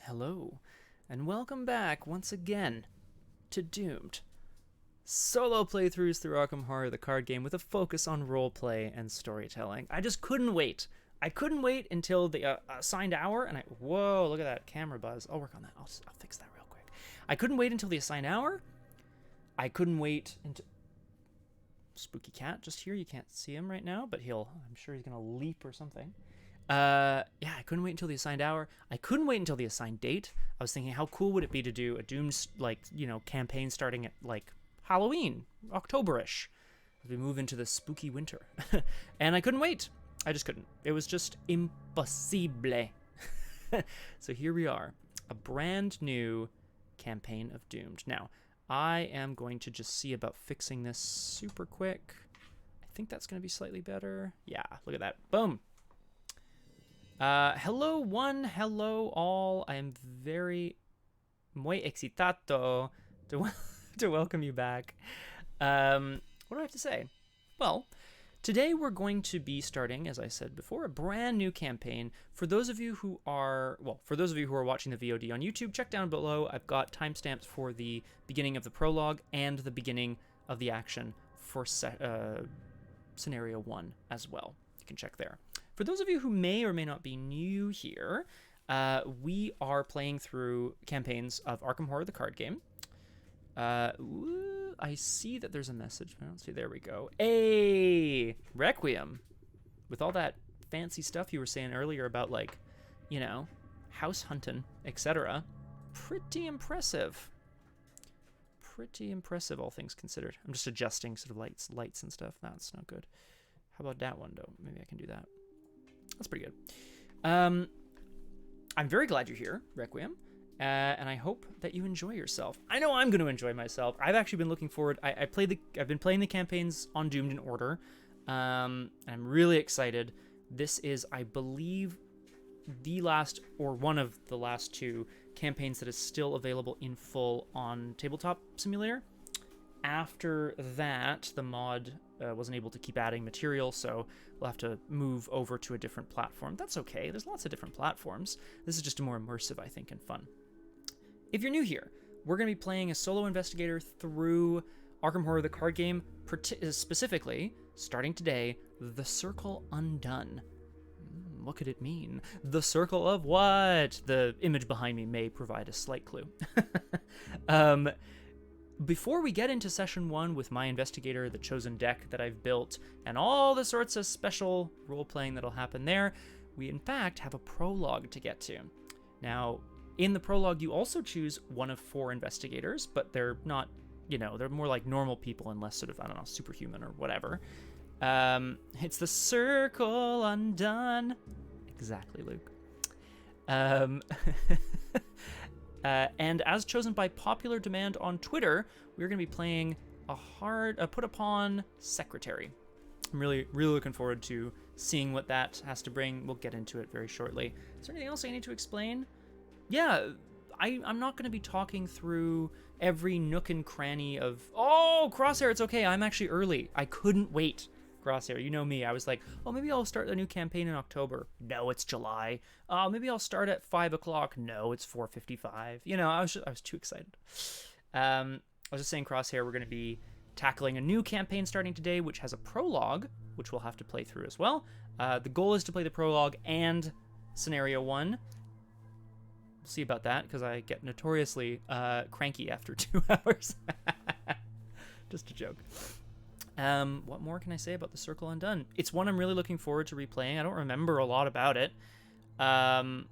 Hello, and welcome back once again to Doomed. Solo playthroughs through Arkham Horror, the card game, with a focus on roleplay and storytelling. I just couldn't wait. I couldn't wait until the assigned hour, and whoa, look at that camera buzz. I'll work on that. I'll fix that real quick. I couldn't wait until the assigned hour. I couldn't wait until... Spooky cat just here. You can't see him right now, but I'm sure he's gonna leap or something. I couldn't wait until the assigned hour. I couldn't wait until the assigned date. I was thinking, how cool would it be to do a Doomed, campaign starting at, Halloween, October-ish, as we move into the spooky winter. And I couldn't wait. I just couldn't. It was just impossible. So here we are, a brand new campaign of Doomed. Now, I am going to just see about fixing this super quick. I think that's going to be slightly better. Yeah, look at that. Boom. Hello one, hello all. I am muy excitado to welcome you back. What do I have to say? Well, today we're going to be starting, as I said before, a brand new campaign. For those of you who are watching the VOD on YouTube, check down below. I've got timestamps for the beginning of the prologue and the beginning of the action for scenario 1 as well. You can check there. For those of you who may or may not be new here, we are playing through campaigns of Arkham Horror, the card game. I see that there's a message. I don't see. There we go. Hey, Requiem. With all that fancy stuff you were saying earlier about, house hunting, etc. Pretty impressive. Pretty impressive, all things considered. I'm just adjusting sort of lights and stuff. That's not good. How about that one, though? Maybe I can do that. That's pretty good. I'm very glad you're here, Requiem, and I hope that you enjoy yourself. I know I'm going to enjoy myself. I've actually been looking forward. I've been playing the campaigns on Doomed in order. I'm really excited. This is, I believe, the last or one of the last two campaigns that is still available in full on Tabletop Simulator. After that, the mod wasn't able to keep adding material, so we'll have to move over to a different platform. That's okay. There's lots of different platforms. This is just more immersive, I think, and fun. If you're new here, we're going to be playing a solo investigator through Arkham Horror, the card game, specifically, starting today, The Circle Undone. What could it mean? The circle of what? The image behind me may provide a slight clue. Before we get into session 1 with my investigator, the chosen deck that I've built, and all the sorts of special role-playing that'll happen there, we in fact have a prologue to get to. Now, in the prologue, you also choose one of 4 investigators, but they're not, they're more like normal people and less sort of, superhuman or whatever. It's the Circle Undone. Exactly, Luke. And as chosen by popular demand on Twitter, we're going to be playing a put-upon secretary. I'm really, really looking forward to seeing what that has to bring. We'll get into it very shortly. Is there anything else I need to explain? Yeah, I'm not going to be talking through every nook and cranny of... Oh, Crosshair, it's okay. I'm actually early. I couldn't wait. Crosshair, you know me. I was like, oh, maybe I'll start a new campaign in October. No, it's July. Maybe I'll start at 5 o'clock. No, it's 4:55. I was too excited. I was just saying, Crosshair, we're going to be tackling a new campaign starting today, which has a prologue, which we'll have to play through as well. The goal is to play the prologue and scenario 1. We'll see about that, because I get notoriously cranky after 2 hours. Just a joke. What more can I say about The Circle Undone? It's one I'm really looking forward to replaying. I don't remember a lot about it. Yeah,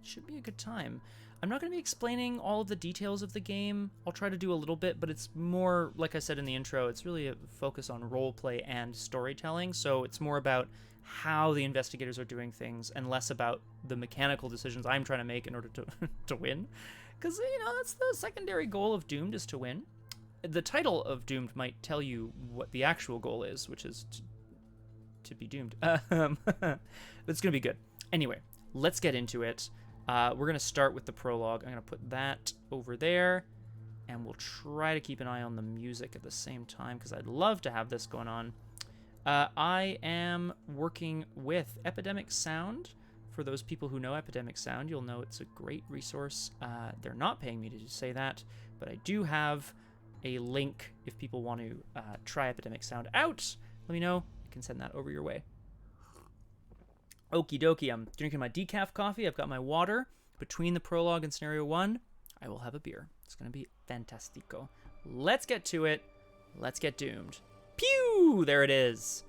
should be a good time. I'm not going to be explaining all of the details of the game. I'll try to do a little bit, but it's more, like I said in the intro, it's really a focus on roleplay and storytelling, so it's more about how the investigators are doing things and less about the mechanical decisions I'm trying to make in order to win. Because, that's the secondary goal of Doomed, is to win. The title of Doomed might tell you what the actual goal is, which is to be doomed. It's going to be good. Anyway, let's get into it. We're going to start with the prologue. I'm going to put that over there, and we'll try to keep an eye on the music at the same time, because I'd love to have this going on. I am working with Epidemic Sound For those people who know Epidemic Sound, you'll know it's a great resource. They're not paying me to say that, but I do have a link if people want to try Epidemic Sound out. Let me know. I can send that over your way. Okie dokie, I'm drinking my decaf coffee. I've got my water. Between the prologue and scenario 1, I will have a beer. It's going to be fantastico. Let's get to it. Let's get doomed. Pew! There it is.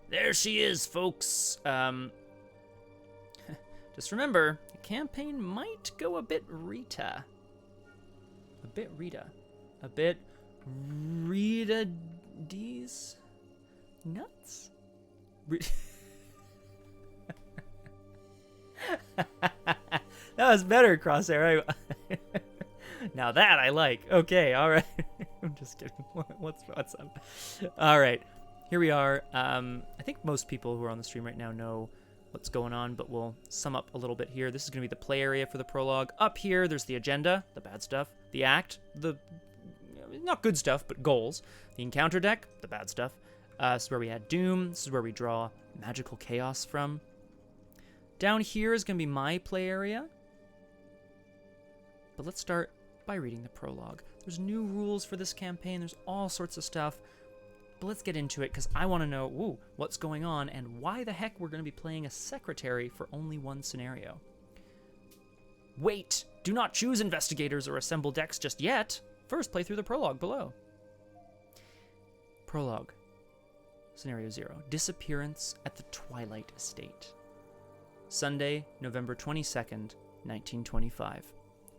There she is, folks. Just remember, the campaign might go a bit Rita. A bit Rita. A bit Rita D's nuts? That was better, Crosshair. Now that I like. Okay, all right. I'm just kidding. What's up? All right, here we are. I think most people who are on the stream right now know what's going on, but we'll sum up a little bit here. This is going to be the play area for the prologue. Up here, there's the agenda, the bad stuff. The act, the not good stuff, but goals. The encounter deck, the bad stuff. This is where we had Doom. This is where we draw magical chaos from. Down here is going to be my play area. But let's start by reading the prologue. There's new rules for this campaign. There's all sorts of stuff. But let's get into it because I want to know what's going on and why the heck we're going to be playing a secretary for only one scenario. Wait! Do not choose investigators or assemble decks just yet. First, play through the prologue below. Prologue. Scenario 0. Disappearance at the Twilight Estate. Sunday, November 22nd, 1925.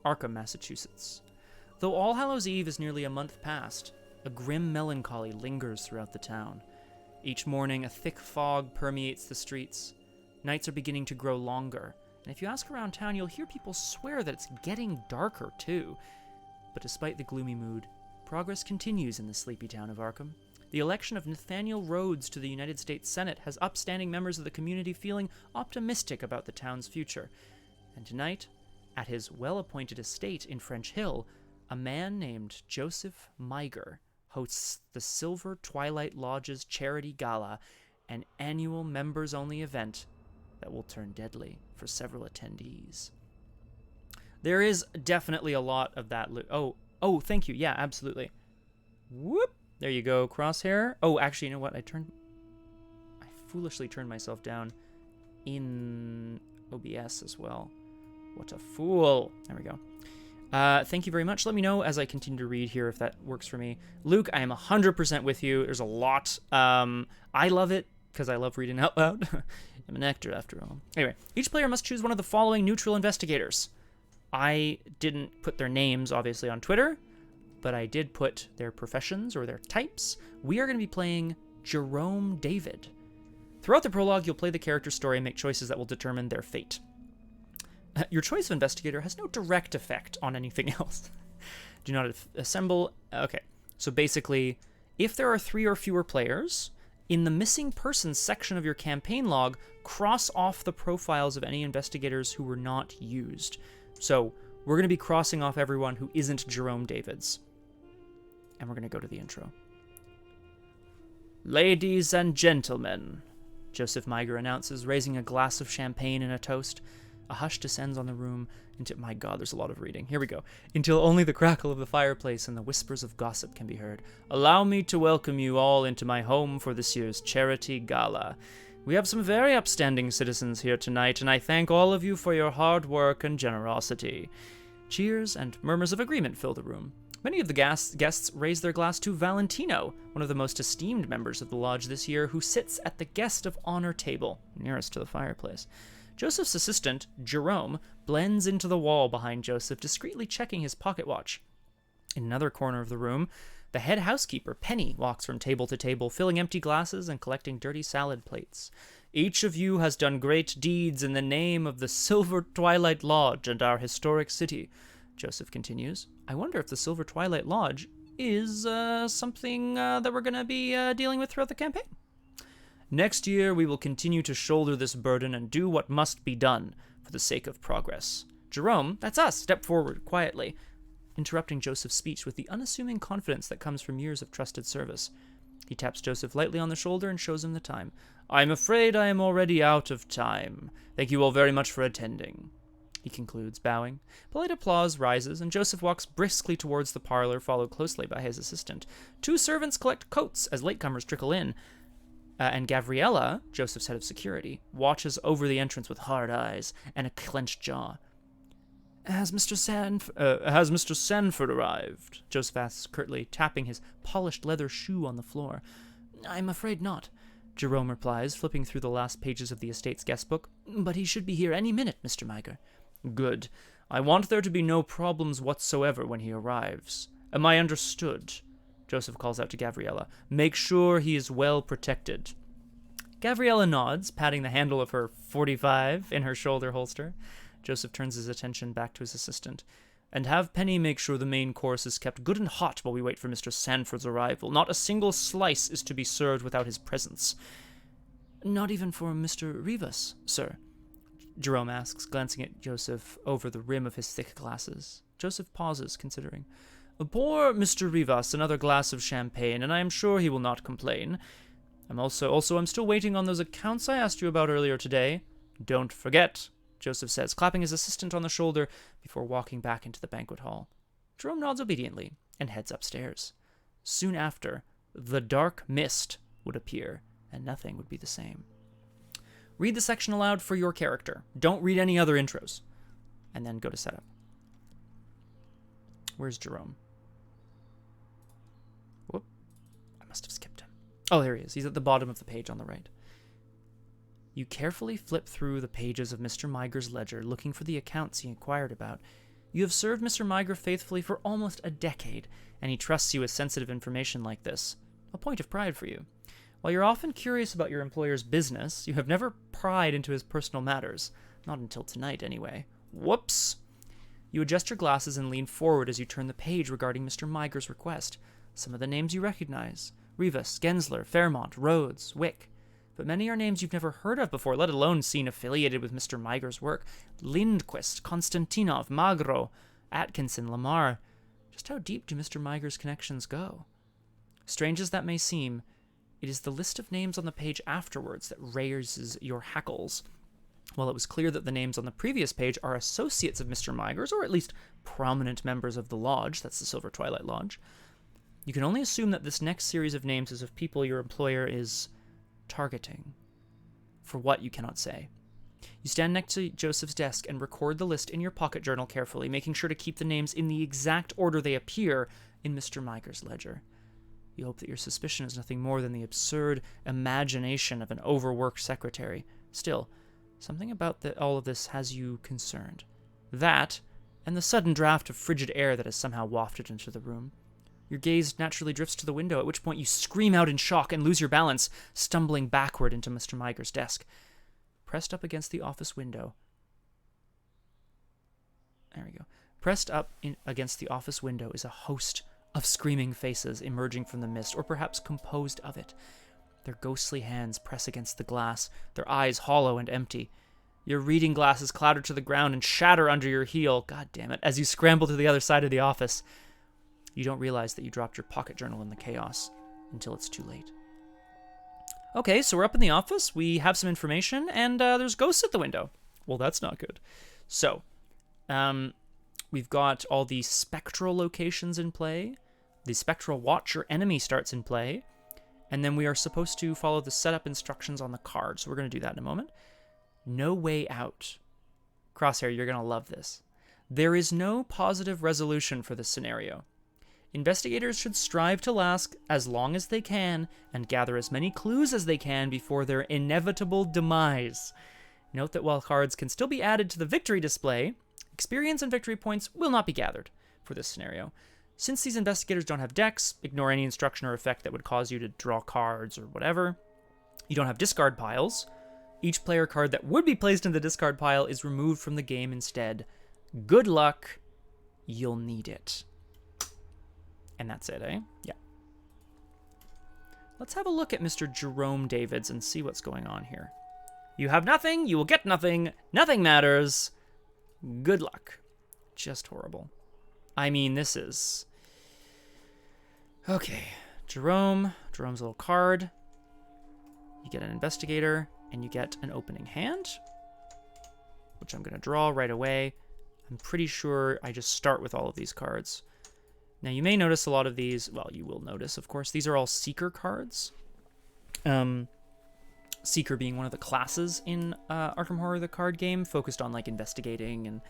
Arkham, Massachusetts. Though All Hallows Eve is nearly a month past, a grim melancholy lingers throughout the town. Each morning, a thick fog permeates the streets. Nights are beginning to grow longer, and if you ask around town, you'll hear people swear that it's getting darker, too. But despite the gloomy mood, progress continues in the sleepy town of Arkham. The election of Nathaniel Rhodes to the United States Senate has upstanding members of the community feeling optimistic about the town's future. And tonight, at his well-appointed estate in French Hill, a man named Joseph Miger hosts the Silver Twilight Lodge's Charity Gala, an annual members-only event that will turn deadly for several attendees. There is definitely a lot of that. Oh, thank you. Yeah, absolutely. Whoop. There you go, Crosshair. Oh, actually, you know what? I foolishly turned myself down in OBS as well. What a fool. There we go. Thank you very much. Let me know as I continue to read here if that works for me. Luke, I am 100% with you. There's a lot. I love it because I love reading out loud. I'm an actor after all. Anyway, each player must choose one of the following neutral investigators. I didn't put their names, obviously, on Twitter, but I did put their professions or their types. We are going to be playing Jerome David. Throughout the prologue, you'll play the character's story and make choices that will determine their fate. Your choice of investigator has no direct effect on anything else. Do not assemble. Okay, so basically, if there are 3 or fewer players, in the missing persons section of your campaign log, cross off the profiles of any investigators who were not used. So we're going to be crossing off everyone who isn't Jerome David's. And we're going to go to the intro. Ladies and gentlemen, Joseph Miger announces, raising a glass of champagne in a toast. A hush descends on the room until, my God, there's a lot of reading. Here we go. Until only the crackle of the fireplace and the whispers of gossip can be heard. Allow me to welcome you all into my home for this year's charity gala. We have some very upstanding citizens here tonight, and I thank all of you for your hard work and generosity. Cheers and murmurs of agreement fill the room. Many of the guests raise their glass to Valentino, one of the most esteemed members of the lodge this year, who sits at the guest of honor table, nearest to the fireplace. Joseph's assistant, Jerome, blends into the wall behind Joseph, discreetly checking his pocket watch. In another corner of the room, the head housekeeper, Penny, walks from table to table, filling empty glasses and collecting dirty salad plates. Each of you has done great deeds in the name of the Silver Twilight Lodge and our historic city, Joseph continues. I wonder if the Silver Twilight Lodge is something that we're going to be dealing with throughout the campaign. Next year, we will continue to shoulder this burden and do what must be done for the sake of progress. Jerome, that's us, step forward quietly, interrupting Joseph's speech with the unassuming confidence that comes from years of trusted service. He taps Joseph lightly on the shoulder and shows him the time. I'm afraid I am already out of time. Thank you all very much for attending, he concludes, bowing. Polite applause rises, and Joseph walks briskly towards the parlor, followed closely by his assistant. 2 servants collect coats as latecomers trickle in, and Gabriella, Joseph's head of security, watches over the entrance with hard eyes and a clenched jaw. Has Mr. Sanford arrived? Joseph asks curtly, tapping his polished leather shoe on the floor. I'm afraid not, Jerome replies, flipping through the last pages of the estate's guest book. But he should be here any minute, Mr. Miger. Good. I want there to be no problems whatsoever when he arrives. Am I understood? Joseph calls out to Gabriella. Make sure he is well protected. Gabriella nods, patting the handle of her .45 in her shoulder holster. Joseph turns his attention back to his assistant. And have Penny make sure the main course is kept good and hot while we wait for Mr. Sanford's arrival. Not a single slice is to be served without his presence. Not even for Mr. Rivas, sir? Jerome asks, glancing at Joseph over the rim of his thick glasses. Joseph pauses, considering. Pour Mr. Rivas another glass of champagne, and I am sure he will not complain. I'm still waiting on those accounts I asked you about earlier today. Don't forget, Joseph says, clapping his assistant on the shoulder before walking back into the banquet hall. Jerome nods obediently and heads upstairs. Soon after, the dark mist would appear, and nothing would be the same. Read the section aloud for your character. Don't read any other intros. And then go to setup. Where's Jerome? Whoop. I must have skipped him. Oh, there he is. He's at the bottom of the page on the right. You carefully flip through the pages of Mr. Miger's ledger, looking for the accounts he inquired about. You have served Mr. Miger faithfully for almost a decade, and he trusts you with sensitive information like this. A point of pride for you. While you're often curious about your employer's business, you have never pried into his personal matters. Not until tonight, anyway. Whoops! You adjust your glasses and lean forward as you turn the page regarding Mr. Miger's request. Some of the names you recognize. Rivas, Gensler, Fairmont, Rhodes, Wick. But many are names you've never heard of before, let alone seen affiliated with Mr. Miger's work. Lindquist, Konstantinov, Magro, Atkinson, Lamar. Just how deep do Mr. Miger's connections go? Strange as that may seem, it is the list of names on the page afterwards that raises your hackles. While it was clear that the names on the previous page are associates of Mr. Miger's, or at least prominent members of the Lodge, that's the Silver Twilight Lodge, you can only assume that this next series of names is of people your employer is targeting. For what, you cannot say. You stand next to Joseph's desk and record the list in your pocket journal carefully, making sure to keep the names in the exact order they appear in Mr. Miger's ledger. You hope that your suspicion is nothing more than the absurd imagination of an overworked secretary. Still, something about all of this has you concerned. That, and the sudden draft of frigid air that has somehow wafted into the room. Your gaze naturally drifts to the window, at which point you scream out in shock and lose your balance, stumbling backward into Mr. Miger's desk. Pressed up against the office window. There we go. Pressed up against the office window is a host of screaming faces emerging from the mist, or perhaps composed of it. Their ghostly hands press against the glass, their eyes hollow and empty. Your reading glasses clatter to the ground and shatter under your heel, god damn it, as you scramble to the other side of the office. You don't realize that you dropped your pocket journal in the chaos until it's too late. Okay, so we're up in the office, we have some information, and there's ghosts at the window. Well, that's not good. So, we've got all the spectral locations in play. The Spectral Watcher enemy starts in play, and then we are supposed to follow the setup instructions on the card, so we're going to do that in a moment. No way out. Crosshair, you're going to love this. There is no positive resolution for this scenario. Investigators should strive to last as long as they can and gather as many clues as they can before their inevitable demise. Note that while cards can still be added to the victory display, experience and victory points will not be gathered for this scenario. Since these investigators don't have decks, ignore any instruction or effect that would cause you to draw cards or whatever. You don't have discard piles. Each player card that would be placed in the discard pile is removed from the game instead. Good luck. You'll need it. And that's it, eh? Yeah. Let's have a look at Mr. Jerome Davids and see what's going on here. You have nothing, you will get nothing, nothing matters. Good luck. Just horrible. I mean, this is... Okay, Jerome Jerome's little card. You get an Investigator, and you get an opening hand, which I'm going to draw right away. I'm pretty sure I just start with all of these cards. Now, you may notice a lot of these, well, you will notice, of course, these are all Seeker cards. Seeker being one of the classes in Arkham Horror, the card game, focused on, like, investigating and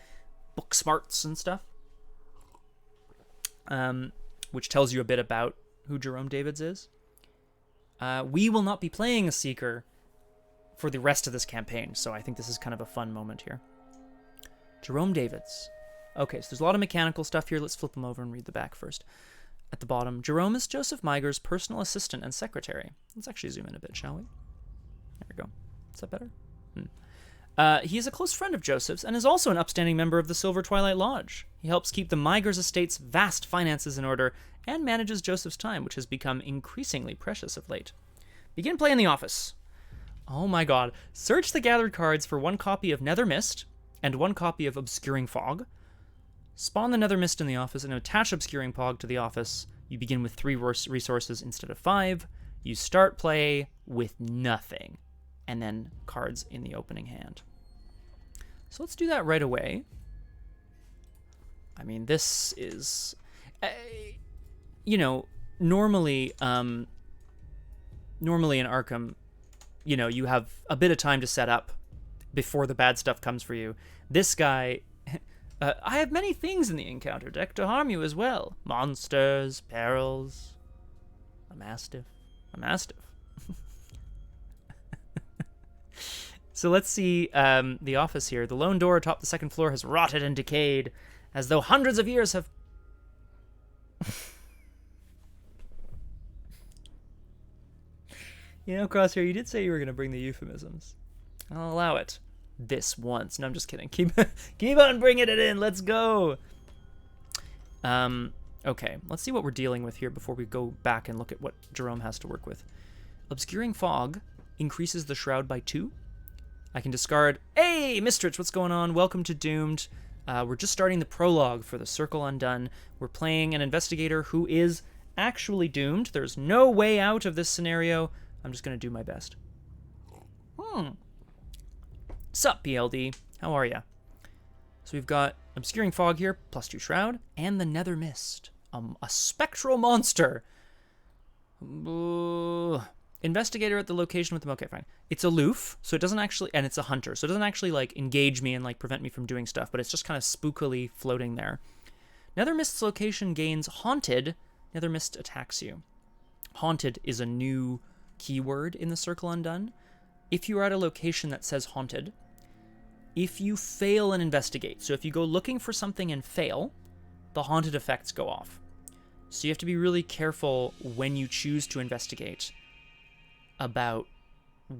book smarts and stuff. Which tells you a bit about who Jerome Davids is. We will not be playing a Seeker for the rest of this campaign, so I think this is kind of a fun moment here. Jerome Davids. Okay, so there's a lot of mechanical stuff here. Let's flip them over and read the back first. At the bottom, Jerome is Joseph Miger's personal assistant and secretary. Let's actually zoom in a bit, shall we? There we go. Is that better? He is a close friend of Joseph's and is also an upstanding member of the Silver Twilight Lodge. He helps keep the Migers' estate's vast finances in order and manages Joseph's time, which has become increasingly precious of late. Begin play in the office. Oh my god. Search the gathered cards for 1 copy of Nether Mist and 1 copy of Obscuring Fog. Spawn the Nether Mist in the office and attach Obscuring Fog to the office. You begin with 3 resources instead of 5. You start play with nothing. And then cards in the opening hand. So let's do that right away. I mean, this is... you know, normally in Arkham, you know, you have a bit of time to set up before the bad stuff comes for you. This guy... I have many things in the encounter deck to harm you as well. Monsters, perils, a mastiff. So let's see the office here. The lone door atop the 2nd floor has rotted and decayed, as though hundreds of years have... You know, Crosshair, you did say you were going to bring the euphemisms. I'll allow it. This once. No, I'm just kidding. Keep on bringing it in. Let's go. Okay, let's see what we're dealing with here before we go back and look at what Jerome has to work with. Obscuring Fog increases the shroud by 2. I can discard... Hey, Mistrich, what's going on? Welcome to Doomed. We're just starting the prologue for the Circle Undone. We're playing an investigator who is actually doomed. There's no way out of this scenario. I'm just going to do my best. Sup, PLD? How are ya? So we've got Obscuring Fog here, +2 Shroud, and the Nether Mist. A spectral monster. Investigator at the location with them. Okay, fine. It's aloof, so it doesn't actually... And it's a hunter, so it doesn't actually, like, engage me and, like, prevent me from doing stuff, but it's just kind of spookily floating there. Nether Mist's location gains Haunted. Nether Mist attacks you. Haunted is a new keyword in the Circle Undone. If you are at a location that says Haunted, if you fail and investigate, so if you go looking for something and fail, the Haunted effects go off. So you have to be really careful when you choose to investigate about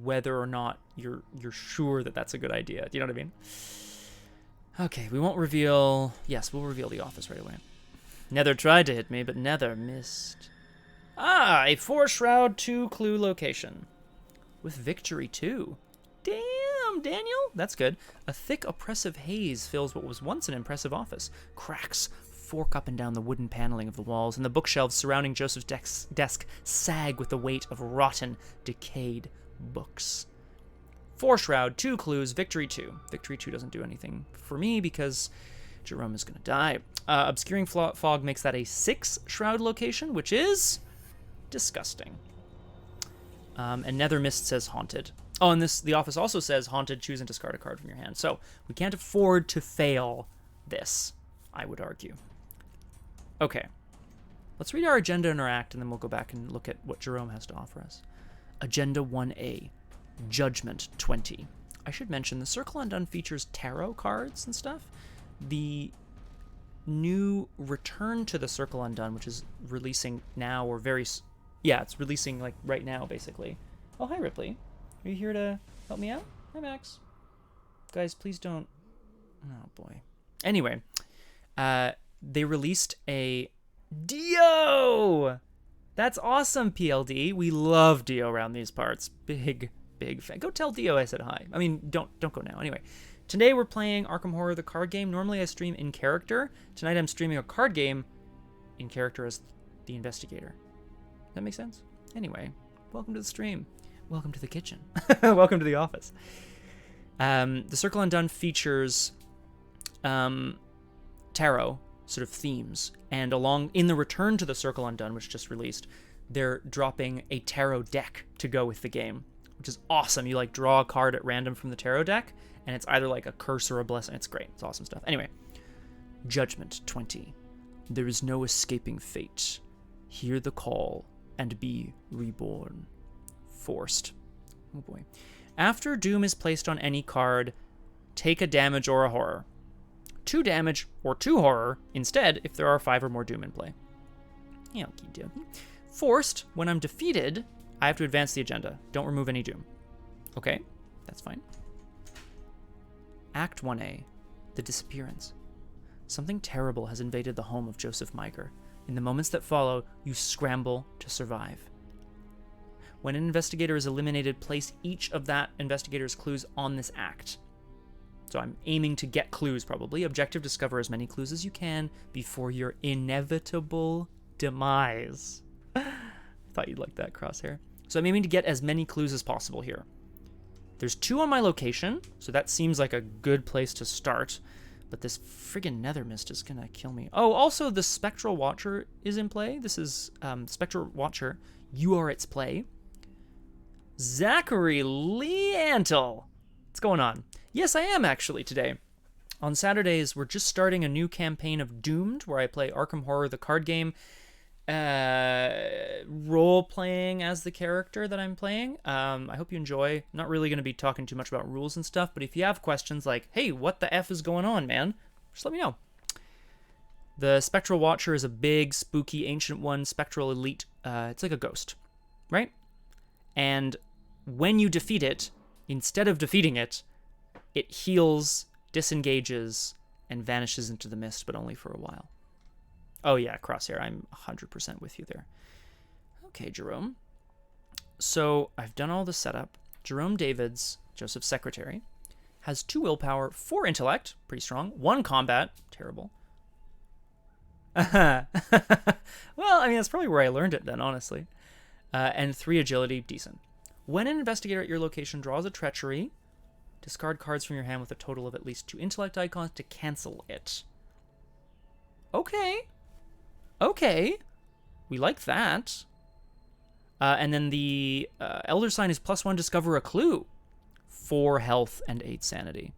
whether or not you're sure that that's a good idea. Do you know what I mean? Okay, we won't reveal... Yes, we'll reveal the office right away. Nether tried to hit me, but Nether missed. Ah, a 4-shroud, 2-clue location. With victory, too. Damn, Daniel! That's good. A thick, oppressive haze fills what was once an impressive office. Cracks fork up and down the wooden paneling of the walls, and the bookshelves surrounding Joseph's desk sag with the weight of rotten, decayed books. 4-shroud, 2 clues, victory 2. Victory 2 doesn't do anything for me because Jerome is going to die. Obscuring Fog makes that a 6-shroud location, which is disgusting. And Nether Mist says Haunted. Oh, and the office also says Haunted, choose and discard a card from your hand. So we can't afford to fail this, I would argue. Okay. Let's read our agenda and our act, and then we'll go back and look at what Jerome has to offer us. Agenda 1A, Judgment 20. I should mention, the Circle Undone features tarot cards and stuff. The new Return to the Circle Undone, which is releasing now, or very... Yeah, it's releasing, like, right now, basically. Oh, hi, Ripley. Are you here to help me out? Hi, Max. Guys, please don't... Oh, boy. Anyway, they released a Dio! That's awesome, PLD. We love Dio around these parts. Big fan. Go tell Dio I said hi. I mean, don't go now. Anyway, today we're playing Arkham Horror, the card game. Normally I stream in character. Tonight I'm streaming a card game in character as the Investigator. That make sense? Anyway, welcome to the stream. Welcome to the kitchen. Welcome to the office. The Circle Undone features tarot sort of themes, and along in the Return to the Circle Undone, which just released, they're dropping a tarot deck to go with the game, which is awesome. You like draw a card at random from the tarot deck, and it's either like a curse or a blessing. It's great. It's awesome stuff. Anyway, Judgment 20. There is no escaping fate. Hear the call and be reborn. Forced. Oh boy. After doom is placed on any card, take a damage or a horror. 2 damage or 2 horror instead if there are 5 or more doom in play. Yeah, okie dokie. Forced, when I'm defeated, I have to advance the agenda. Don't remove any doom. Okay, that's fine. Act 1A, The Disappearance. Something terrible has invaded the home of Joseph Miger. In the moments that follow, you scramble to survive. When an investigator is eliminated, place each of that investigator's clues on this act. So I'm aiming to get clues, probably. Objective, discover as many clues as you can before your inevitable demise. Thought you'd like that, Crosshair. So I'm aiming to get as many clues as possible here. There's 2 on my location, so that seems like a good place to start. But this friggin' nether mist is gonna kill me. Oh, also the Spectral Watcher is in play. This is Spectral Watcher. You are its play. Zachary Leantle. What's going on? Yes, I am actually today. On Saturdays, we're just starting a new campaign of Doomed, where I play Arkham Horror, the card game, role-playing as the character that I'm playing. I hope you enjoy. I'm not really going to be talking too much about rules and stuff, but if you have questions like, hey, what the F is going on, man? Just let me know. The Spectral Watcher is a big, spooky, ancient one, spectral elite. It's like a ghost, right? And when you defeat it, instead of defeating it, it heals, disengages, and vanishes into the mist, but only for a while. Oh yeah, Crosshair, I'm 100% with you there. Okay, Jerome. So I've done all the setup. Jerome Davids, Joseph's secretary, has 2 willpower, 4 intellect, pretty strong, 1 combat, terrible. Well, I mean, that's probably where I learned it then, honestly. And 3 agility, decent. When an investigator at your location draws a treachery, discard cards from your hand with a total of at least 2 intellect icons to cancel it. Okay. Okay. We like that. And then the Elder Sign is +1, discover a clue. 4 health and 8 sanity.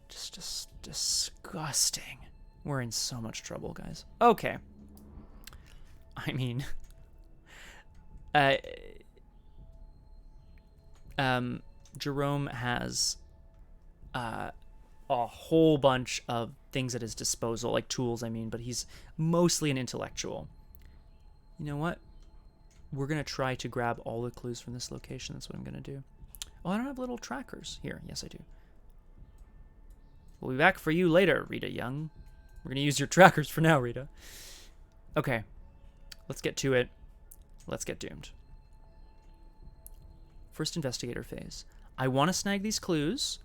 Just disgusting. We're in so much trouble, guys. Okay. I mean... Jerome has a whole bunch of things at his disposal, like tools, I mean, but he's mostly an intellectual. You know what? We're going to try to grab all the clues from this location. That's what I'm going to do. Oh, I don't have little trackers. Here, yes, I do. We'll be back for you later, Rita Young. We're going to use your trackers for now, Rita. Okay, let's get to it. Let's get doomed. First investigator phase. I want to snag these clues.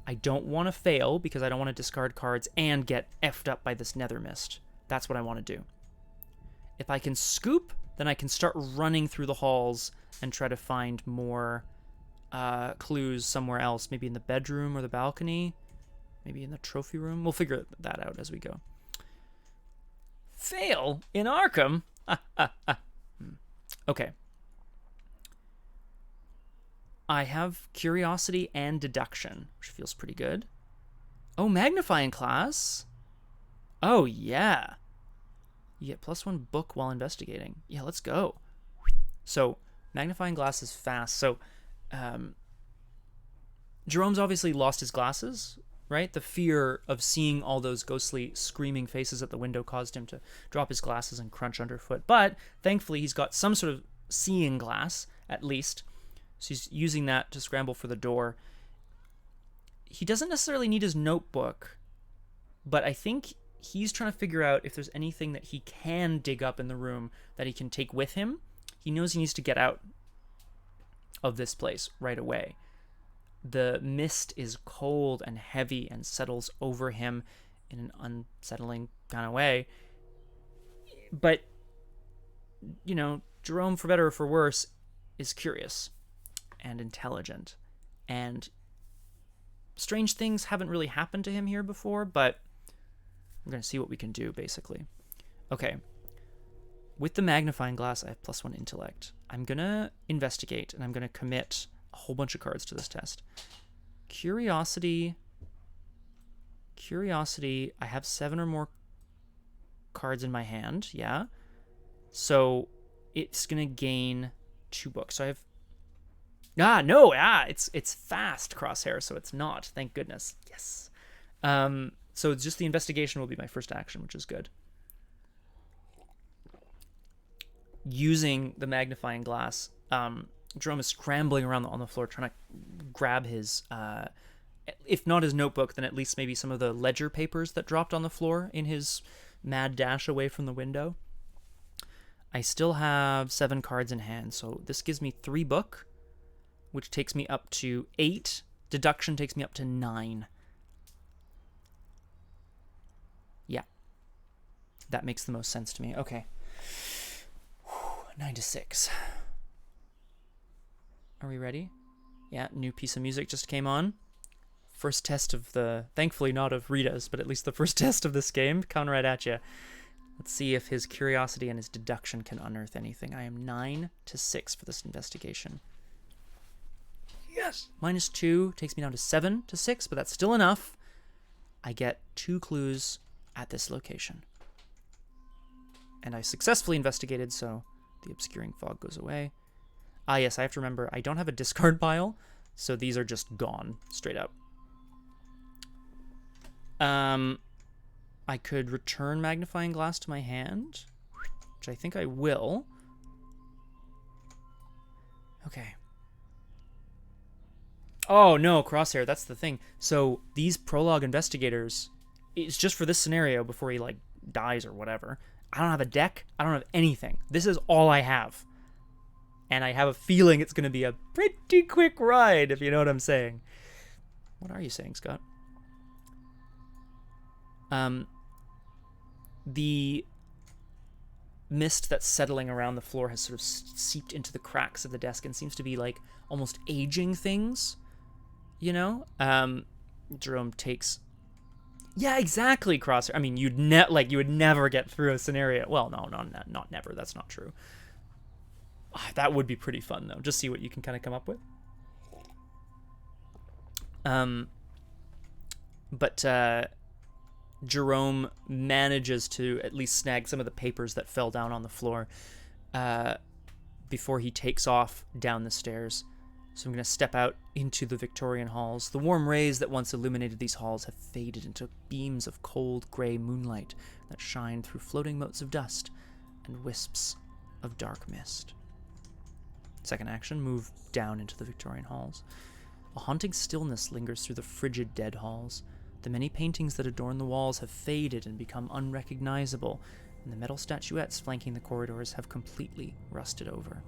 I don't want to fail because I don't want to discard cards and get effed up by this nether mist. That's what I want to do. If I can scoop, then I can start running through the halls and try to find more clues somewhere else. Maybe in the bedroom or the balcony. Maybe in the trophy room. We'll figure that out as we go. Fail in Arkham? Okay. I have curiosity and deduction, which feels pretty good. Oh, magnifying class. Oh, yeah. You get +1 book while investigating. Yeah, let's go. So, magnifying glass is fast. So, Jerome's obviously lost his glasses, right? The fear of seeing all those ghostly screaming faces at the window caused him to drop his glasses and crunch underfoot. But, thankfully, he's got some sort of seeing glass, at least. So he's using that to scramble for the door. He doesn't necessarily need his notebook, but I think he's trying to figure out if there's anything that he can dig up in the room that he can take with him. He knows he needs to get out of this place right away. The mist is cold and heavy and settles over him in an unsettling kind of way. But, you know, Jerome, for better or for worse, is curious and intelligent, and strange things haven't really happened to him here before, but we're going to see what we can do, basically. Okay. With the magnifying glass, I have +1 intellect. I'm going to investigate, and I'm going to commit a whole bunch of cards to this test. Curiosity, I have 7 or more cards in my hand, yeah. So it's going to gain 2 books. So I have... it's fast, Crosshair, so it's not. Thank goodness. Yes. So it's just the investigation will be my first action, which is good. Using the magnifying glass, Jerome is scrambling around on the floor trying to grab his, if not his notebook, then at least maybe some of the ledger papers that dropped on the floor in his mad dash away from the window. I still have 7 cards in hand, so this gives me 3 book, which takes me up to 8. Deduction takes me up to 9. Yeah. That makes the most sense to me. Okay. 9 to 6. Are we ready? Yeah, new piece of music just came on. First test of the... Thankfully not of Rita's, but at least the first test of this game. Coming right at you. Let's see if his curiosity and his deduction can unearth anything. I am 9 to 6 for this investigation. Yes! -2 takes me down to 7 to 6, but that's still enough. I get 2 clues at this location. And I successfully investigated, so the obscuring fog goes away. Ah, yes, I have to remember, I don't have a discard pile, so these are just gone, straight up. I could return magnifying glass to my hand, which I think I will. Okay. Oh, no, Crosshair, that's the thing. So these Prologue investigators, it's just for this scenario before he, like, dies or whatever. I don't have a deck. I don't have anything. This is all I have. And I have a feeling it's going to be a pretty quick ride, if you know what I'm saying. What are you saying, Scott? The mist that's settling around the floor has sort of seeped into the cracks of the desk and seems to be, like, almost aging things, you know? Jerome takes... Yeah, exactly, Crosshair. I mean, you would never get through a scenario. Well, no, not never. That's not true. That would be pretty fun, though. Just see what you can kind of come up with. But Jerome manages to at least snag some of the papers that fell down on the floor before he takes off down the stairs. So I'm going to step out into the Victorian halls. The warm rays that once illuminated these halls have faded into beams of cold gray moonlight that shine through floating motes of dust and wisps of dark mist. Second action, move down into the Victorian halls. A haunting stillness lingers through the frigid dead halls. The many paintings that adorn the walls have faded and become unrecognizable, and the metal statuettes flanking the corridors have completely rusted over.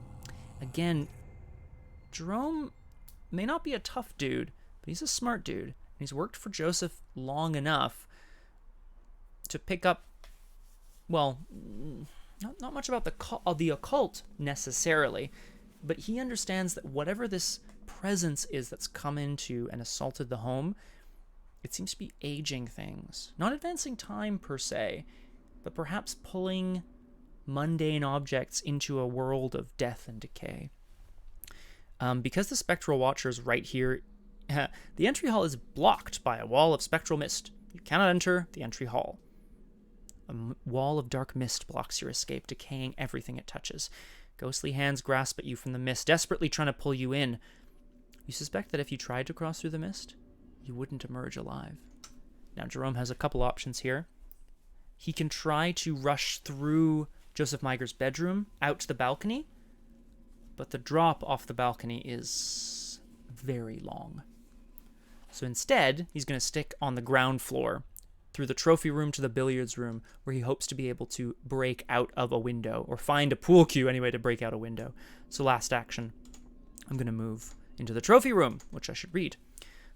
Again, Jerome may not be a tough dude, but he's a smart dude. And he's worked for Joseph long enough to pick up, well, not much about the occult necessarily, but he understands that whatever this presence is that's come into and assaulted the home, it seems to be aging things. Not advancing time per se, but perhaps pulling mundane objects into a world of death and decay. Because the Spectral Watcher is right here, the entry hall is blocked by a wall of spectral mist. You cannot enter the entry hall. A wall of dark mist blocks your escape, decaying everything it touches. Ghostly hands grasp at you from the mist, desperately trying to pull you in. You suspect that if you tried to cross through the mist, you wouldn't emerge alive. Now, Jerome has a couple options here. He can try to rush through Joseph Miger's bedroom out to the balcony, but the drop off the balcony is very long. So instead, he's going to stick on the ground floor through the trophy room to the billiards room, where he hopes to be able to break out of a window, or find a pool cue anyway to break out a window. So last action, I'm going to move into the trophy room, which I should read.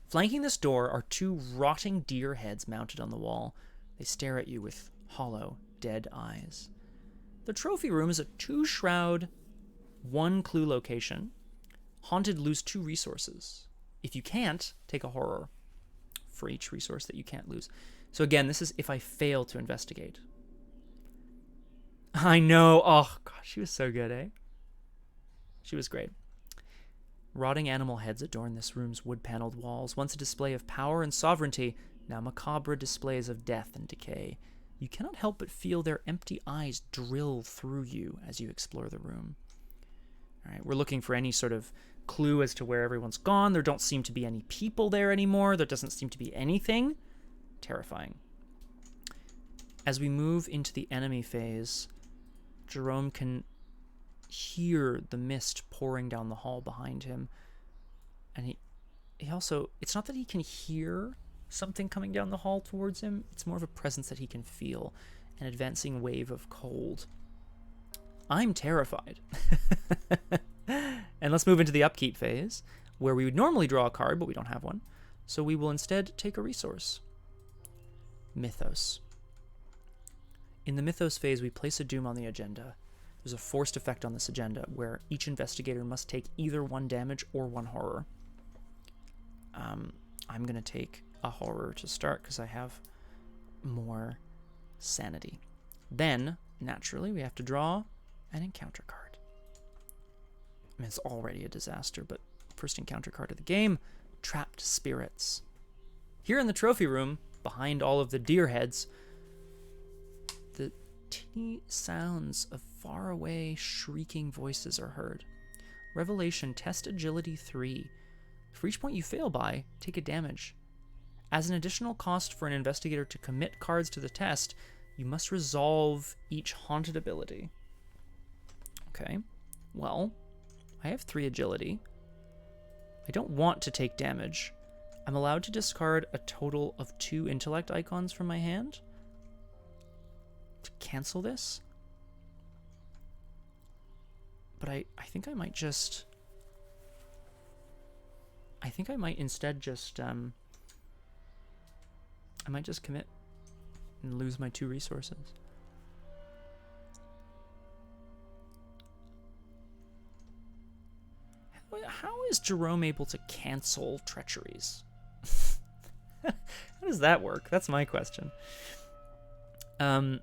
Flanking this door are 2 rotting deer heads mounted on the wall. They stare at you with hollow, dead eyes. The trophy room is a 2-shroud 1 clue location. Haunted, lose 2 resources. If you can't, take a horror for each resource that you can't lose. So again, this is if I fail to investigate. I know. Oh, gosh, she was so good, eh? She was great. Rotting animal heads adorn this room's wood-paneled walls. Once a display of power and sovereignty, now macabre displays of death and decay. You cannot help but feel their empty eyes drill through you as you explore the room. All right, we're looking for any sort of clue as to where everyone's gone. There don't seem to be any people there anymore. There doesn't seem to be anything. Terrifying. As we move into the enemy phase, Jerome can hear the mist pouring down the hall behind him. And he also, it's not that he can hear something coming down the hall towards him. It's more of a presence that he can feel, an advancing wave of cold. I'm terrified. And let's move into the upkeep phase, where we would normally draw a card, but we don't have one. So we will instead take a resource. Mythos. In the Mythos phase, we place a doom on the agenda. There's a forced effect on this agenda, where each investigator must take either 1 damage or 1 horror. I'm going to take a horror to start, because I have more sanity. Then, naturally, we have to draw an encounter card. I mean, it's already a disaster, but first encounter card of the game, Trapped Spirits. Here in the trophy room, behind all of the deer heads, the tinny sounds of faraway, shrieking voices are heard. Revelation, test agility 3. For each point you fail by, take a damage. As an additional cost for an investigator to commit cards to the test, you must resolve each haunted ability. Okay, well, I have 3 agility. I don't want to take damage. I'm allowed to discard a total of 2 intellect icons from my hand to cancel this. But I think I might just... I think I might instead just... I might just commit and lose my 2 resources. How is Jerome able to cancel treacheries? How does that work? That's my question. The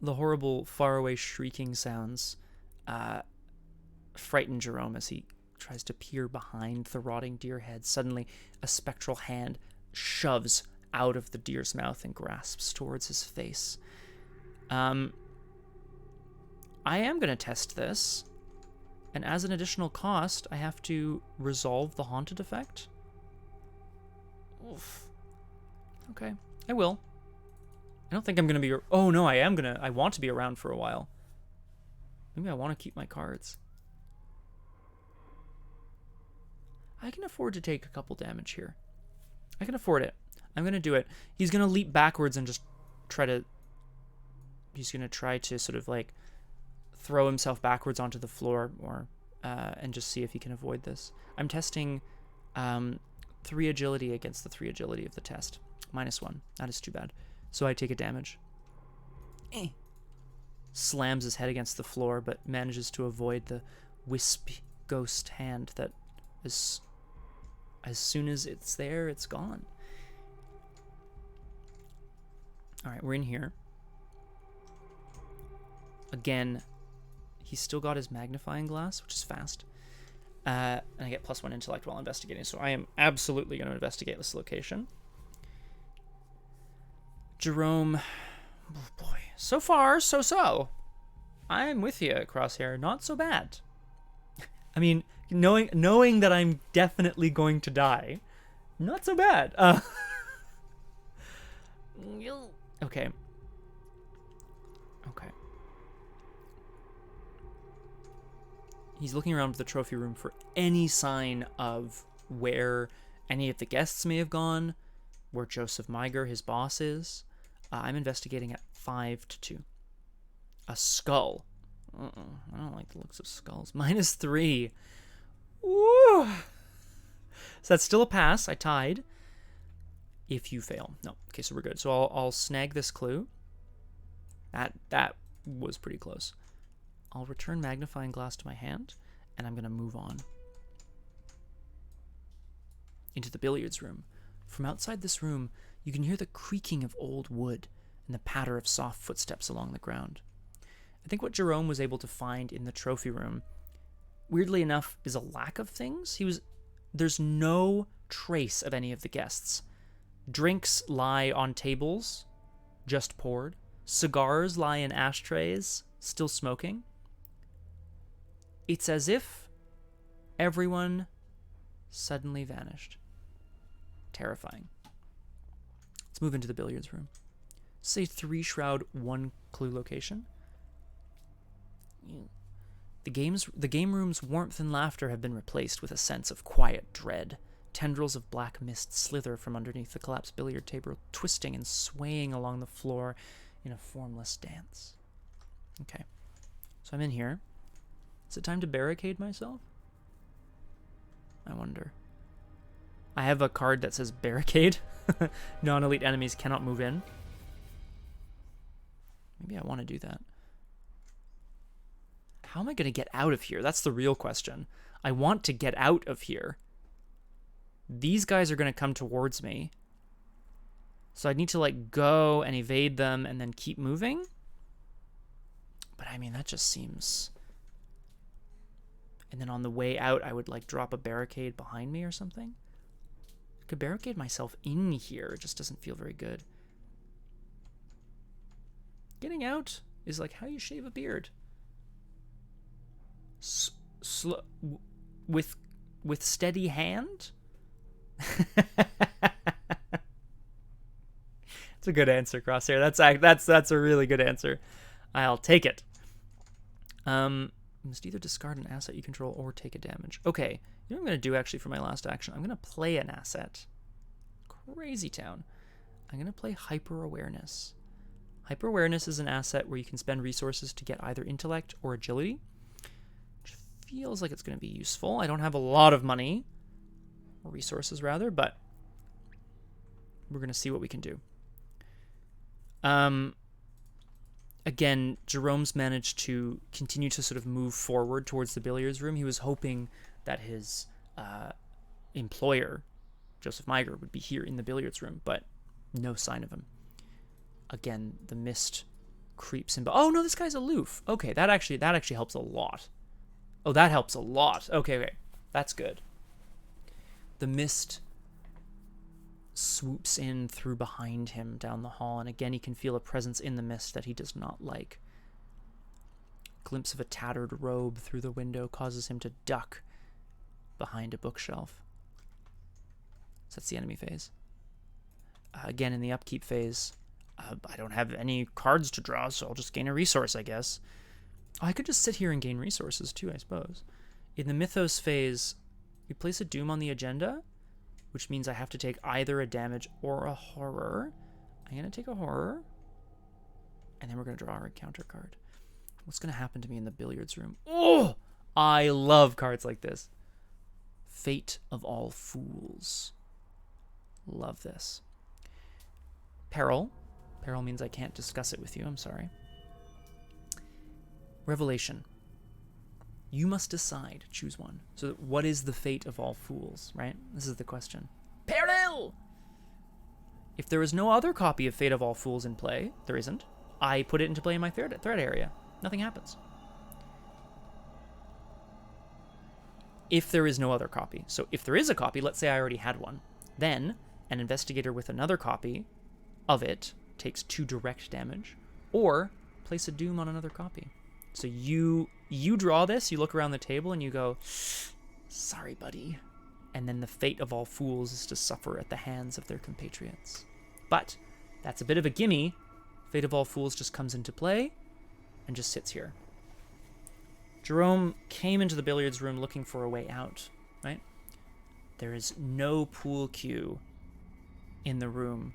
horrible, faraway shrieking sounds frighten Jerome as he tries to peer behind the rotting deer head. Suddenly, a spectral hand shoves out of the deer's mouth and grasps towards his face. I am going to test this. And as an additional cost, I have to resolve the haunted effect. Oof. Okay, I will. I don't think I'm going to be... Oh, no, I am going to... I want to be around for a while. Maybe I want to keep my cards. I can afford to take a couple damage here. I can afford it. I'm going to do it. He's going to leap backwards and just try to... He's going to try to sort of like throw himself backwards onto the floor or and just see if he can avoid this. I'm testing 3 agility against the 3 agility of the test. -1. That is too bad. So I take a damage. Slams his head against the floor, but manages to avoid the wispy ghost hand that is... As soon as it's there, it's gone. All right, we're in here. Again, he's still got his magnifying glass, which is fast. And I get +1 intellect while investigating, so I am absolutely going to investigate this location. Jerome, oh boy, so far, so. I'm with you, Crosshair. Not so bad. I mean, knowing that I'm definitely going to die, not so bad. Okay. He's looking around the trophy room for any sign of where any of the guests may have gone, where Joseph Miger, his boss, is. I'm investigating at 5-2. A skull. I don't like the looks of skulls. -3. Woo! So that's still a pass. I tied. If you fail. No. Okay, so we're good. So I'll snag this clue. That was pretty close. I'll return magnifying glass to my hand, and I'm going to move on into the billiards room. From outside this room, you can hear the creaking of old wood and the patter of soft footsteps along the ground. I think what Jerome was able to find in the trophy room, weirdly enough, is a lack of things. There's no trace of any of the guests. Drinks lie on tables, just poured. Cigars lie in ashtrays, still smoking. It's as if everyone suddenly vanished. Terrifying. Let's move into the billiards room. Say 3 shroud, 1 clue location. The game room's warmth and laughter have been replaced with a sense of quiet dread. Tendrils of black mist slither from underneath the collapsed billiard table, twisting and swaying along the floor in a formless dance. Okay, so I'm in here. Is it time to barricade myself? I wonder. I have a card that says barricade. Non-elite enemies cannot move in. Maybe I want to do that. How am I going to get out of here? That's the real question. I want to get out of here. These guys are going to come towards me. So I need to like go and evade them and then keep moving. But I mean, that just seems... And then on the way out, I would like drop a barricade behind me or something. I could barricade myself in here. It just doesn't feel very good. Getting out is like how you shave a beard. With steady hand? That's a good answer, Crosshair. That's a really good answer. I'll take it. You must either discard an asset you control or take a damage. Okay, you know what I'm going to do actually for my last action? I'm going to play an asset. Crazy town. I'm going to play Hyper Awareness. Hyper Awareness is an asset where you can spend resources to get either intellect or agility. Which feels like it's going to be useful. I don't have a lot of money. Or resources, rather, but we're going to see what we can do. Again, Jerome's managed to continue to sort of move forward towards the billiards room. He was hoping that his employer, Joseph Meiger, would be here in the billiards room, but no sign of him. Again, the mist creeps in. Oh no, this guy's aloof. Okay, that actually helps a lot. Oh, that helps a lot. Okay, that's good. The mist swoops in through behind him down the hall, and again he can feel a presence in the mist that he does not like. Glimpse of a tattered robe through the window causes him to duck behind a bookshelf. So that's the enemy phase. Again, in the upkeep phase, I don't have any cards to draw, so I'll just gain a resource, I guess. Oh, I could just sit here and gain resources too, I suppose. In the Mythos phase, we place a doom on the agenda, which means I have to take either a damage or a horror. I'm going to take a horror, and then we're going to draw our encounter card. What's going to happen to me in the billiards room? Oh, I love cards like this. Fate of All Fools. Love this. Peril. Peril means I can't discuss it with you. I'm sorry. Revelation. You must decide. Choose one. So what is the fate of all fools, right? This is the question. Peril! If there is no other copy of Fate of All Fools in play, there isn't, I put it into play in my threat area. Nothing happens. If there is no other copy. So if there is a copy, let's say I already had one, then an investigator with another copy of it takes 2 direct damage, or place a doom on another copy. So you draw this, you look around the table, and you go, sorry, buddy. And then the fate of all fools is to suffer at the hands of their compatriots. But that's a bit of a gimme. Fate of all fools just comes into play and just sits here. Jerome came into the billiards room looking for a way out, right? There is no pool cue in the room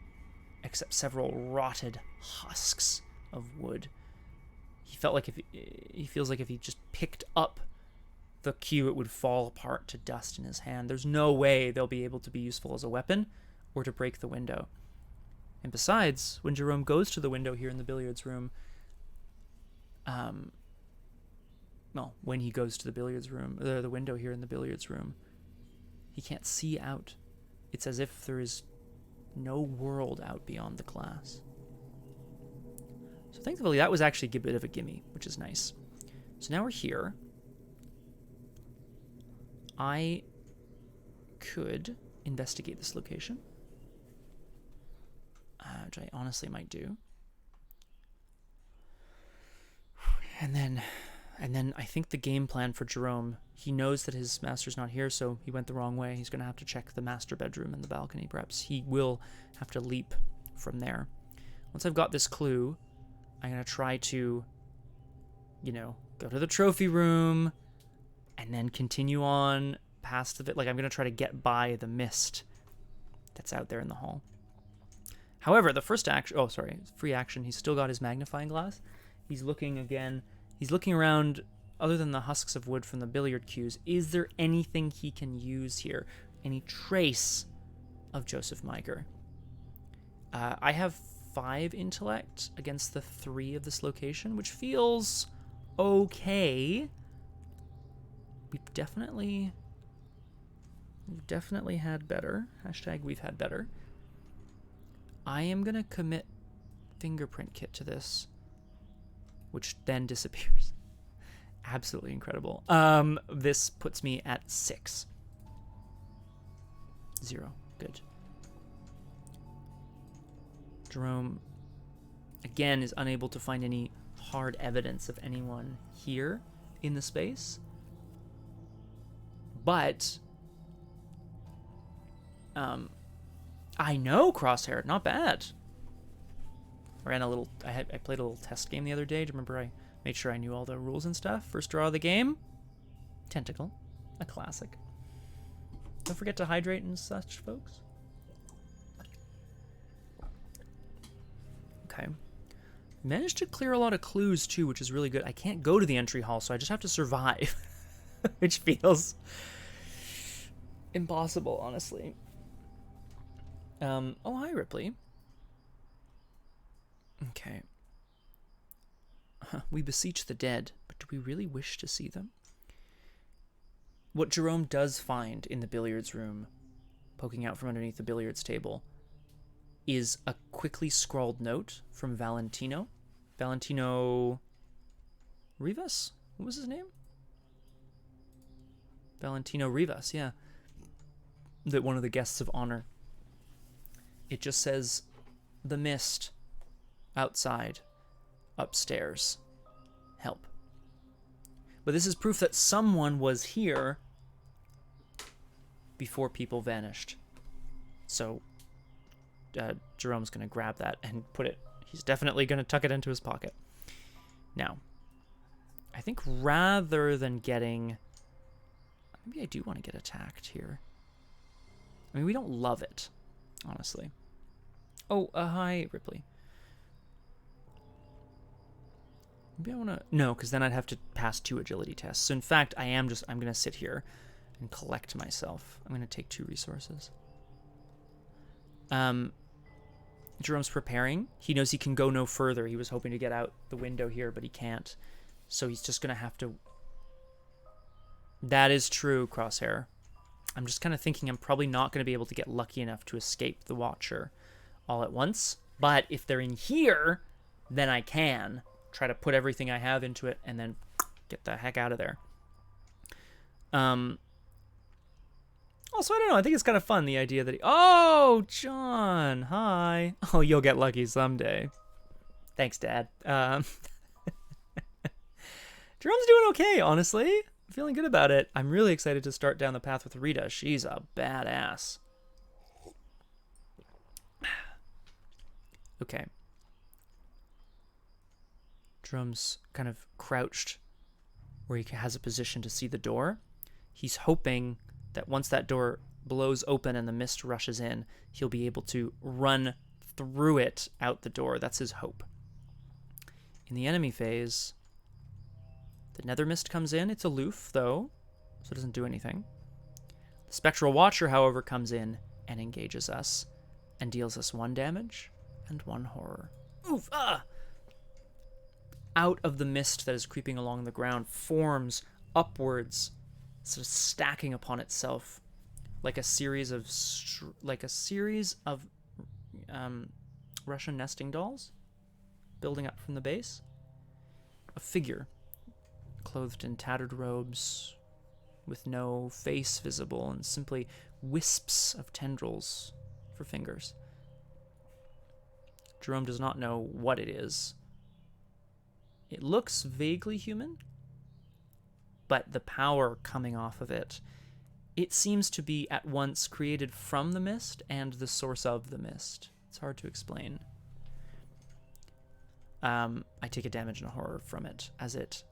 except several rotted husks of wood. He feels like if he just picked up the cue, it would fall apart to dust in his hand. There's no way they'll be able to be useful as a weapon or to break the window. And besides, when Jerome goes to the window here in the billiards room, well, when he goes to the billiards room, the window here in the billiards room, he can't see out. It's as if there is no world out beyond the glass. So thankfully that was actually a bit of a gimme, which is nice. So now we're here. I could investigate this location, which I honestly might do. And then I think the game plan for Jerome, he knows that his master's not here, so he went the wrong way. He's going to have to check the master bedroom and the balcony. Perhaps he will have to leap from there. Once I've got this clue, I'm going to try to, go to the trophy room and then continue on past the... Like, I'm going to try to get by the mist that's out there in the hall. However, the first action... Oh, sorry. Free action. He's still got his magnifying glass. He's looking again. He's looking around, other than the husks of wood from the billiard cues. Is there anything he can use here? Any trace of Joseph Miger? I have 5 intellect against the 3 of this location, which feels okay. We've definitely had better. Hashtag we've had better. I am going to commit fingerprint kit to this, which then disappears. Absolutely incredible. This puts me at 6. 0. Good. Jerome, again, is unable to find any hard evidence of anyone here in the space. But I know Crosshair. Not bad. I played a little test game the other day. Do you remember I made sure I knew all the rules and stuff? First draw of the game, Tentacle, a classic. Don't forget to hydrate and such, folks. Okay. Managed to clear a lot of clues too, which is really good. I can't go to the entry hall, so I just have to survive, which feels impossible, honestly. Oh, hi, Ripley. Okay. We beseech the dead, but do we really wish to see them? What Jerome does find in the billiards room, poking out from underneath the billiards table, is a quickly scrawled note from Valentino. Valentino Rivas? What was his name? Valentino Rivas, yeah. One of the guests of honor. It just says, the mist, outside, upstairs, help. But this is proof that someone was here before people vanished. So Jerome's going to grab that and put it, he's definitely going to tuck it into his pocket. Now, I think rather than getting, maybe I do want to get attacked here. I mean, we don't love it, honestly. Oh, hi, Ripley. Maybe I want to... No, because then I'd have to pass 2 agility tests. So in fact, I'm going to sit here and collect myself. I'm going to take 2 resources. Jerome's preparing. He knows he can go no further. He was hoping to get out the window here, but he can't. So he's just going to have to... That is true, Crosshair. I'm just kind of thinking I'm probably not going to be able to get lucky enough to escape the Watcher all at once. But if they're in here, then I can try to put everything I have into it and then get the heck out of there. Also, I don't know. I think it's kind of fun, the idea that he... Oh, John. Hi. Oh, you'll get lucky someday. Thanks, Dad. Jerome's doing okay, honestly. I'm feeling good about it. I'm really excited to start down the path with Rita. She's a badass. Okay. Jerome's kind of crouched where he has a position to see the door. He's hoping that once that door blows open and the mist rushes in, he'll be able to run through it out the door. That's his hope. In the enemy phase, the nether mist comes in. It's aloof, though, so it doesn't do anything. The Spectral Watcher, however, comes in and engages us and deals us 1 damage and 1 horror. Oof! Ah! out of the mist that is creeping along the ground forms upwards, sort of stacking upon itself like a series of Russian nesting dolls building up from the base. A figure clothed in tattered robes with no face visible and simply wisps of tendrils for fingers. Jerome does not know what it is. It looks vaguely human, but the power coming off of it, it seems to be at once created from the mist and the source of the mist. It's hard to explain. I take a damage and a horror from it as it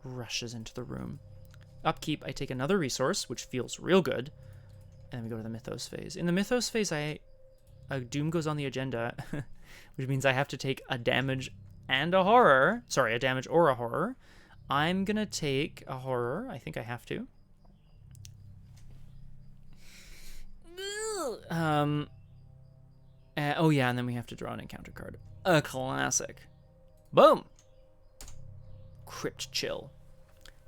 rushes into the room. Upkeep, I take another resource, which feels real good, and then we go to the Mythos Phase. In the Mythos Phase, a Doom goes on the agenda, which means I have to take a damage and a horror. Sorry, a damage or a horror. I'm going to take a horror. I think I have to. Oh yeah, and then we have to draw an encounter card. A classic. Boom! Crypt Chill.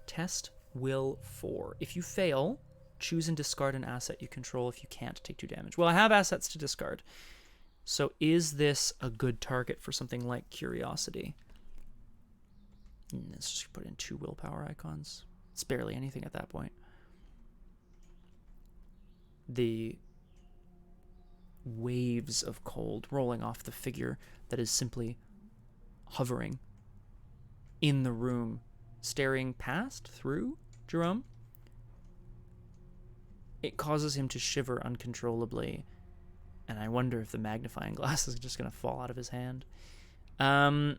Test Will 4. If you fail, choose and discard an asset you control. If you can't, take 2 damage. Well, I have assets to discard. So is this a good target for something like Curiosity? Let's just put in 2 willpower icons. It's barely anything at that point. The waves of cold rolling off the figure that is simply hovering in the room, staring past, through Jerome. It causes him to shiver uncontrollably, and I wonder if the magnifying glass is just going to fall out of his hand. Yeah,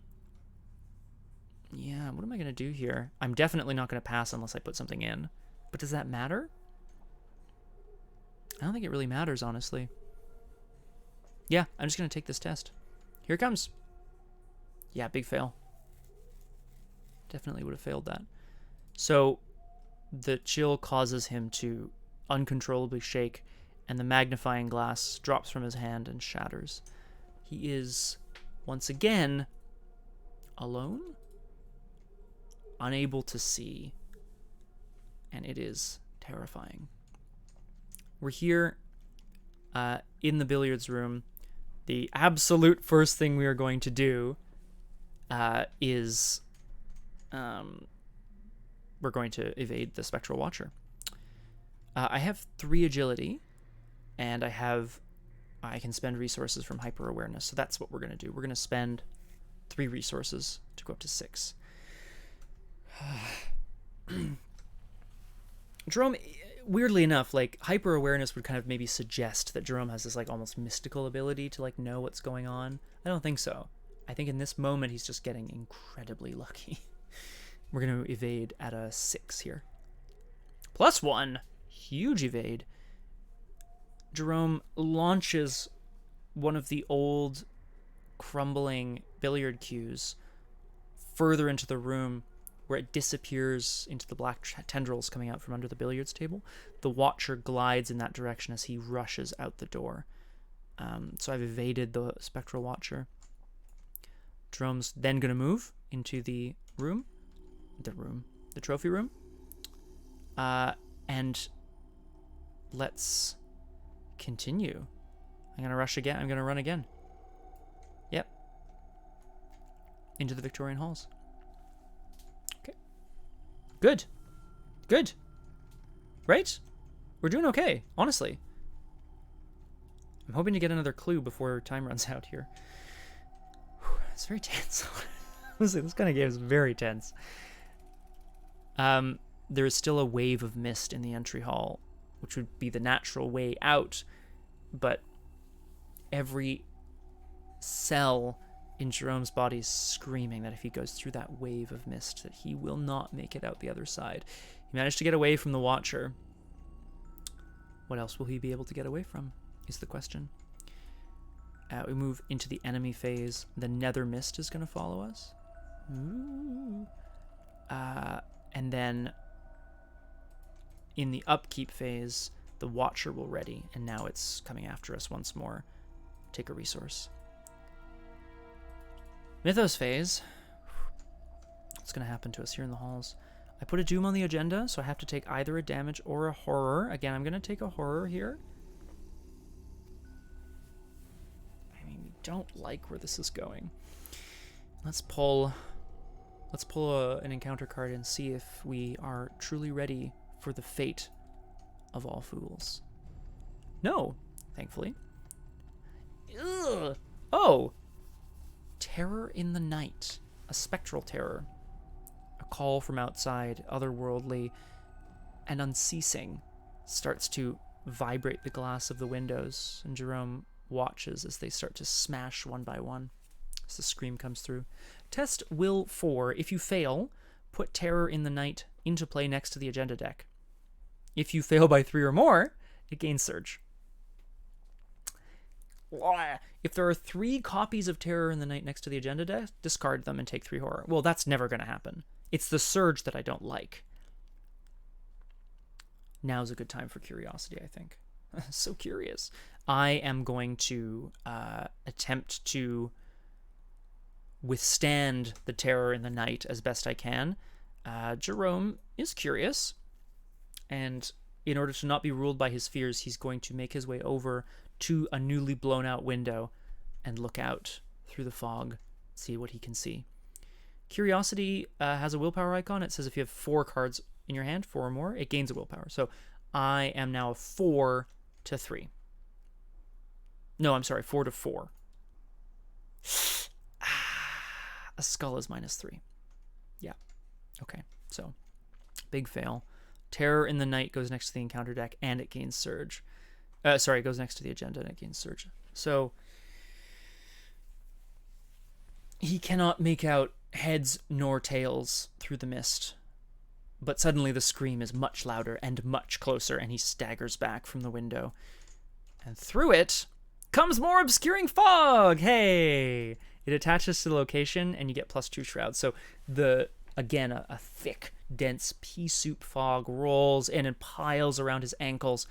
what am I going to do here? I'm definitely not going to pass unless I put something in. But does that matter? I don't think it really matters, honestly. Yeah, I'm just going to take this test. Here it comes. Yeah, big fail. Definitely would have failed that. So the chill causes him to uncontrollably shake, and the magnifying glass drops from his hand and shatters. He is, once again, alone, unable to see, and it is terrifying. We're here in the billiards room. The absolute first thing we are going to do is we're going to evade the Spectral Watcher. I have 3 agility, and I can spend resources from hyper awareness. So that's what we're going to do. We're going to spend 3 resources to go up to 6. Jerome, weirdly enough, like, hyper awareness would kind of maybe suggest that Jerome has this like almost mystical ability to like know what's going on. I don't think so. I think in this moment he's just getting incredibly lucky. We're going to evade at a 6 here. +1. Huge evade. Jerome launches one of the old crumbling billiard cues further into the room, where it disappears into the black tendrils coming out from under the billiards table. The Watcher glides in that direction as he rushes out the door. So I've evaded the Spectral Watcher. Jerome's then going to move into the trophy room. And let's continue. I'm going to rush again. I'm going to run again. Yep. Into the Victorian halls. Okay. Good. Good. Right? We're doing okay, honestly. I'm hoping to get another clue before time runs out here. It's very tense. Honestly, this kind of game is very tense. There is still a wave of mist in the entry hall, which would be the natural way out, but every cell in Jerome's body is screaming that if he goes through that wave of mist, that he will not make it out the other side. He managed to get away from the Watcher. What else will he be able to get away from, is the question. We move into the enemy phase. The nether mist is going to follow us. Ooh. And then in the upkeep phase, the Watcher will ready, and now it's coming after us once more. Take a resource. Mythos phase. What's going to happen to us here in the halls? I put a doom on the agenda, so I have to take either a damage or a horror. Again, I'm going to take a horror here. I mean, we don't like where this is going. Let's pull an encounter card and see if we are truly ready for the fate of all fools. No, thankfully. Ugh. Oh! Terror in the night. A spectral terror. A call from outside, otherworldly, and unceasing, starts to vibrate the glass of the windows, and Jerome watches as they start to smash one by one as the scream comes through. Test Will 4. If you fail, put Terror in the Night into play next to the agenda deck. If you fail by 3 or more, it gains Surge. If there are 3 copies of Terror in the Night next to the agenda deck, discard them and take 3 horror. Well, that's never going to happen. It's the Surge that I don't like. Now's a good time for curiosity, I think. So curious. I am going to attempt to withstand the Terror in the Night as best I can. Jerome is curious, and in order to not be ruled by his fears, he's going to make his way over to a newly blown out window and look out through the fog, see what he can see. Curiosity has a willpower icon. It says if you have 4 cards in your hand, 4 or more, it gains a willpower. So I am now 4 to 3. No, I'm sorry, 4 to 4. A skull is -3. Yeah. Okay. So, big fail. Terror in the Night goes next to the encounter deck, and it gains Surge. Sorry, it goes next to the agenda, and it gains Surge. So, he cannot make out heads nor tails through the mist. But suddenly the scream is much louder and much closer, and he staggers back from the window. And through it comes more obscuring fog! Hey! It attaches to the location, and you get +2 shrouds. So again, a thick, dense pea soup fog rolls in and piles around his ankles.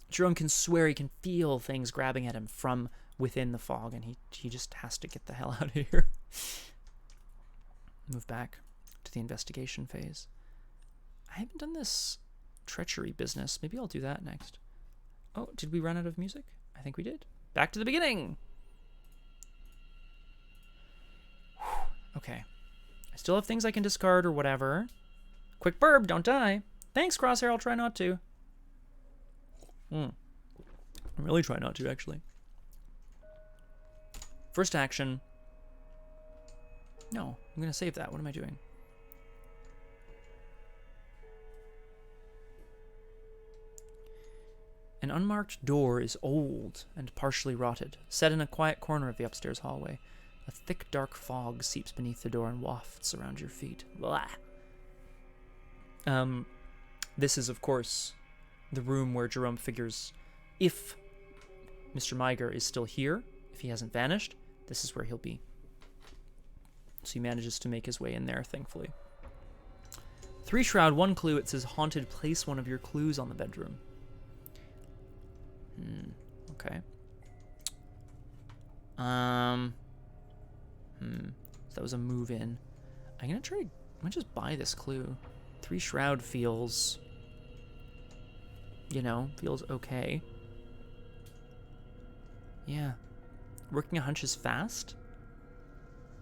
Jerome can swear he can feel things grabbing at him from within the fog, and he just has to get the hell out of here. Move back to the investigation phase. I haven't done this treachery business. Maybe I'll do that next. Oh, did we run out of music? I think we did. Back to the beginning. Okay. I still have things I can discard or whatever. Quick burb, don't die. Thanks, Crosshair, I'll try not to. I'm really trying not to, actually. First action. No, I'm going to save that. What am I doing? An unmarked door is old and partially rotted, set in a quiet corner of the upstairs hallway. A thick, dark fog seeps beneath the door and wafts around your feet. Blah. This is, of course, the room where Jerome figures if Mr. Myger is still here, if he hasn't vanished, this is where he'll be. So he manages to make his way in there, thankfully. 3 shroud, 1 clue. It says haunted. Place one of your clues on the bedroom. Okay. So that was a move in. I'm gonna just buy this clue. 3 shroud feels, feels okay. Yeah. Working a hunch is fast.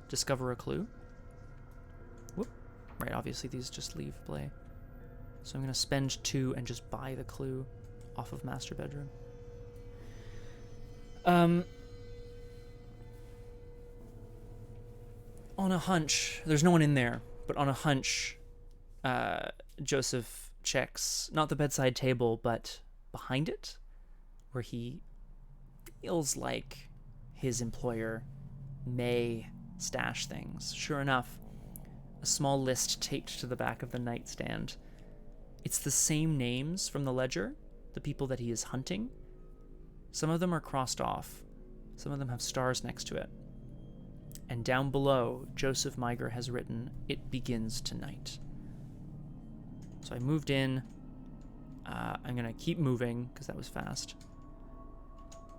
Discover a clue. Whoop. Right, obviously these just leave play. So I'm gonna spend 2 and just buy the clue off of master bedroom. On a hunch, there's no one in there, but on a hunch, Joseph checks not the bedside table, but behind it, where he feels like his employer may stash things. Sure enough, a small list taped to the back of the nightstand. It's the same names from the ledger, the people that he is hunting. Some of them are crossed off. Some of them have stars next to it. And down below, Joseph Myger has written, "It begins tonight." So I moved in. I'm going to keep moving, because that was fast.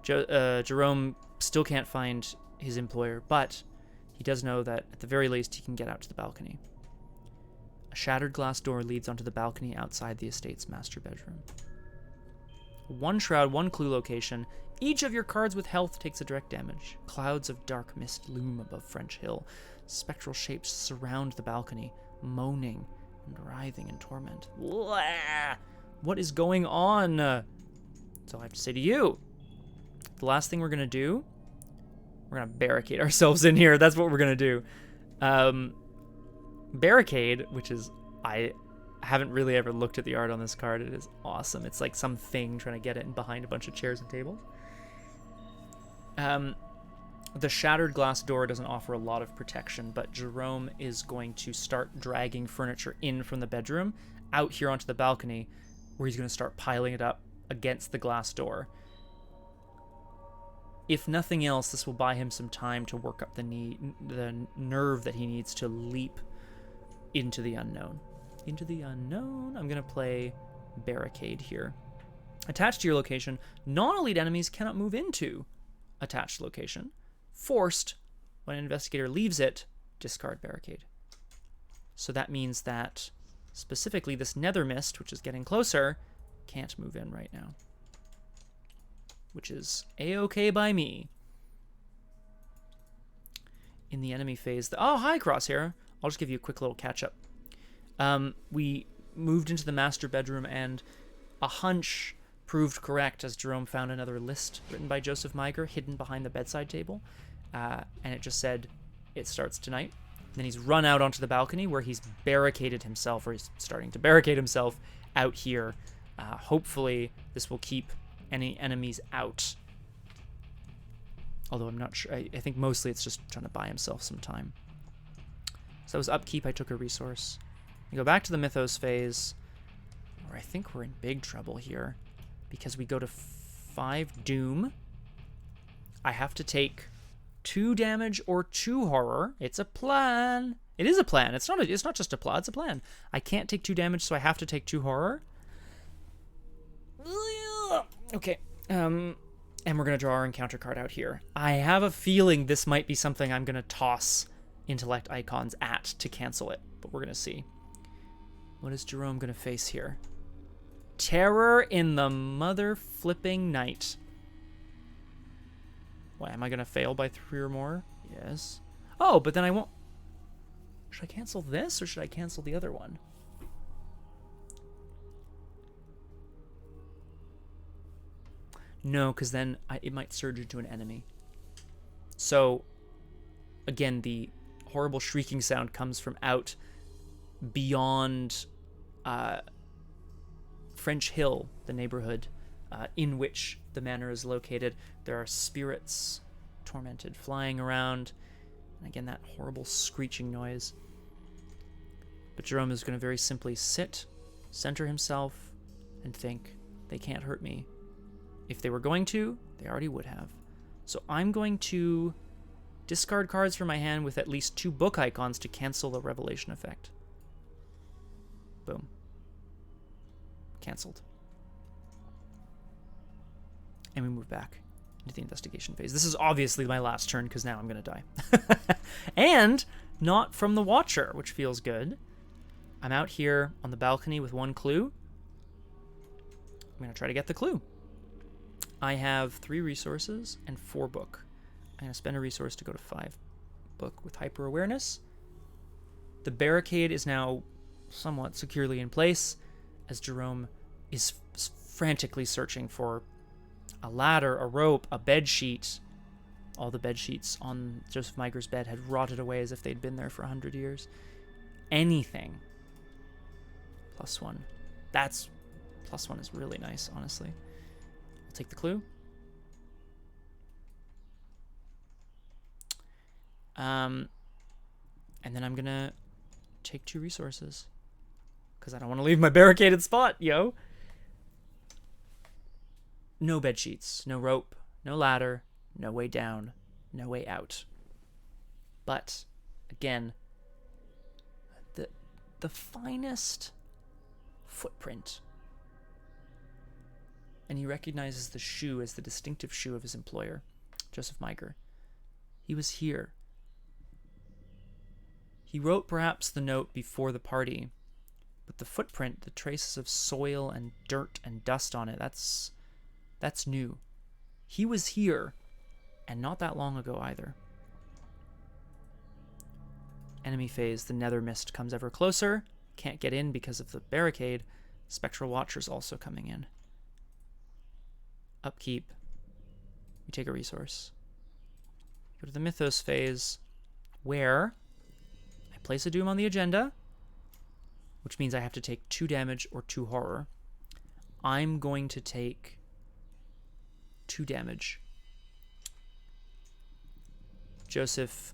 Jerome still can't find his employer, but he does know that at the very least he can get out to the balcony. A shattered glass door leads onto the balcony outside the estate's master bedroom. One shroud, one clue location. Each of your cards with health takes a direct damage. Clouds of dark mist loom above French Hill. Spectral shapes surround the balcony, moaning and writhing in torment. Blah! What is going on? That's all I have to say to you. The last thing we're going to do, we're going to barricade ourselves in here. That's what we're going to do. Barricade, which is, I haven't really ever looked at the art on this card. It is awesome. It's like some thing trying to get it in behind a bunch of chairs and tables. The shattered glass door doesn't offer a lot of protection, but Jerome is going to start dragging furniture in from the bedroom out here onto the balcony, where he's going to start piling it up against the glass door. If nothing else, this will buy him some time to work up the nerve that he needs to leap into the unknown. Into the unknown. I'm going to play Barricade here. Attached to your location, non-elite enemies cannot move into attached location. Forced, when an investigator leaves it, discard Barricade. So that means that specifically this Nether Mist, which is getting closer, can't move in right now. Which is a-okay by me. In the enemy phase, oh, hi, Crosshair. I'll just give you a quick little catch-up. We moved into the master bedroom, and a hunch proved correct as Jerome found another list written by Joseph Meiger hidden behind the bedside table. And it just said, it starts tonight. And then he's run out onto the balcony where he's barricaded himself, or he's starting to barricade himself out here. Hopefully, this will keep any enemies out. Although I'm not sure. I think mostly it's just trying to buy himself some time. So that was Upkeep. I took a resource. We go back to the Mythos phase, where I think we're in big trouble here, because we go to 5 Doom. I have to take 2 damage or 2 horror. It's a plan. It is a plan. It's not just a plot. It's a plan. I can't take 2 damage, so I have to take 2 horror. Okay. And we're going to draw our encounter card out here. I have a feeling this might be something I'm going to toss intellect icons at to cancel it, but we're going to see. What is Jerome going to face here? Terror in the mother flipping night. Why, am I going to fail by 3 or more? Yes. Oh, but then I won't. Should I cancel this, or should I cancel the other one? No, because then it might surge into an enemy. So, again, the horrible shrieking sound comes from out beyond French Hill, the neighborhood in which the manor is located. There are spirits, tormented, flying around. And again, that horrible screeching noise. But Jerome is going to very simply sit, center himself, and think, they can't hurt me. If they were going to, they already would have. So I'm going to discard cards from my hand with at least 2 book icons to cancel the revelation effect. Boom. Cancelled. And we move back into the investigation phase. This is obviously my last turn, because now I'm going to die. And not from the Watcher, which feels good. I'm out here on the balcony with 1 clue. I'm going to try to get the clue. I have 3 resources and 4 book. I'm going to spend a resource to go to 5 book with hyper awareness. The barricade is now somewhat securely in place as Jerome is frantically searching for a ladder, a rope, a bed sheet. All the bed sheets on Joseph Meiger's bed had rotted away as if they'd been there for 100 years. Anything. +1. That's +1 is really nice, honestly. I'll take the clue. And then I'm gonna take 2 resources because I don't want to leave my barricaded spot, yo. No bed sheets, no rope, no ladder, no way down, no way out. But again, the finest footprint. And he recognizes the shoe as the distinctive shoe of his employer, Joseph Meiger. He was here. He wrote perhaps the note before the party, But the footprint, the traces of soil and dirt and dust on it, that's new. He was here, and not that long ago either. Enemy phase, the nether mist comes ever closer. Can't get in because of the barricade. Spectral Watchers also coming in. Upkeep. We take a resource. Go to the Mythos phase, where I place a doom on the agenda, which means I have to take 2 damage or 2 horror. I'm going to take 2 damage. Joseph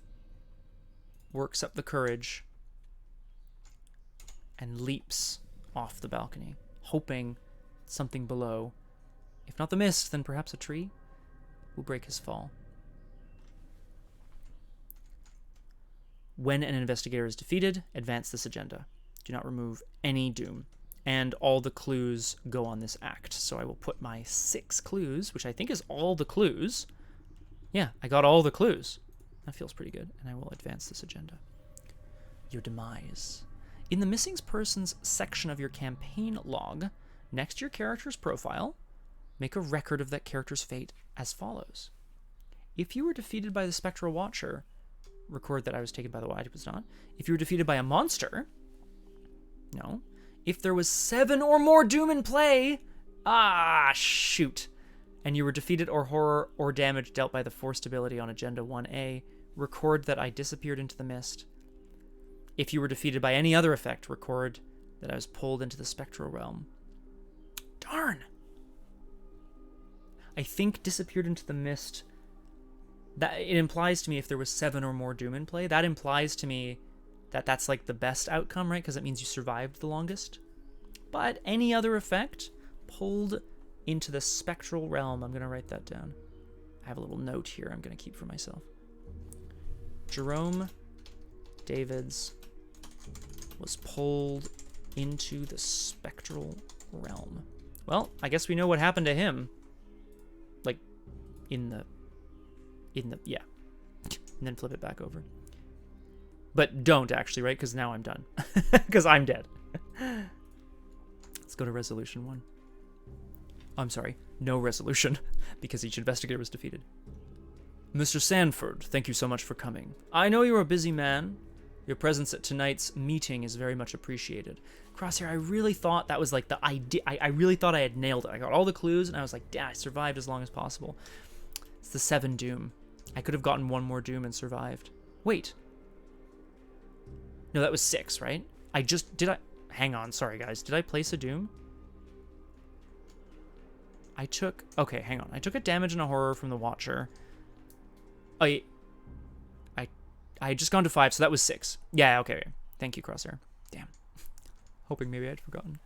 works up the courage and leaps off the balcony, hoping something below, if not the mist, then perhaps a tree, will break his fall. When an investigator is defeated, advance this agenda. Do not remove any doom. And all the clues go on this act. So I will put my 6 clues, which I think is all the clues. Yeah, I got all the clues. That feels pretty good. And I will advance this agenda. Your demise. In the missing persons section of your campaign log, next to your character's profile, make a record of that character's fate as follows. If you were defeated by the Spectral Watcher, record that I was taken by the White, it was not. If you were defeated by a monster, no. If there was 7 or more doom in play, shoot. And you were defeated or horror or damage dealt by the forced ability on Agenda 1A, record that I disappeared into the mist. If you were defeated by any other effect, record that I was pulled into the spectral realm. Darn! I think disappeared into the mist, that it implies to me if there was 7 or more doom in play, that implies to me that that's like the best outcome, right? Because it means you survived the longest. But any other effect, pulled into the spectral realm. I'm going to write that down. I have a little note here I'm going to keep for myself. Jerome Davids was pulled into the spectral realm. Well, I guess we know what happened to him. Like, in the, yeah. And then flip it back over. But don't actually, right? Because now I'm done. Because I'm dead. Let's go to resolution 1. I'm sorry, no resolution, because each investigator was defeated. Mr. Sanford, thank you so much for coming. I know you're a busy man. Your presence at tonight's meeting is very much appreciated. Crosshair, I really thought that was like the idea. I really thought I had nailed it. I got all the clues, and I was like, yeah, I survived as long as possible. It's the 7 doom. I could have gotten 1 more doom and survived. Wait. No, that was 6, right? Hang on, sorry guys. Did I place a doom? Okay, hang on. I took a damage and a horror from the Watcher. I had just gone to 5, so that was 6. Yeah, okay. Thank you, Crosshair. Damn. Hoping maybe I'd forgotten.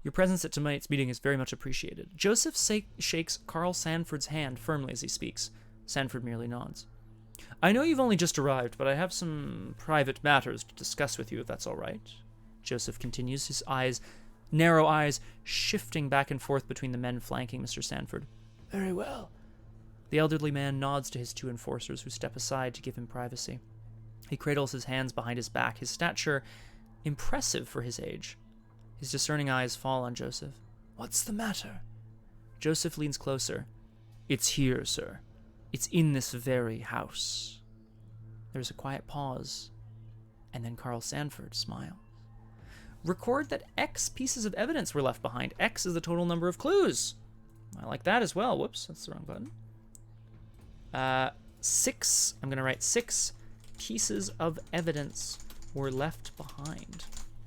Your presence at tonight's meeting is very much appreciated. Joseph shakes Carl Sanford's hand firmly as he speaks. Sanford merely nods. I know you've only just arrived, but I have some private matters to discuss with you, if that's all right. Joseph continues, his narrow eyes shifting back and forth between the men flanking Mr. Sanford. Very well. The elderly man nods to his 2 enforcers, who step aside to give him privacy. He cradles his hands behind his back, his stature impressive for his age. His discerning eyes fall on Joseph. What's the matter? Joseph leans closer. It's here, sir. It's in this very house. There's a quiet pause, and then Carl Sanford smiles. Record that X pieces of evidence were left behind. X is the total number of clues. I like that as well. Whoops, that's the wrong button. 6. I'm going to write 6 pieces of evidence were left behind.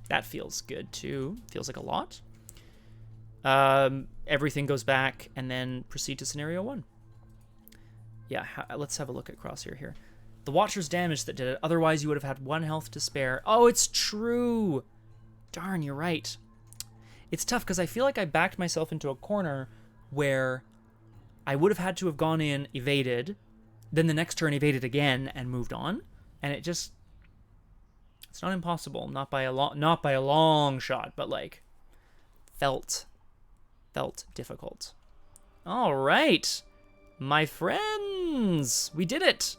That feels good, too. Feels like a lot. Everything goes back, and then proceed to scenario 1. Yeah, let's have a look at Crosshair here. The Watcher's damage that did it. Otherwise, you would have had 1 health to spare. Oh, it's true. Darn, you're right. It's tough because I feel like I backed myself into a corner where I would have had to have gone in, evaded, then the next turn evaded again and moved on. And it's not impossible, not by a long shot, but like felt difficult. All right, my friends, we did it.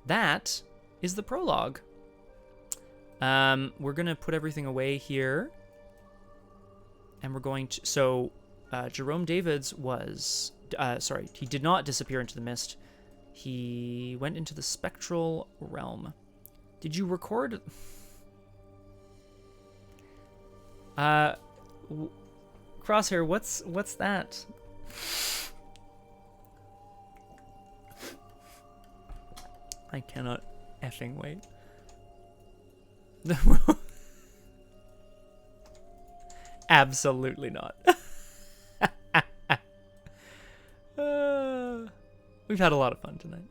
That is the prologue. We're going to put everything away here. And we're going to... So, Jerome Davids was... sorry, he did not disappear into the mist. He went into the Spectral realm. Did you record... Crosshair, what's that? I cannot effing wait. Absolutely not. We've had a lot of fun tonight.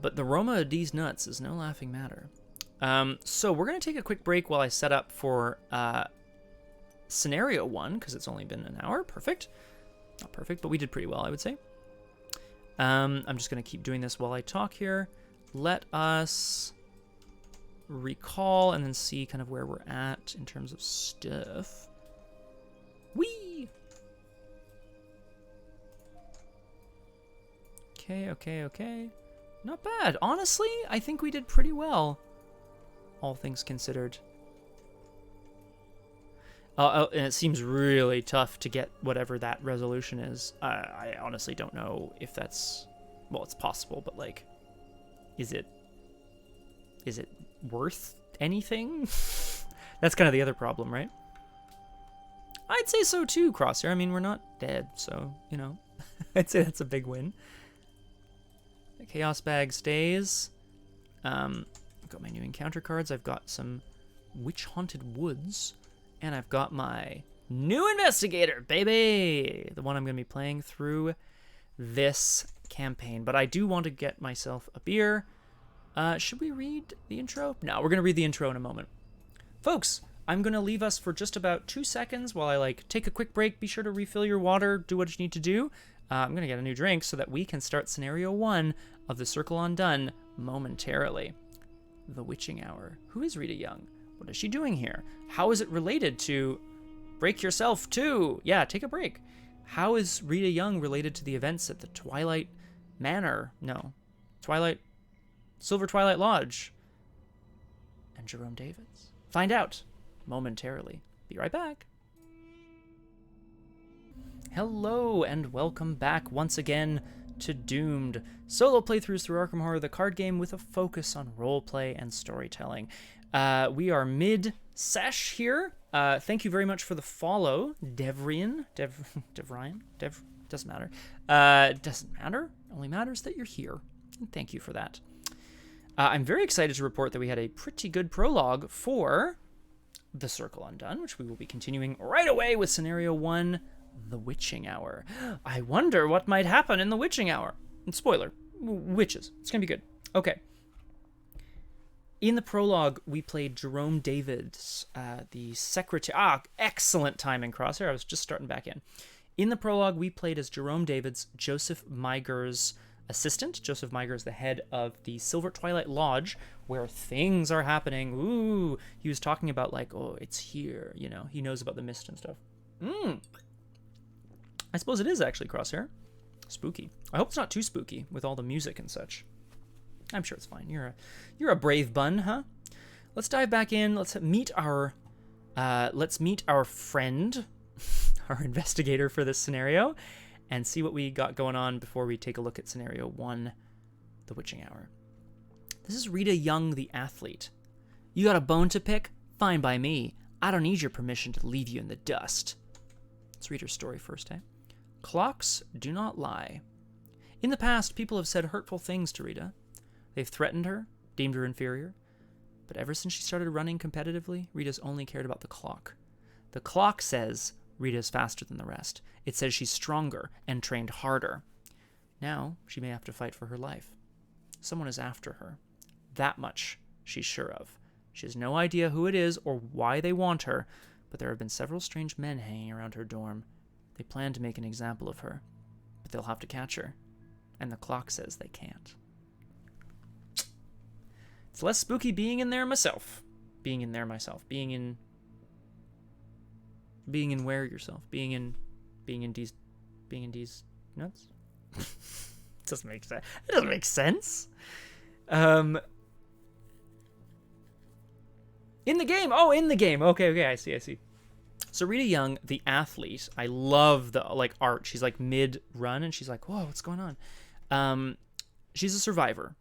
But the Roma of these nuts is no laughing matter. So we're going to take a quick break while I set up for Scenario 1, because it's only been an hour. Perfect. Not perfect, but we did pretty well, I would say. I'm just going to keep doing this while I talk here. Let us recall and then see kind of where we're at in terms of stuff. Whee! Okay. Not bad. Honestly, I think we did pretty well, all things considered. And it seems really tough to get whatever that resolution is. I honestly don't know if that's... Well, it's possible, but, like, is it worth anything? That's kind of the other problem, right? I'd say so too, Crosshair. I mean, we're not dead, so, you know. I'd say that's a big win. The Chaos Bag stays. I've got my new encounter cards. I've got some Witch-Haunted Woods. And I've got my new Investigator, baby! The one I'm going to be playing through this campaign. But I do want to get myself a beer. Should we read the intro? No, we're going to read the intro in a moment. Folks, I'm going to leave us for just about 2 seconds while I, like, take a quick break. Be sure to refill your water, do what you need to do. I'm going to get a new drink so that we can start Scenario 1 of The Circle Undone momentarily. The Witching Hour. Who is Rita Young? What is she doing here? How is it related to Break Yourself 2? Yeah, take a break. How is Rita Young related to the events at the Twilight Manor? No. Silver Twilight Lodge. And Jerome Davids. Find out momentarily. Be right back. Hello, and welcome back once again to Doomed. Solo playthroughs through Arkham Horror, the card game with a focus on roleplay and storytelling. We are mid-sesh here. Thank you very much for the follow, Devrian. Doesn't matter. Doesn't matter. Only matters that you're here. And thank you for that. I'm very excited to report that we had a pretty good prologue for The Circle Undone, which we will be continuing right away with Scenario 1, The Witching Hour. I wonder what might happen in The Witching Hour. And spoiler, witches. It's going to be good. Okay. In the prologue, we played Jerome Davids, the secretary. Excellent timing, Crosshair. I was just starting back in. In the prologue, we played as Jerome Davids, Joseph Meiger's assistant. Joseph Meiger is the head of the Silver Twilight Lodge, where things are happening. Ooh, he was talking about, like, oh, it's here. You know, he knows about the mist and stuff. I suppose it is actually, Crosshair. Spooky. I hope it's not too spooky with all the music and such. I'm sure it's fine. You're a brave bun, huh? Let's dive back in. Let's meet our friend, our investigator for this scenario, and see what we got going on before we take a look at Scenario 1, The Witching Hour. This is Rita Young, the athlete. You got a bone to pick? Fine by me. I don't need your permission to leave you in the dust. Let's read her story first, eh? Clocks do not lie. In the past, people have said hurtful things to Rita. They've threatened her, deemed her inferior. But ever since she started running competitively, Rita's only cared about the clock. The clock says Rita's faster than the rest. It says she's stronger and trained harder. Now, she may have to fight for her life. Someone is after her. That much she's sure of. She has no idea who it is or why they want her, but there have been several strange men hanging around her dorm. They plan to make an example of her, but they'll have to catch her. And the clock says they can't. It's less spooky being in there myself. Being in where yourself? Being in these nuts? It doesn't make sense. It doesn't make sense. In the game. Oh, in the game. Okay, I see. So Rita Young, the athlete, I love the art. She's like mid-run, and she's like, whoa, what's going on? She's a survivor.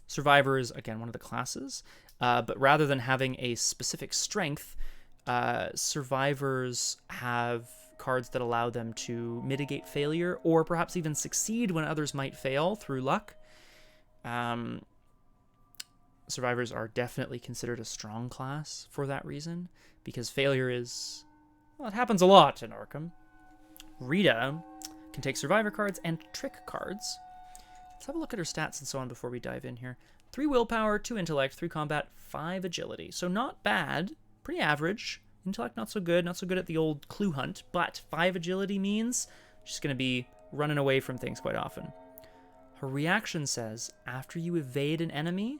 Survivor is, again, one of the classes. But rather than having a specific strength, survivors have cards that allow them to mitigate failure or perhaps even succeed when others might fail through luck. Survivors are definitely considered a strong class for that reason, because failure is, well, it happens a lot in Arkham. Rita can take survivor cards and trick cards. Let's have a look at her stats and so on before we dive in here. 3 willpower, 2 intellect, 3 combat, 5 agility. So not bad, pretty average. Intellect not so good at the old clue hunt, but 5 agility means she's going to be running away from things quite often. Her reaction says, after you evade an enemy,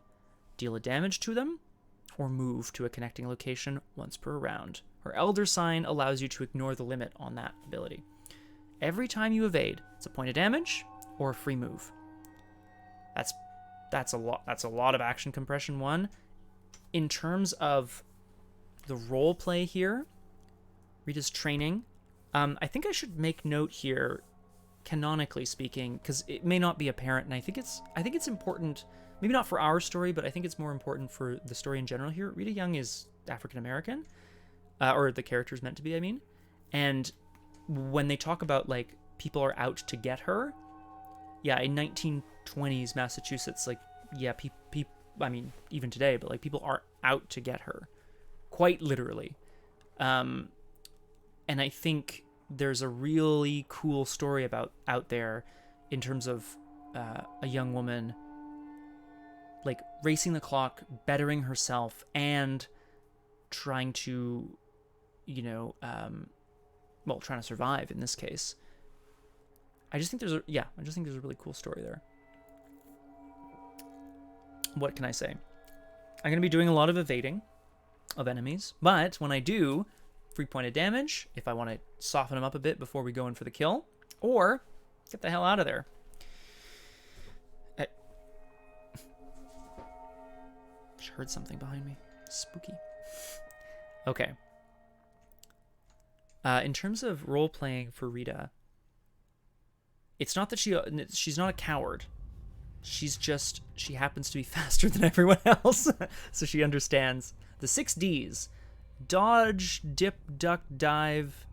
deal a damage to them, or move to a connecting location once per round. Her Elder Sign allows you to ignore the limit on that ability. Every time you evade, it's a point of damage or a free move. That's a lot. That's a lot of action compression. One, in terms of the role play here, Rita's training. I think I should make note here, canonically speaking, because it may not be apparent, and I think it's important. Maybe not for our story, but I think it's more important for the story in general here. Rita Young is African American, or the character's meant to be, I mean. And when they talk about, like, people are out to get her, yeah, in 1920s Massachusetts, like, yeah, I mean, even today, but, like, people are out to get her, quite literally. And I think there's a really cool story out there in terms of a young woman, like, racing the clock, bettering herself, and trying to, trying to survive in this case. I just think there's a really cool story there. What can I say? I'm going to be doing a lot of evading of enemies, but when I do, 3 point of damage if I want to soften them up a bit before we go in for the kill, or get the hell out of there. Just heard something behind me. Spooky. Okay. In terms of role-playing for Rita, it's not that she's not a coward. She happens to be faster than everyone else. So she understands the 6 Ds. Dodge, dip, duck, dive,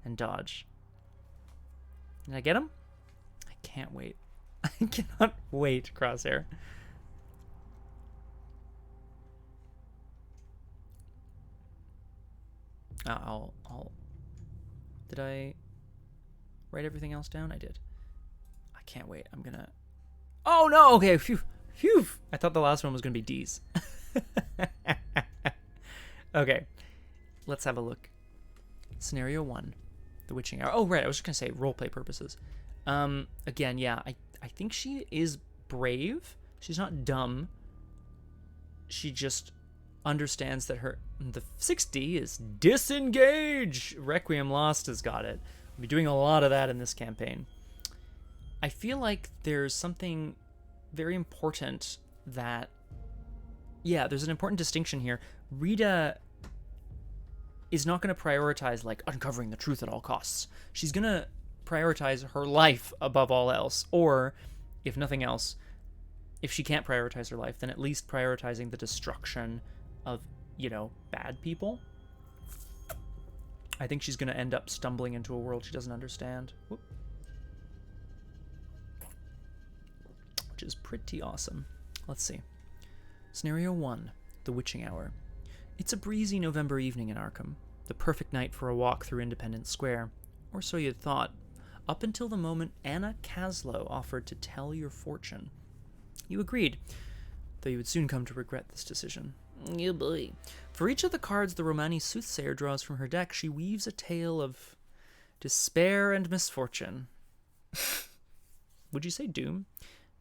and dodge. Did I get him? I can't wait. I cannot wait, Crosshair. Did I write everything else down? I did. I can't wait. I'm gonna... Oh, no! Okay, phew. I thought the last one was gonna be D's. Okay, let's have a look. Scenario 1, the witching hour. Oh, right, I was just gonna say roleplay purposes. Again, yeah, I think she is brave. She's not dumb. She just understands that the 6D is disengage. Requiem Lost has got it. We'll be doing a lot of that in this campaign. I feel like there's something very important that... Yeah, there's an important distinction here. Rita is not going to prioritize, like, uncovering the truth at all costs. She's going to prioritize her life above all else. Or, if nothing else, if she can't prioritize her life, then at least prioritizing the destruction of, bad people. I think she's going to end up stumbling into a world she doesn't understand. Whoop. Which is pretty awesome. Let's see. Scenario 1, the witching hour. It's a breezy November evening in Arkham, the perfect night for a walk through Independence Square, or so you'd thought, up until the moment Anna Caslow offered to tell your fortune. You agreed, though you would soon come to regret this decision. Oh boy. For each of the cards the Romani soothsayer draws from her deck, she weaves a tale of despair and misfortune. Would you say doom?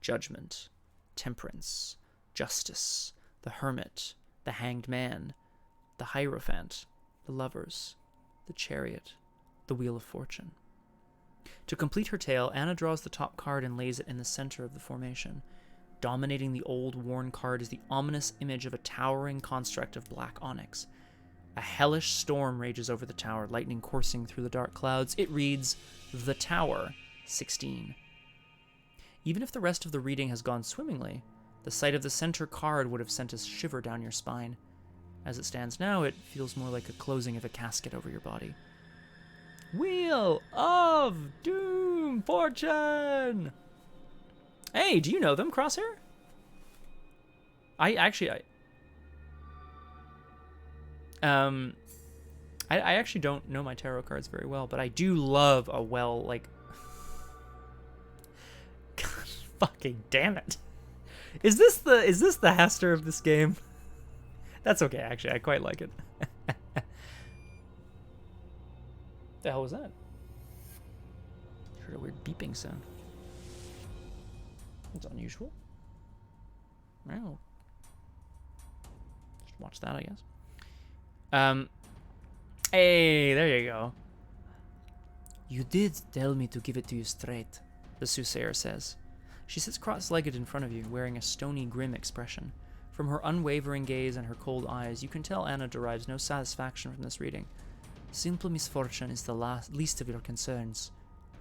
Judgment, temperance, justice, the hermit, the hanged man, the hierophant, the lovers, the chariot, the wheel of fortune. To complete her tale, Anna draws the top card and lays it in the center of the formation. Dominating the old, worn card is the ominous image of a towering construct of black onyx. A hellish storm rages over the tower, lightning coursing through the dark clouds. It reads, The Tower, 16. Even if the rest of the reading has gone swimmingly, the sight of the center card would have sent a shiver down your spine. As it stands now, it feels more like a closing of a casket over your body. Wheel of Doom Fortune! Hey, do you know them, Crosshair? I actually don't know my tarot cards very well, but I do love a God, fucking damn it. Is this the Hester of this game? That's okay, actually. I quite like it. The hell was that? Heard a weird beeping sound. It's unusual. Well, just watch that, I guess. Hey, there you go. You did tell me to give it to you straight, the soothsayer says. She sits cross-legged in front of you, wearing a stony, grim expression. From her unwavering gaze and her cold eyes, you can tell Anna derives no satisfaction from this reading. Simple misfortune is the least of your concerns,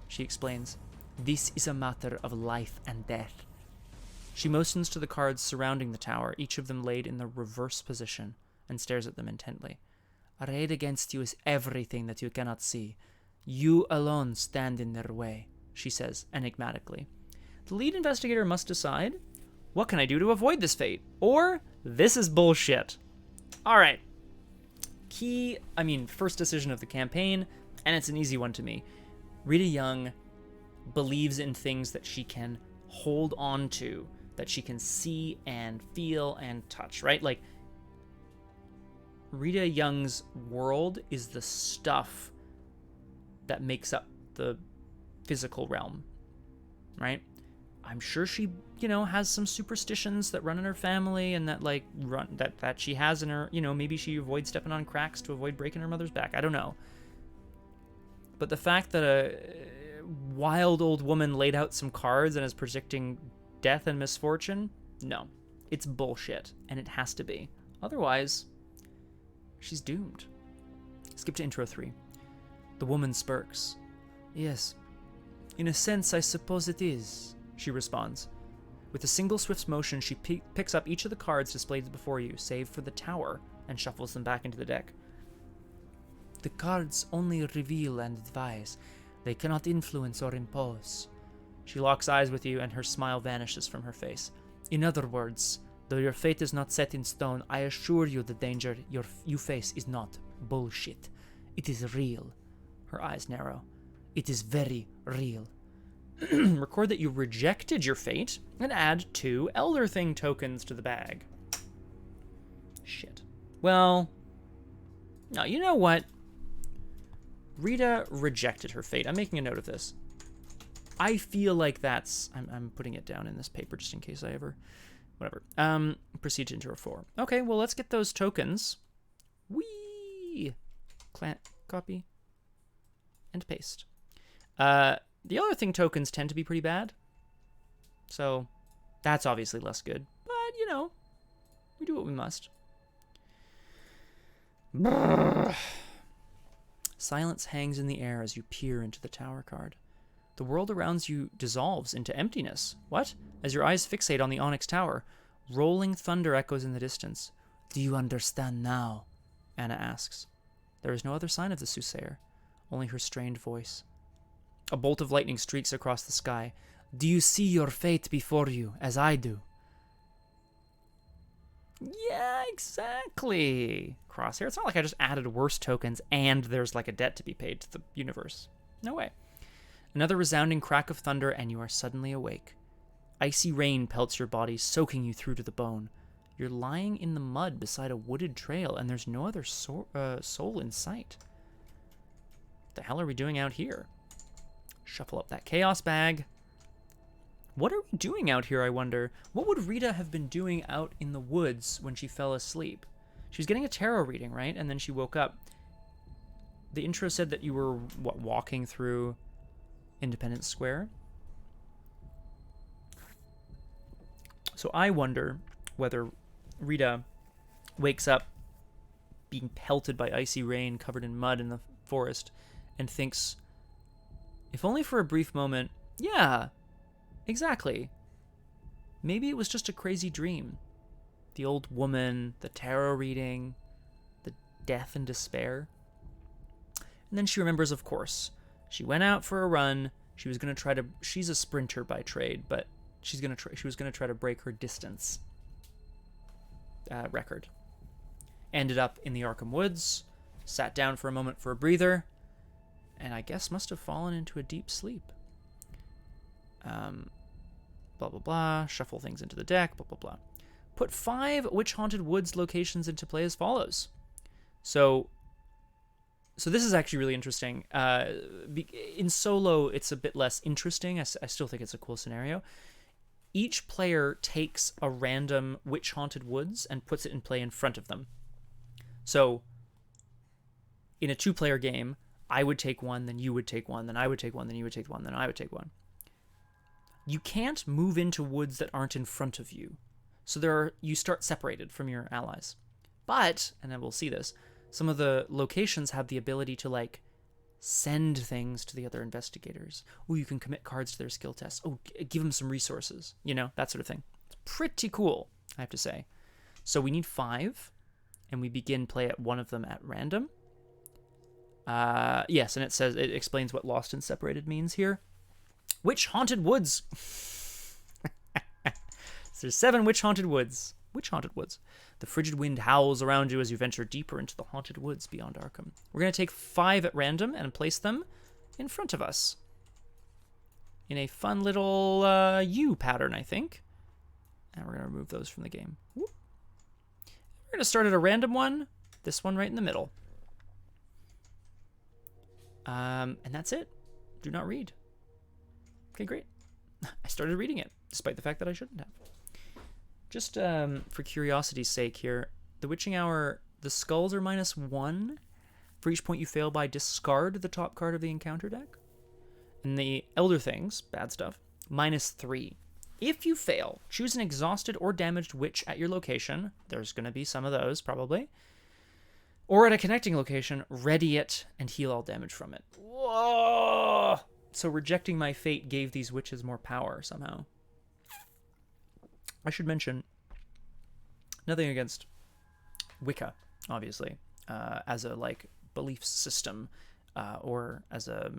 she explains. This is a matter of life and death. She motions to the cards surrounding the tower, each of them laid in the reverse position, and stares at them intently. Arrayed against you is everything that you cannot see. You alone stand in their way, she says enigmatically. The lead investigator must decide, what can I do to avoid this fate? Or, this is bullshit. Alright. First decision of the campaign, and it's an easy one to me. Rita Young believes in things that she can hold on to, that she can see and feel and touch, right? Like, Rita Young's world is the stuff that makes up the physical realm, right? I'm sure she, has some superstitions that run in her family and that that she has in her, maybe she avoids stepping on cracks to avoid breaking her mother's back. I don't know. But the fact that a wild old woman laid out some cards and is predicting death and misfortune, no. It's bullshit, and it has to be. Otherwise, she's doomed. Skip to intro 3. The woman spirks. Yes, in a sense, I suppose it is, she responds. With a single swift motion, she picks up each of the cards displayed before you, save for the tower, and shuffles them back into the deck. The cards only reveal and advise. They cannot influence or impose. She locks eyes with you, and her smile vanishes from her face. In other words, though your fate is not set in stone, I assure you the danger you face is not bullshit. It is real. Her eyes narrow. It is very real. Record that you rejected your fate, and add 2 Elder Thing tokens to the bag. Shit. Well, no, you know what? Rita rejected her fate. I'm making a note of this. I feel like that's... I'm putting it down in this paper just in case I ever... Whatever. Proceed to intro 4. Okay, well, let's get those tokens. Whee! Copy. And paste. The Other Thing tokens tend to be pretty bad. So, that's obviously less good. But, we do what we must. Silence hangs in the air as you peer into the tower card. The world around you dissolves into emptiness. What? As your eyes fixate on the Onyx Tower, rolling thunder echoes in the distance. Do you understand now? Anna asks. There is no other sign of the soothsayer, only her strained voice. A bolt of lightning streaks across the sky. Do you see your fate before you, as I do? Yeah, exactly. Crosshair. It's not like I just added worse tokens and there's like a debt to be paid to the universe. No way. Another resounding crack of thunder and you are suddenly awake. Icy rain pelts your body, soaking you through to the bone. You're lying in the mud beside a wooded trail and there's no other soul in sight. What the hell are we doing out here? Shuffle up that chaos bag. What are we doing out here, I wonder? What would Rita have been doing out in the woods when she fell asleep? She was getting a tarot reading, right? And then she woke up. The intro said that you were, walking through Independence Square? So I wonder whether Rita wakes up being pelted by icy rain, covered in mud in the forest, and thinks, if only for a brief moment, yeah, exactly. Maybe it was just a crazy dream. The old woman, the tarot reading, the death and despair. And then she remembers, of course, she went out for a run. She was going to try to, she's a sprinter by trade, but she was going to try to break her distance record. Ended up in the Arkham Woods, sat down for a moment for a breather, and I guess must have fallen into a deep sleep. Blah, blah, blah. Shuffle things into the deck, blah, blah, blah. Put 5 Witch-Haunted Woods locations into play as follows. So this is actually really interesting. In solo, it's a bit less interesting. I still think it's a cool scenario. Each player takes a random Witch-Haunted Woods and puts it in play in front of them. So, in a 2-player game, I would take one, then you would take one, then I would take one, then you would take one, then I would take one. You can't move into woods that aren't in front of you. So you start separated from your allies. But, and then we'll see this, some of the locations have the ability to, like, send things to the other investigators. Oh, you can commit cards to their skill tests. Oh, give them some resources. You know, that sort of thing. It's pretty cool, I have to say. So we need 5, and we begin play at one of them at random. Yes, and it explains what lost and separated means here. Witch-Haunted Woods. So there's 7 Witch-Haunted Woods. Witch-Haunted Woods. The frigid wind howls around you as you venture deeper into the haunted woods beyond Arkham. We're going to take 5 at random and place them in front of us. In a fun little U pattern, I think. And we're going to remove those from the game. Whoop. We're going to start at a random one. This one right in the middle. And that's it. Do not read. Okay, great. I started reading it, despite the fact that I shouldn't have. Just for curiosity's sake here, the Witching Hour, the skulls are -1. For each point you fail by, discard the top card of the encounter deck. And the Elder Things, bad stuff, -3. If you fail, choose an exhausted or damaged witch at your location. There's going to be some of those, probably. Or at a connecting location, ready it and heal all damage from it. Whoa! So rejecting my fate gave these witches more power somehow. I should mention, nothing against Wicca, obviously, as a, like, belief system, or as a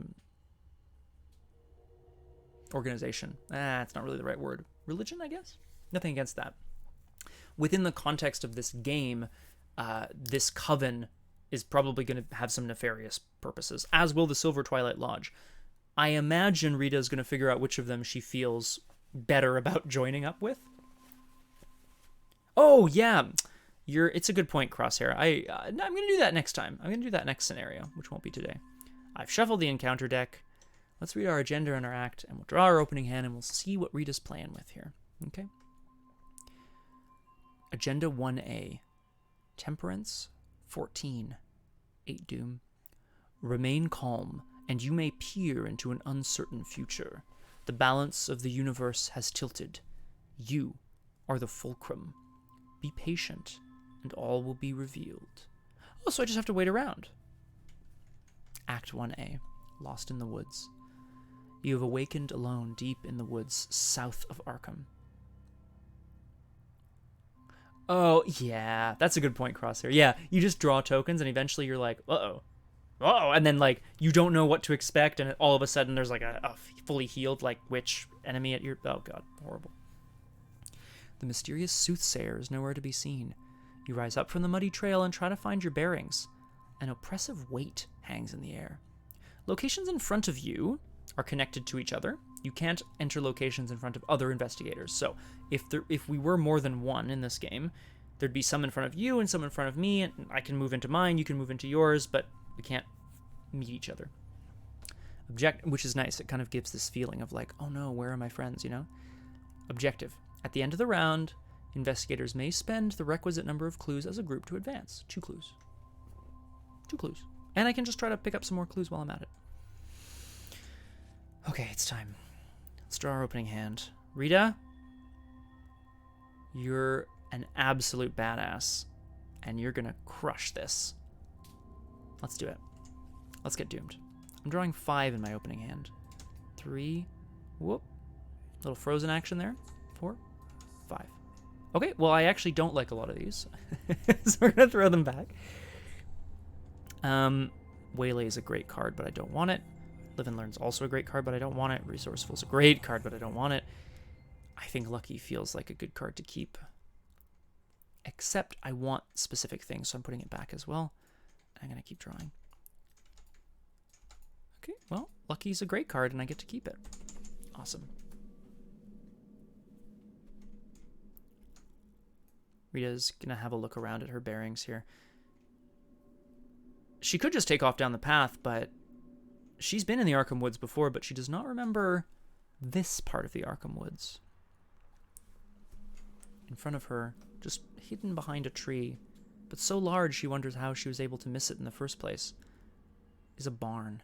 organization. It's not really the right word. Religion, I guess? Nothing against that. Within the context of this game, this coven is probably going to have some nefarious purposes, as will the Silver Twilight Lodge. I imagine Rita is going to figure out which of them she feels better about joining up with. Oh, yeah. It's a good point, Crosshair. I'm going to do that next time. I'm going to do that next scenario, which won't be today. I've shuffled the encounter deck. Let's read our agenda and our act, and we'll draw our opening hand, and we'll see what Rita's playing with here. Okay? Agenda 1A. Temperance 14. 8 doom. Remain calm, and you may peer into an uncertain future. The balance of the universe has tilted. You are the fulcrum. Be patient, and all will be revealed. Oh, so I just have to wait around. Act 1A. Lost in the woods. You have awakened alone deep in the woods south of Arkham. Oh, yeah. That's a good point, Crosshair. Yeah, you just draw tokens, and eventually you're like, uh-oh. Uh-oh. And then, like, you don't know what to expect, and all of a sudden there's, like, a fully healed, like, witch enemy at your... Oh, God. Horrible. The mysterious soothsayer is nowhere to be seen. You rise up from the muddy trail and try to find your bearings. An oppressive weight hangs in the air. Locations in front of you are connected to each other. You can't enter locations in front of other investigators. So if we were more than one in this game, there'd be some in front of you and some in front of me, and I can move into mine, you can move into yours, but we can't meet each other. Which is nice. It kind of gives this feeling of like, oh no, where are my friends, you know? Objective. At the end of the round, investigators may spend the requisite number of clues as a group to advance. 2 clues. 2 clues. And I can just try to pick up some more clues while I'm at it. Okay, it's time. Let's draw our opening hand. Rita? You're an absolute badass, and you're gonna crush this. Let's do it. Let's get doomed. I'm drawing 5 in my opening hand. 3, whoop. Little frozen action there. 4, 5. Okay, well, I actually don't like a lot of these, so we're gonna throw them back. Waylay is a great card, but I don't want it. Live and Learn's also a great card, but I don't want it. Resourceful's a great card, but I don't want it. I think Lucky feels like a good card to keep. Except I want specific things, so I'm putting it back as well. I'm going to keep drawing. Okay, well, Lucky's a great card, and I get to keep it. Awesome. Rita's going to have a look around at her bearings here. She could just take off down the path, but she's been in the Arkham Woods before, but she does not remember this part of the Arkham Woods. In front of her, just hidden behind a tree, but so large she wonders how she was able to miss it in the first place, is a barn.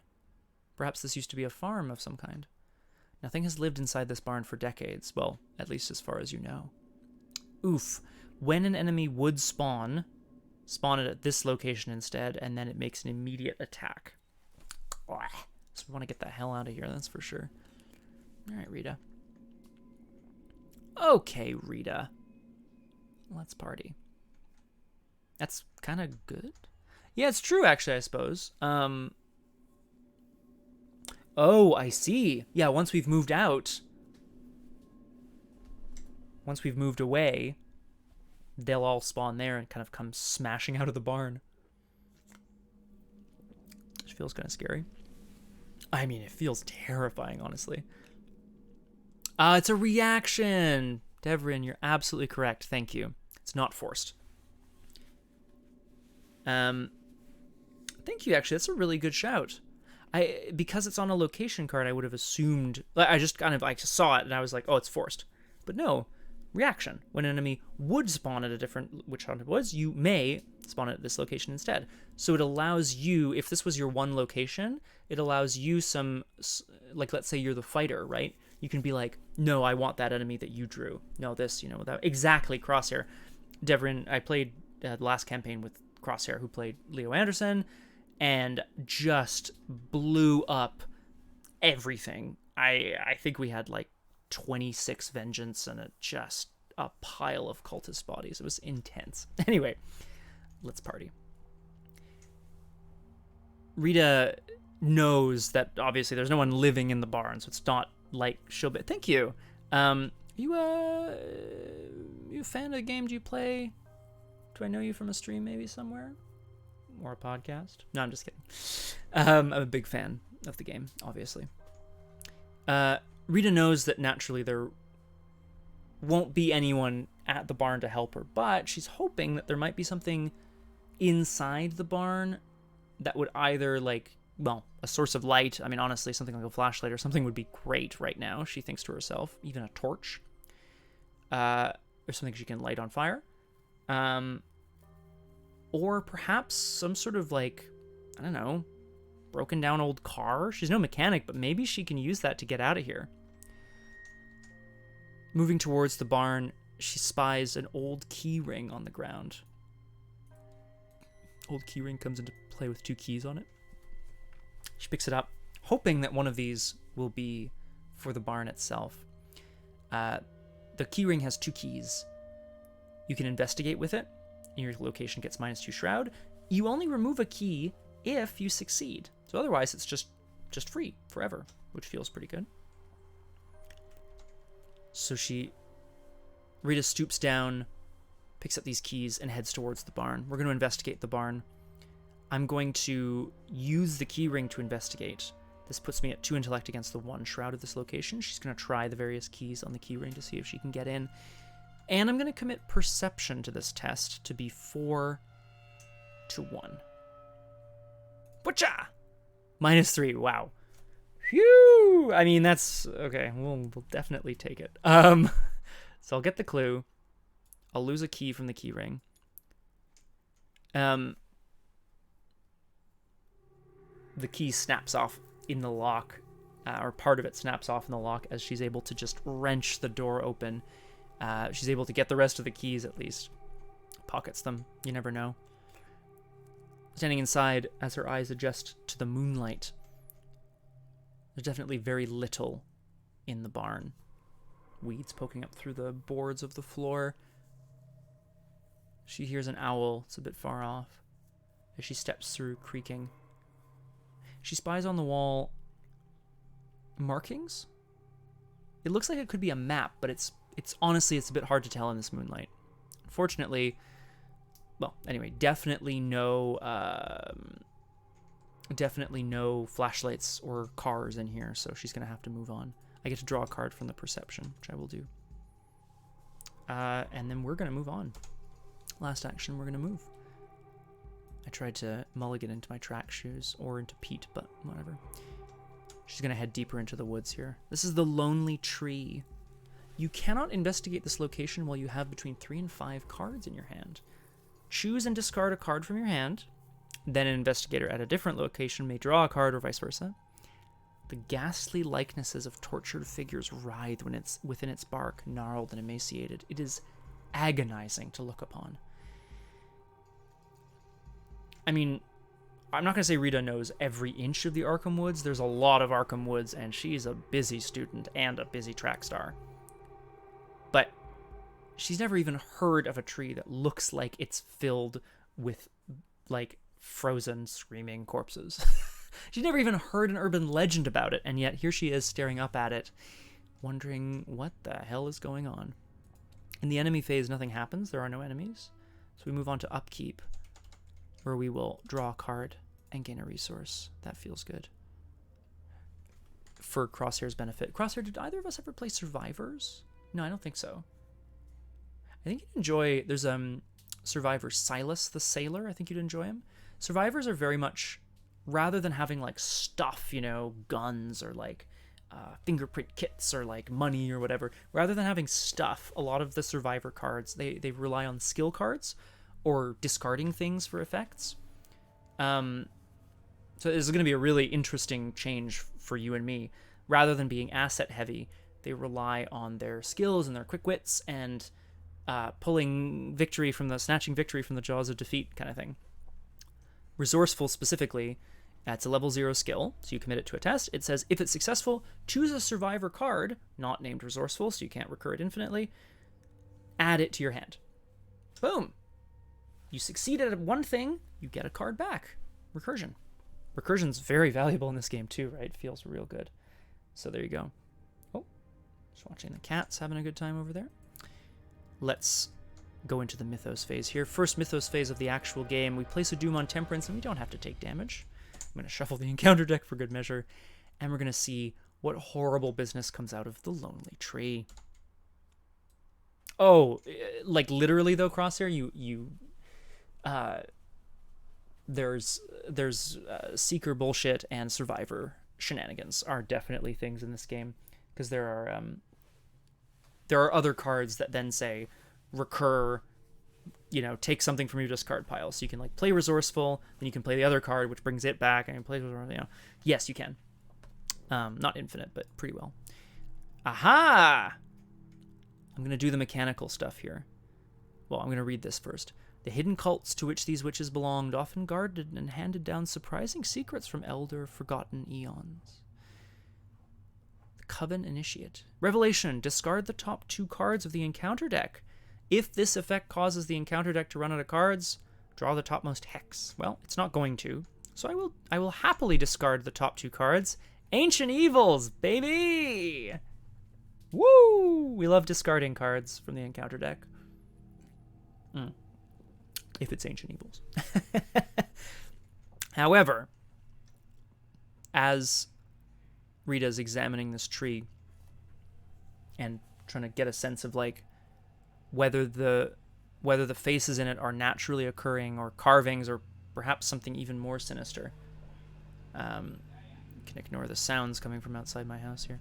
Perhaps this used to be a farm of some kind. Nothing has lived inside this barn for decades, well, at least as far as you know. Oof. When an enemy would spawn it at this location instead, and then it makes an immediate attack. So we want to get the hell out of here, that's for sure. Alright, Rita. Okay, Rita. Let's party. That's kind of good. Yeah, it's true, actually, I suppose. Oh, I see. Yeah, once we've moved out, once we've moved away, they'll all spawn there and kind of come smashing out of the barn. Which feels kind of scary. I mean, it feels terrifying, honestly. It's a reaction. Devrin, you're absolutely correct. Thank you. It's not forced. Thank you, actually. That's a really good shout. Because it's on a location card, I would have assumed... I just kind of saw it, and I was like, oh, it's forced. But no. Reaction. When an enemy would spawn at a different Witch Haunted Woods, you may spawn it at this location instead. So it allows you, if this was your one location, it allows you some, like, let's say you're the fighter, right? You can be like, no, I want that enemy that you drew. No, this, without exactly Crosshair. Devrin, I played the last campaign with Crosshair, who played Leo Anderson, and just blew up everything. I think we had like 26 vengeance and just a pile of cultist bodies. It was intense. Anyway, let's party. Rita knows that obviously there's no one living in the barn, so it's not like she'll be... Thank you. You a fan of the game? Do you play? Do I know you from a stream maybe somewhere? Or a podcast? No, I'm just kidding. I'm a big fan of the game, obviously. Rita knows that naturally there won't be anyone at the barn to help her, but she's hoping that there might be something inside the barn that would either, like, well, a source of light. I mean, honestly, something like a flashlight or something would be great right now, she thinks to herself. Even a torch. Or something she can light on fire. Or perhaps some sort of, like, I don't know, broken down old car. She's no mechanic, but maybe she can use that to get out of here. Moving towards the barn, she spies an old key ring on the ground. Old key ring comes into play with 2 keys on it. She picks it up, hoping that one of these will be for the barn itself. The key ring has 2 keys. You can investigate with it, and your location gets -2 shroud. You only remove a key if you succeed. So otherwise, it's just free forever, which feels pretty good. So Rita stoops down, picks up these keys, and heads towards the barn. We're going to investigate the barn. I'm going to use the key ring to investigate. This puts me at 2 intellect against the 1 shroud of this location. She's going to try the various keys on the key ring to see if she can get in. And I'm going to commit perception to this test to be 4 to 1. Butcha! -3, wow. Phew! I mean, that's... Okay, we'll definitely take it. So I'll get the clue. I'll lose a key from the key ring. The key snaps off in the lock, or part of it snaps off in the lock as she's able to just wrench the door open She's able to get the rest of the keys at least. Pockets them. You never know. Standing inside, as her eyes adjust to the moonlight, there's definitely very little in the barn. Weeds poking up through the boards of the floor. She hears an owl. It's a bit far off. As she steps through, creaking. She spies on the wall markings. It looks like it could be a map, but it's honestly, it's a bit hard to tell in this moonlight. Unfortunately, well, anyway, definitely no flashlights or cars in here, so she's gonna have to move on. I get to draw a card from the perception, which I will do. And then we're gonna move on. Last action, we're gonna move. I tried to mulligan into my track shoes or into Pete, but whatever. She's gonna head deeper into the woods here. This is the Lonely Tree. You cannot investigate this location while you have between 3 and 5 cards in your hand. Choose and discard a card from your hand. Then an investigator at a different location may draw a card or vice versa. The ghastly likenesses of tortured figures writhe within its bark, gnarled and emaciated. It is agonizing to look upon. I mean, I'm not going to say Rita knows every inch of the Arkham Woods. There's a lot of Arkham Woods, and she's a busy student and a busy track star. But she's never even heard of a tree that looks like it's filled with, like, frozen, screaming corpses. She's never even heard an urban legend about it, and yet here she is staring up at it, wondering what the hell is going on. In the enemy phase, nothing happens. There are no enemies. So we move on to Upkeep, where we will draw a card and gain a resource. That feels good. For Crosshair's benefit. Crosshair, did either of us ever play Survivors? No, I don't think so. I think you'd enjoy... There's Survivor Silas the Sailor. I think you'd enjoy him. Survivors are very much... Rather than having, like, stuff, you know, guns or, like, fingerprint kits or, like, money or whatever. Rather than having stuff, a lot of the Survivor cards, they rely on skill cards or discarding things for effects. So this is going to be a really interesting change for you and me. Rather than being asset heavy, they rely on their skills and their quick wits and snatching victory from the jaws of defeat kind of thing. Resourceful specifically, it's a level 0 skill, so you commit it to a test. It says, if it's successful, choose a survivor card, not named resourceful, so you can't recur it infinitely, add it to your hand. Boom! You succeeded at one thing, you get a card back. Recursion. Recursion's very valuable in this game too, right? It feels real good. So there you go. Oh, just watching the cats having a good time over there. Let's go into the Mythos phase here. First Mythos phase of the actual game. We place a Doom on Temperance, and we don't have to take damage. I'm going to shuffle the encounter deck for good measure, and we're going to see what horrible business comes out of the Lonely Tree. Oh, like literally though, Crosshair, there's Seeker bullshit and Survivor shenanigans are definitely things in this game, because there are other cards that then say recur, you know, take something from your discard pile. So you can like play resourceful, then you can play the other card, which brings it back, and you play, you know, yes, you can. Not infinite, but pretty well. Aha! I'm going to do the mechanical stuff here. Well, I'm going to read this first. The hidden cults to which these witches belonged often guarded and handed down surprising secrets from elder forgotten eons. The Coven Initiate. Revelation. Discard the top 2 cards of the encounter deck. If this effect causes the encounter deck to run out of cards, draw the topmost hex. Well, it's not going to, so I will happily discard the top 2 cards. Ancient Evils, baby! Woo! We love discarding cards from the encounter deck. If it's Ancient Evils. However, as Rita's examining this tree and trying to get a sense of like whether the faces in it are naturally occurring or carvings or perhaps something even more sinister. Can ignore the sounds coming from outside my house here.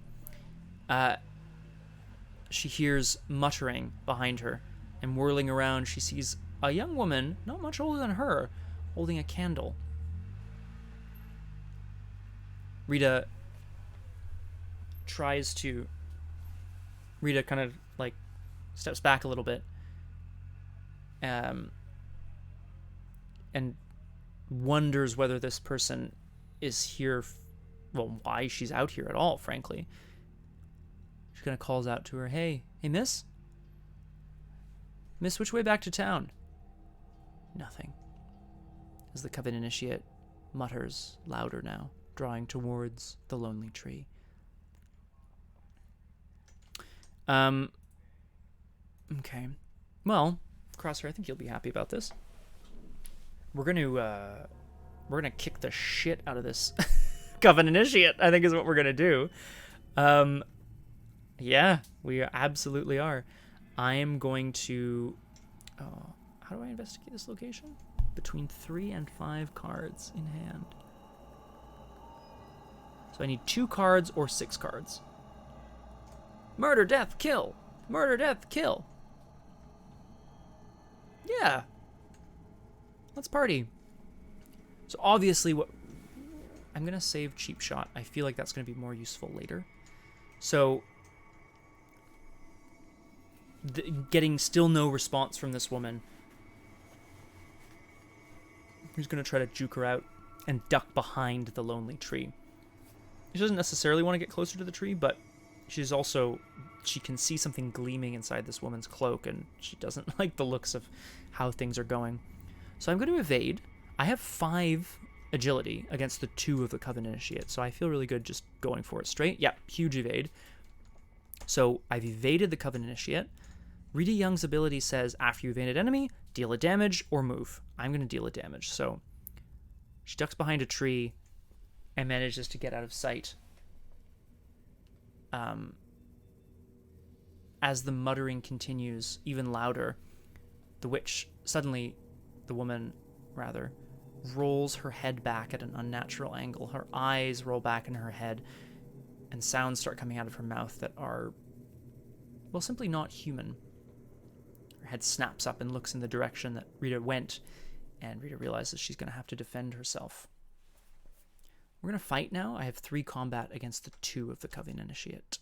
She hears muttering behind her, and whirling around, she sees a young woman, not much older than her, holding a candle. Rita kind of like steps back a little bit, and wonders whether this person is here, well, why she's out here at all, frankly. She kind of calls out to her, hey, miss? Miss, which way back to town? Nothing. As the Coven Initiate mutters louder now, drawing towards the lonely tree. Okay. Well, Crosshair, I think you'll be happy about this. We're gonna kick the shit out of this Coven Initiate, I think is what we're gonna do. Yeah, we absolutely are. I am going to... Oh, how do I investigate this location? Between 3 and 5 cards in hand. So I need 2 cards or 6 cards. Murder, death, kill! Murder, death, kill! Yeah. Let's party. So obviously what... I'm going to save Cheap Shot. I feel like that's going to be more useful later. So... getting still no response from this woman. Who's going to try to juke her out and duck behind the lonely tree. She doesn't necessarily want to get closer to the tree, but she's also... She can see something gleaming inside this woman's cloak, and she doesn't like the looks of how things are going. So I'm going to evade. I have 5 agility against the 2 of the Coven Initiate, so I feel really good just going for it straight. Yeah, huge evade. So I've evaded the Coven Initiate. Rita Young's ability says, after you evade an enemy, deal a damage or move. I'm going to deal a damage. So she ducks behind a tree and manages to get out of sight. As the muttering continues even louder, the woman, rolls her head back at an unnatural angle. Her eyes roll back in her head, and sounds start coming out of her mouth that are, well, simply not human. Her head snaps up and looks in the direction that Rita went, and Rita realizes she's going to have to defend herself. We're going to fight now. I have 3 combat against the 2 of the Coven Initiate.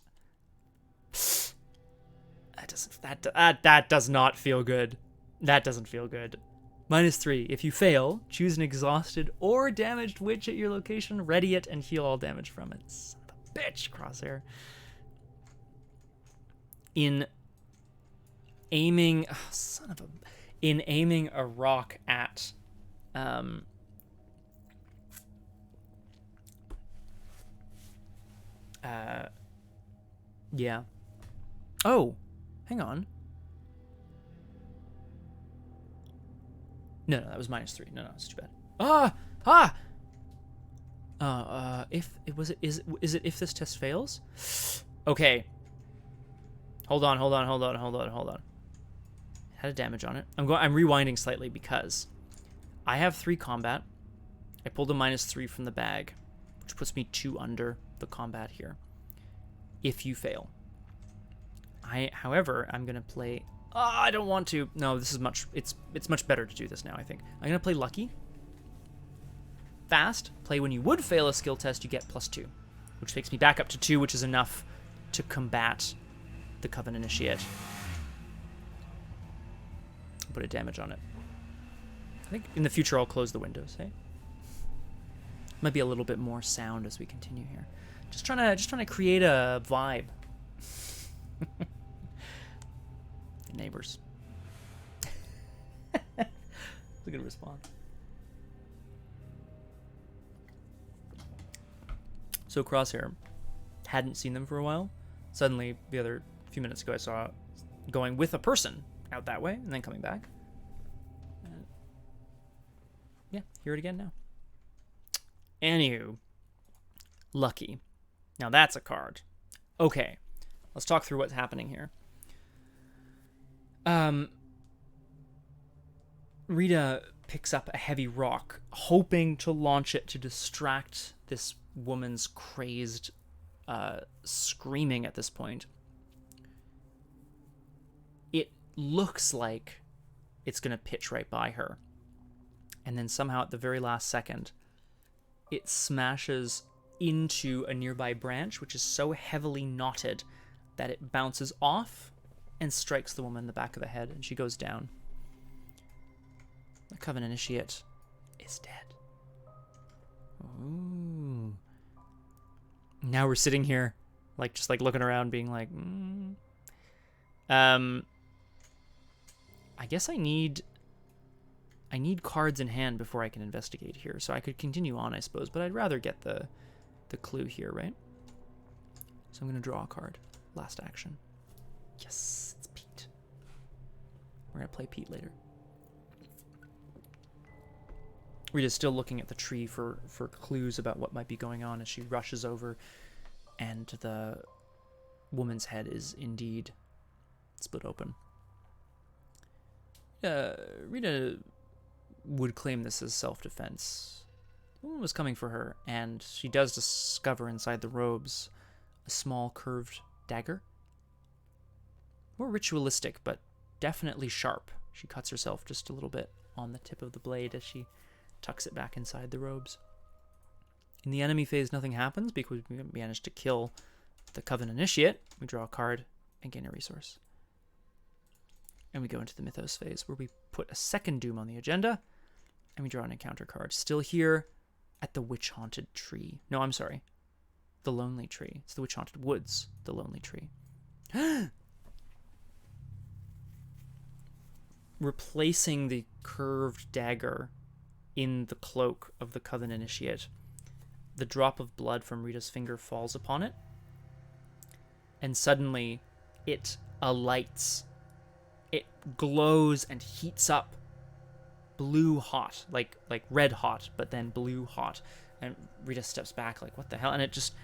That does not feel good. That doesn't feel good. -3. If you fail, choose an exhausted or damaged witch at your location, ready it, and heal all damage from it. Son of a bitch, Crosshair. In aiming a rock at yeah. Oh, hang on. No, that was -3. No, it's too bad. Is it if this test fails? Okay. Hold on. Had a damage on it. I'm rewinding slightly because I have 3 combat. I pulled a -3 from the bag, which puts me 2 under the combat here. If you fail. However, I'm gonna play. I don't want to. No, this is much. It's much better to do this now, I think. I'm gonna play lucky. Fast. Play when you would fail a skill test, you get +2, which takes me back up to 2, which is enough to combat the Coven Initiate. Put a damage on it. I think in the future I'll close the windows. Hey, might be a little bit more sound as we continue here. Just trying to create a vibe. Neighbors. That's a good response. So Crosshair hadn't seen them for a while. Suddenly, the other few minutes ago, I saw going with a person out that way and then coming back. Yeah, hear it again now. Anywho, lucky. Now that's a card. Okay, let's talk through what's happening here. Rita picks up a heavy rock, hoping to launch it to distract this woman's crazed screaming at this point. It looks like it's going to pitch right by her. And then somehow at the very last second, it smashes into a nearby branch, which is so heavily knotted that it bounces off and strikes the woman in the back of the head, and she goes down. The Coven Initiate is dead. Ooh. Now we're sitting here, like, just like looking around, being like, I guess I need cards in hand before I can investigate here. So I could continue on, I suppose, but I'd rather get the clue here, right? So I'm going to draw a card. Last action. Yes, it's Pete. We're going to play Pete later. Rita's still looking at the tree for clues about what might be going on as she rushes over, and the woman's head is indeed split open. Rita would claim this as self-defense. The woman was coming for her, and she does discover inside the robes a small curved dagger. More ritualistic, but definitely sharp. She cuts herself just a little bit on the tip of the blade as she tucks it back inside the robes. In the enemy phase, nothing happens because we managed to kill the Coven Initiate. We draw a card and gain a resource. And we go into the Mythos phase, where we put a second Doom on the agenda, and we draw an encounter card. Still here at the Witch-Haunted Tree. No, I'm sorry. The Lonely Tree. It's the Witch-Haunted Woods. The Lonely Tree. Replacing the curved dagger in the cloak of the Coven Initiate, the drop of blood from Rita's finger falls upon it, and suddenly it alights. It glows and heats up, blue hot, like red hot, but then blue hot. And Rita steps back like, what the hell? And it just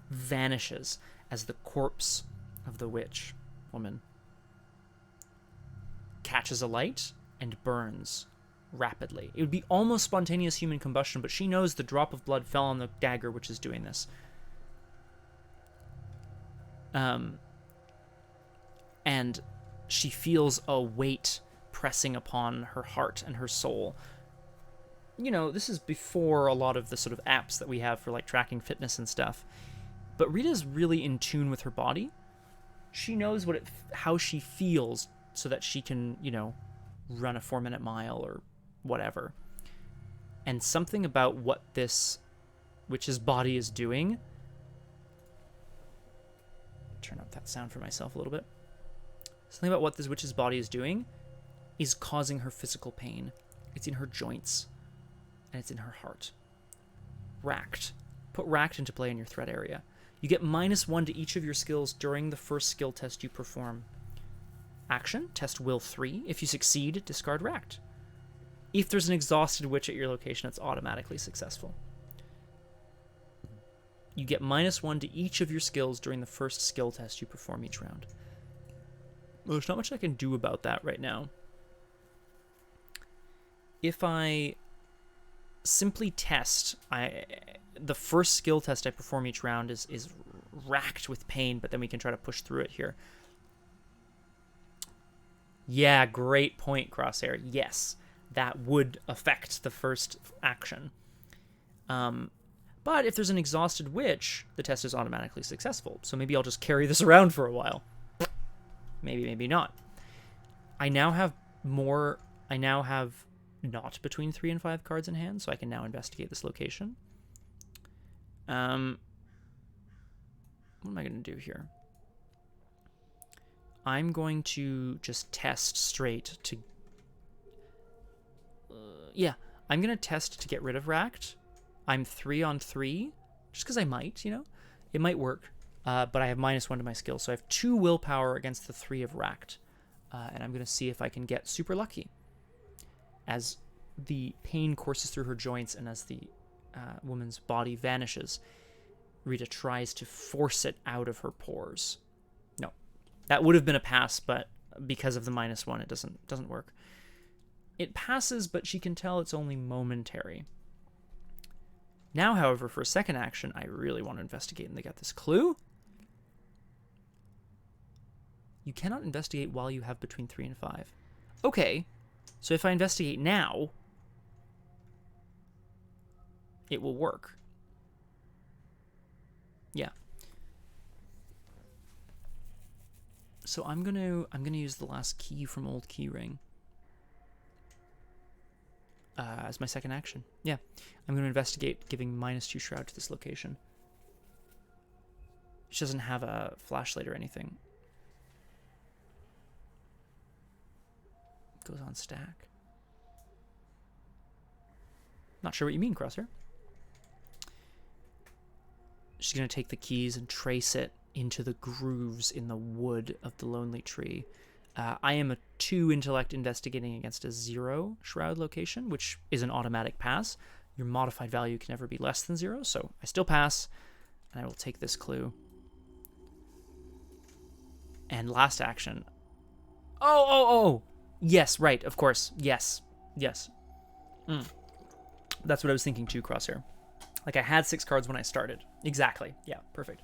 vanishes as the corpse of the witch woman catches alight and burns rapidly. It would be almost spontaneous human combustion, but she knows the drop of blood fell on the dagger, which is doing this. And she feels a weight pressing upon her heart and her soul. You know, this is before a lot of the sort of apps that we have for like tracking fitness and stuff. But Rita's really in tune with her body. She knows how she feels so that she can, you know, run a 4-minute mile or whatever. And something about what this witch's body is doing. Turn up that sound for myself a little bit. Something about what this witch's body is doing is causing her physical pain. It's in her joints, and it's in her heart. Racked. Put Racked into play in your threat area. You get -1 to each of your skills during the first skill test you perform. Action, test Will 3. If you succeed, discard Racked. If there's an exhausted witch at your location, it's automatically successful. You get -1 to each of your skills during the first skill test you perform each round. Well, there's not much I can do about that right now. If I simply test, the first skill test I perform each round is racked with pain, but then we can try to push through it here. Yeah, great point, Crosshair. Yes, that would affect the first action. But if there's an exhausted witch, the test is automatically successful. So maybe I'll just carry this around for a while. Maybe, maybe not. I now have not between 3 and 5 cards in hand, so I can now investigate this location. What am I going to do here? I'm going to just test straight to... I'm going to test to get rid of Racked. I'm 3 on 3, just because I might, you know? It might work, but I have -1 to my skill, so I have 2 willpower against the 3 of Racked. And I'm going to see if I can get super lucky. As the pain courses through her joints and as the woman's body vanishes, Rita tries to force it out of her pores. No, that would have been a pass, but because of the -1, it doesn't work. It passes, but she can tell it's only momentary. Now, however, for a second action, I really want to investigate and they got this clue. You cannot investigate while you have between 3 and 5. Okay, so if I investigate now, it will work. Yeah. So I'm gonna use the last key from Old Keyring as my second action. Yeah, I'm gonna investigate, giving -2 shroud to this location. She doesn't have a flashlight or anything. Goes on stack. Not sure what you mean, Crosshair. She's going to take the keys and trace it into the grooves in the wood of the lonely tree. I am a 2 intellect investigating against a 0 shroud location, which is an automatic pass. Your modified value can never be less than 0, so I still pass, and I will take this clue. And last action. Oh! Yes, right, of course. Yes. That's what I was thinking too, Crosshair. Like, I had 6 cards when I started. Exactly. Yeah, perfect.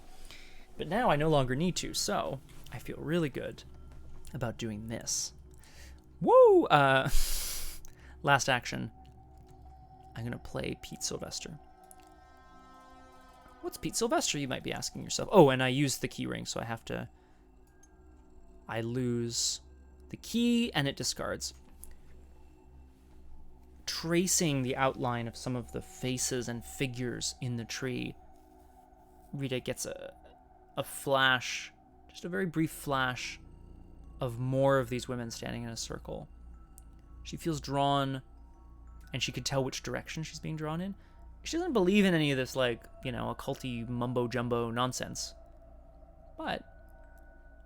But now I no longer need to, so I feel really good about doing this. Woo! Last action. I'm going to play Pete Sylvester. What's Pete Sylvester, you might be asking yourself. Oh, and I used the key ring, so I have to... I lose the key, and it discards. Tracing the outline of some of the faces and figures in the tree, Rita gets a flash, just a very brief flash, of more of these women standing in a circle. She feels drawn, and she could tell which direction she's being drawn in. She doesn't believe in any of this, like, occulty mumbo-jumbo nonsense. But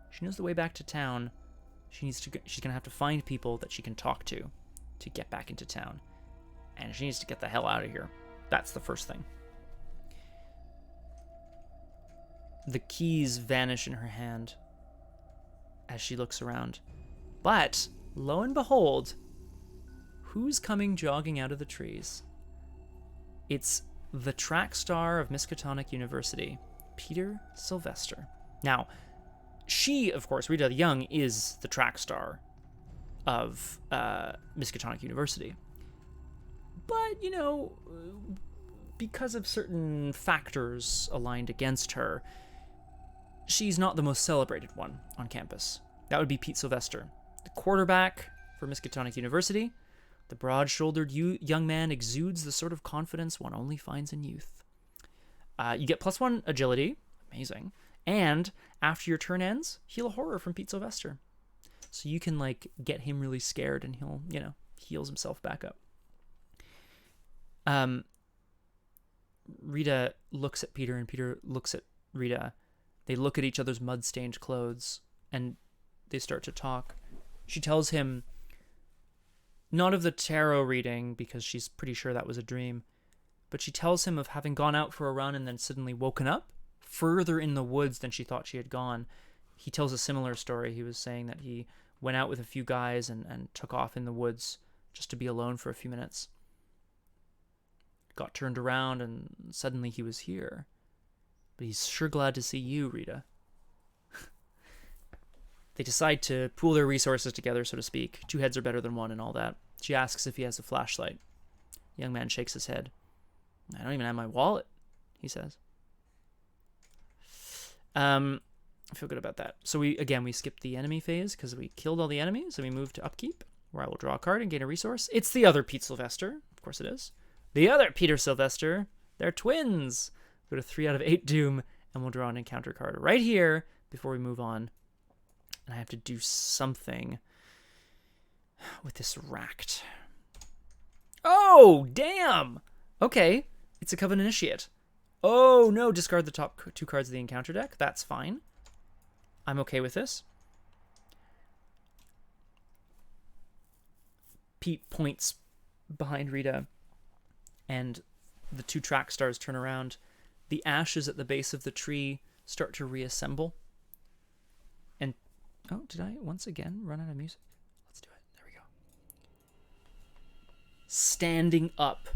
she knows the way back to town. She's going to have to find people that she can talk to get back into town. And she needs to get the hell out of here. That's the first thing. The keys vanish in her hand as she looks around. But, lo and behold, who's coming jogging out of the trees? It's the track star of Miskatonic University, Peter Sylvester. Now, she, of course, Rita Young, is the track star of Miskatonic University. But, because of certain factors aligned against her, she's not the most celebrated one on campus. That would be Pete Sylvester, the quarterback for Miskatonic University. The broad-shouldered young man exudes the sort of confidence one only finds in youth. You get +1 agility. Amazing. And after your turn ends, heal a horror from Pete Sylvester. So you can, get him really scared and he'll, heals himself back up. Rita looks at Peter and Peter looks at Rita. They look at each other's mud-stained clothes and they start to talk. She tells him not of the tarot reading because she's pretty sure that was a dream, but she tells him of having gone out for a run and then suddenly woken up further in the woods than she thought she had gone. He tells a similar story. He was saying that he went out with a few guys and took off in the woods just to be alone for a few minutes. Got turned around and suddenly he was here. But he's sure glad to see you, Rita. They decide to pool their resources together, so to speak. 2 heads are better than 1 and all that. She asks if he has a flashlight. The young man shakes his head. I don't even have my wallet, he says. I feel good about that. So we skipped the enemy phase because we killed all the enemies, and we moved to Upkeep, where I will draw a card and gain a resource. It's the other Pete Sylvester. Of course it is. The other Peter Sylvester. They're twins. Go to 3 out of 8 Doom, and we'll draw an encounter card right here before we move on. And I have to do something with this racked. Oh, damn! Okay, it's a Coven Initiate. Oh, no, discard the top 2 cards of the encounter deck. That's fine. I'm okay with this. Pete points behind Rita, and the 2 track stars turn around. The ashes at the base of the tree start to reassemble. And, oh, did I once again run out of music? Let's do it. There we go. Standing up.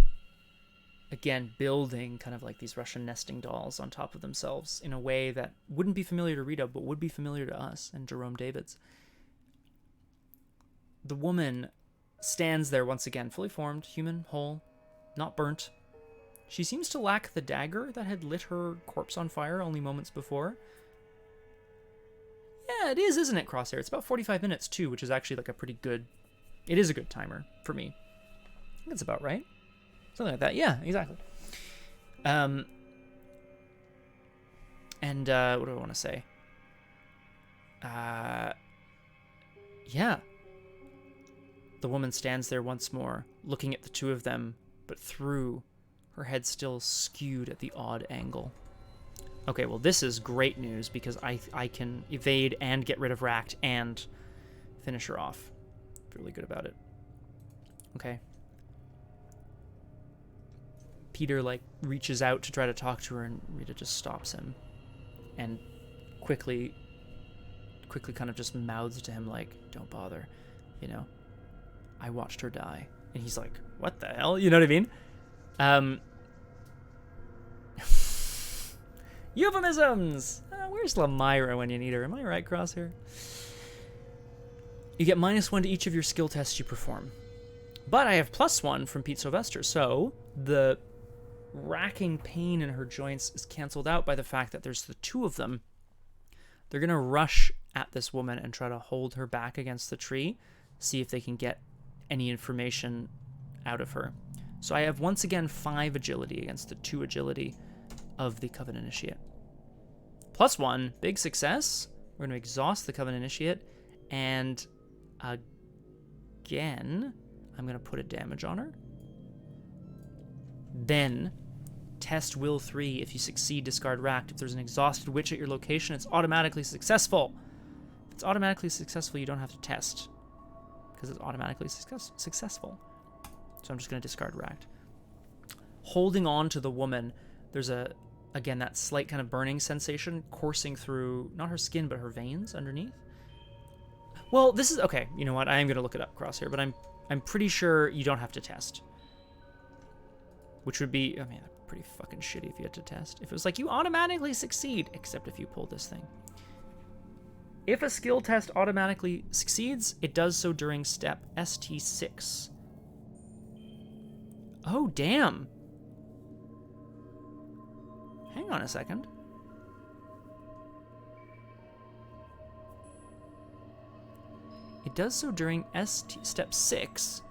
Again, building kind of like these Russian nesting dolls on top of themselves in a way that wouldn't be familiar to Rita, but would be familiar to us and Jerome Davids. The woman stands there once again, fully formed, human, whole, not burnt. She seems to lack the dagger that had lit her corpse on fire only moments before. Yeah, it is, isn't it, Crosshair? It's about 45 minutes, too, which is actually like a pretty good... It is a good timer for me. I think that's about right. Something like that. Yeah, exactly. And what do I want to say? Yeah. The woman stands there once more, looking at the two of them, but through, her head still skewed at the odd angle. Okay, well, this is great news, because I can evade and get rid of Racked and finish her off. Really good about it. Okay. Peter, like, reaches out to try to talk to her, and Rita just stops him. And quickly kind of just mouths to him, like, don't bother, you know? I watched her die. And he's like, what the hell? You know what I mean? Euphemisms! Where's Lamira when you need her? Am I right, Crosshair? You get -1 to each of your skill tests you perform. But I have +1 from Pete Sylvester, so the racking pain in her joints is canceled out by the fact that there's the two of them. They're going to rush at this woman and try to hold her back against the tree, see if they can get any information out of her. So I have once again 5 agility against the 2 agility of the Coven Initiate. +1, big success. We're going to exhaust the Coven Initiate, and again, I'm going to put a damage on her. Then, test Will 3. If you succeed, discard Racked. If there's an exhausted witch at your location, it's automatically successful. If it's automatically successful, you don't have to test, because it's automatically successful. So I'm just going to discard Racked. Holding on to the woman, there's again, that slight kind of burning sensation coursing through, not her skin, but her veins underneath. Well, this is, okay, you know what, I am going to look it up, Crosshair, but I'm pretty sure you don't have to test. Which would be, I mean, pretty fucking shitty if you had to test. If it was like, you automatically succeed, except if you pull this thing. If a skill test automatically succeeds, it does so during step ST6. Oh, damn. Hang on a second. It does so during step 6,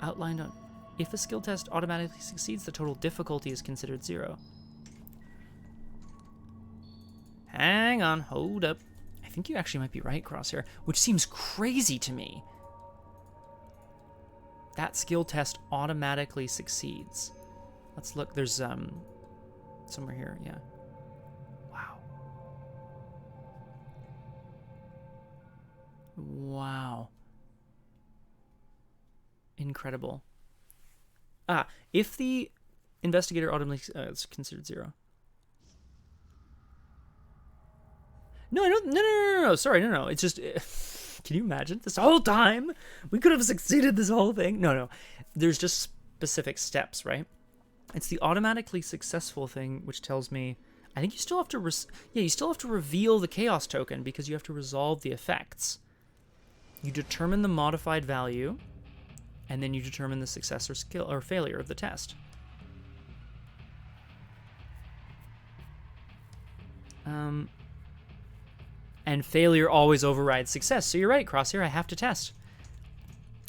outlined on... If a skill test automatically succeeds, the total difficulty is considered 0. Hang on, hold up. I think you actually might be right, Crosshair, which seems crazy to me. That skill test automatically succeeds. Let's look, there's somewhere here, yeah. Wow. Wow. Incredible. If the investigator automatically it's considered 0. No. Sorry, no. It's just, can you imagine this whole time? We could have succeeded this whole thing. No. There's just specific steps, right? It's the automatically successful thing, which tells me, I think you still have to, you still have to reveal the chaos token because you have to resolve the effects. You determine the modified value, and then you determine the success or skill or failure of the test. And failure always overrides success. So you're right, Crosshair, I have to test.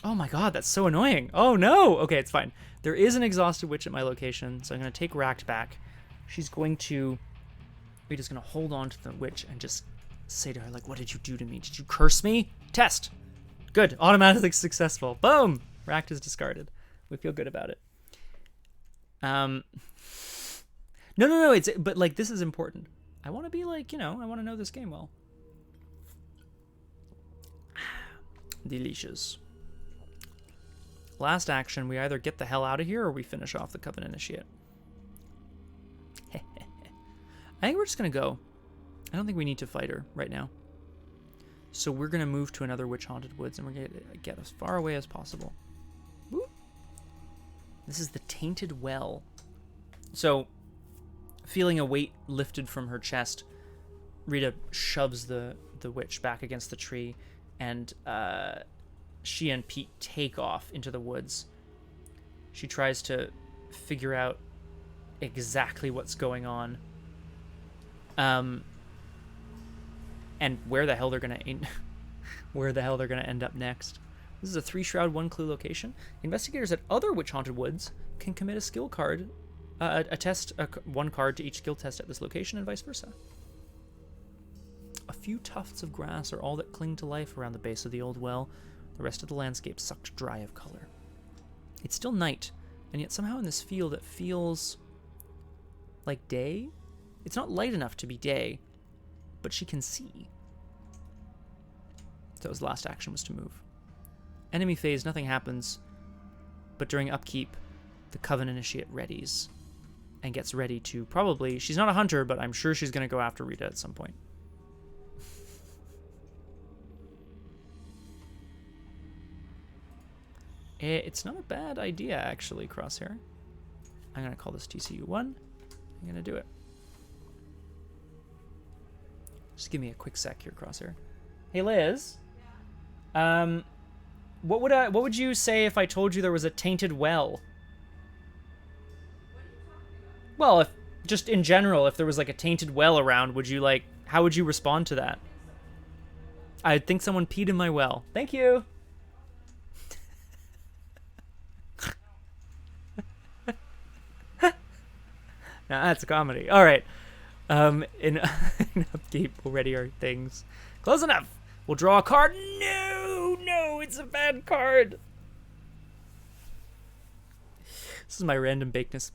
Oh my god, that's so annoying. Oh no! Okay, it's fine. There is an exhausted witch at my location, so I'm going to take Racked back. Rita's going to hold on to the witch and just say to her, like, what did you do to me? Did you curse me? Test! Good. Automatically successful. Boom! Racked is discarded. We feel good about it. No, but, like, this is important. I want to be, like, I want to know this game well. Delicious. Last action, we either get the hell out of here or we finish off the Coven Initiate. I think we're just going to go. I don't think we need to fight her right now. So we're going to move to another witch-haunted woods, and we're going to get as far away as possible. Woo. This is the Tainted Well. So, feeling a weight lifted from her chest, Rita shoves the witch back against the tree, and she and Pete take off into the woods. She tries to figure out exactly what's going on. and where the hell they're gonna end up next. This is a 3-shroud, 1-clue location. Investigators at other witch-haunted woods can commit a skill card, one card to each skill test at this location, and vice versa. A few tufts of grass are all that cling to life around the base of the old well. The rest of the landscape sucked dry of color. It's still night, and yet somehow in this field it feels like day. It's not light enough to be day, but she can see. So his last action was to move. Enemy phase, nothing happens, but during upkeep, the Coven Initiate readies and gets ready to probably, she's not a hunter, but I'm sure she's going to go after Rita at some point. It's not a bad idea, actually, Crosshair. I'm going to call this TCU1. I'm going to do it. Just give me a quick sec here, Crosshair. Hey, Liz. What would you say if I told you there was a tainted well? Well, if just in general, if there was like a tainted well around, would you like, how would you respond to that? I think someone peed in my well. Thank you. Now that's a comedy. All right. In Upkeep, we'll ready our things. Close enough. We'll draw a card. No, it's a bad card. This is my random This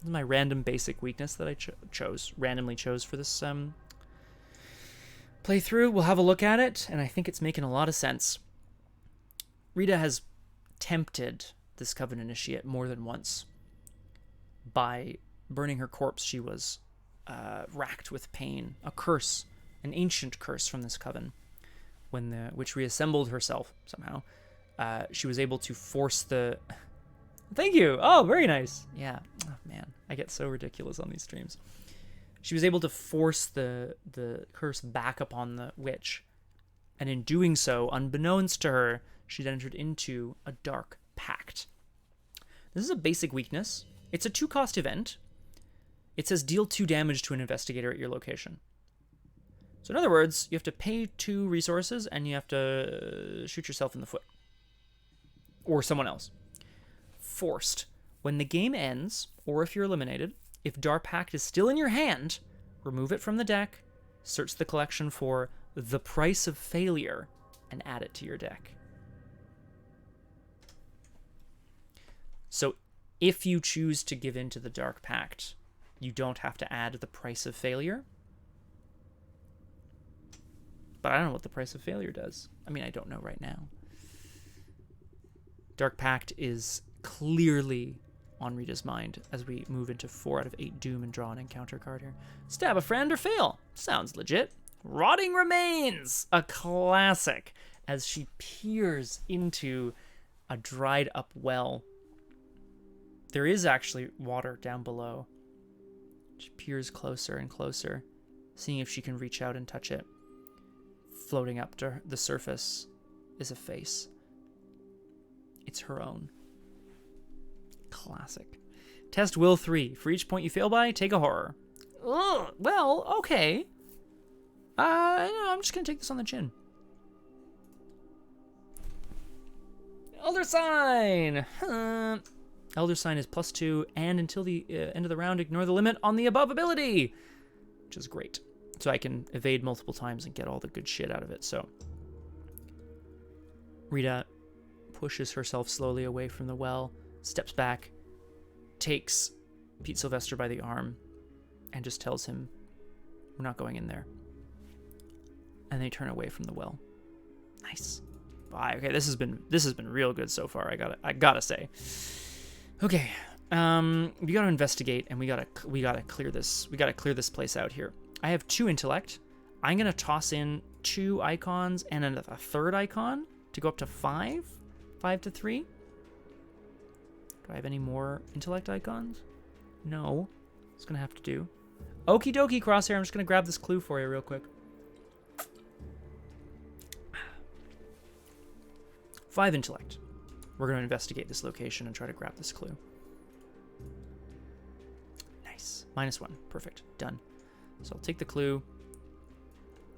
is my random basic weakness that I randomly chose for this playthrough. We'll have a look at it, and I think it's making a lot of sense. Rita has tempted this Coven Initiate more than once. By burning her corpse, she was racked with pain. A curse, an ancient curse from this coven. When the witch reassembled herself somehow, she was able to force the... Thank you! Oh, very nice! Yeah. Oh, man. I get so ridiculous on these streams. She was able to force the curse back upon the witch. And in doing so, unbeknownst to her, she'd entered into a dark pact. This is a basic weakness. It's a 2-cost event. It says deal 2 damage to an investigator at your location. So in other words, you have to pay 2 resources and you have to shoot yourself in the foot. Or someone else. Forced. When the game ends, or if you're eliminated, if Dark Pact is still in your hand, remove it from the deck, search the collection for the price of failure, and add it to your deck. So if you choose to give in to the Dark Pact, you don't have to add the price of failure. But I don't know what the price of failure does. I mean, I don't know right now. Dark Pact is clearly on Rita's mind as we move into 4 out of 8 Doom and draw an encounter card here. Stab a friend or fail. Sounds legit. Rotting Remains, a classic, as she peers into a dried up well. There is actually water down below. She peers closer and closer, seeing if she can reach out and touch it. Floating up to the surface is a face. It's her own. Classic. Test Will 3. For each point you fail by, take a horror. Ugh, well, okay. I'm just going to take this on the chin. Elder Sign! Elder Sign is +2, and until the end of the round, ignore the limit on the above ability, which is great. So I can evade multiple times and get all the good shit out of it. So Rita pushes herself slowly away from the well, steps back, takes Pete Sylvester by the arm, and just tells him, "We're not going in there." And they turn away from the well. Nice. Bye. Okay, this has been real good so far. I gotta say. Okay, we gotta investigate, and we gotta clear this. We gotta clear this place out here. I have 2 intellect. I'm gonna toss in 2 icons and a 3rd icon to go up to 5 to 3. Do I have any more intellect icons? No. It's gonna have to do. Okie dokie, Crosshair. I'm just gonna grab this clue for you real quick. 5 intellect. We're gonna investigate this location and try to grab this clue. Nice. -1. Perfect. Done. So I'll take the clue.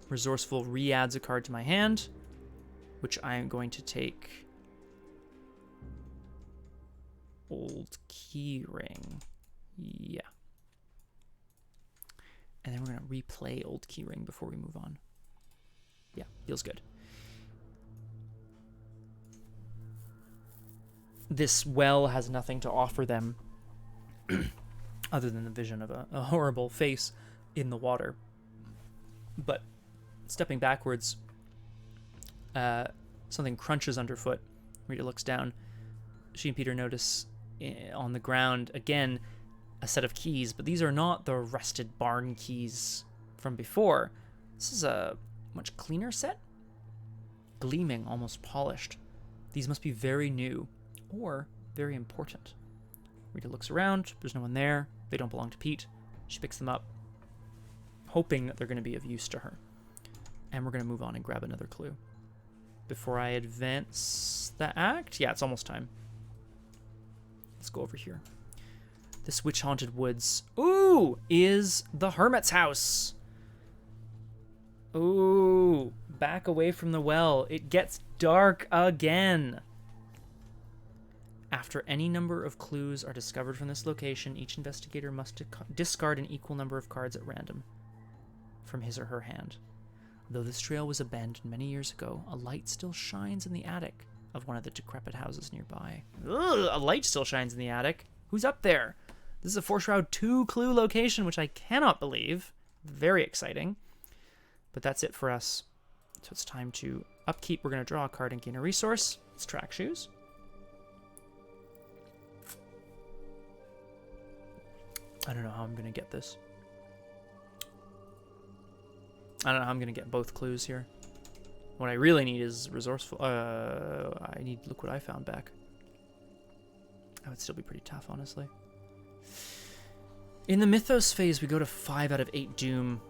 Resourceful re-adds a card to my hand, which I am going to take Old Keyring. Yeah. And then we're going to replay Old Keyring before we move on. Yeah, feels good. This well has nothing to offer them other than the vision of a horrible face in the water. But stepping backwards, something crunches underfoot. Rita looks down. She and Peter notice on the ground, again, a set of keys, but these are not the rusted barn keys from before. This is a much cleaner set, gleaming, almost polished. These must be very new or very important. Rita looks around. There's no one there. They don't belong to Pete. She picks them up, hoping that they're going to be of use to her. And we're going to move on and grab another clue. Before I advance the act, yeah, it's almost time. Let's go over here. This witch-haunted woods, ooh, is the Hermit's house. Ooh, back away from the well. It gets dark again. After any number of clues are discovered from this location, each investigator must discard an equal number of cards at random from his or her hand. Though this trail was abandoned many years ago, a light still shines in the attic of one of the decrepit houses nearby. Ugh, a light still shines in the attic? Who's up there? This is a 4-shroud 2-clue location, which I cannot believe. Very exciting. But that's it for us. So it's time to upkeep. We're going to draw a card and gain a resource. It's track shoes. I don't know how I'm going to get this. I don't know how I'm going to get both clues here. What I really need is resourceful. I need look what I found back. That would still be pretty tough, honestly. In the Mythos phase, we go to 5 out of 8 doom.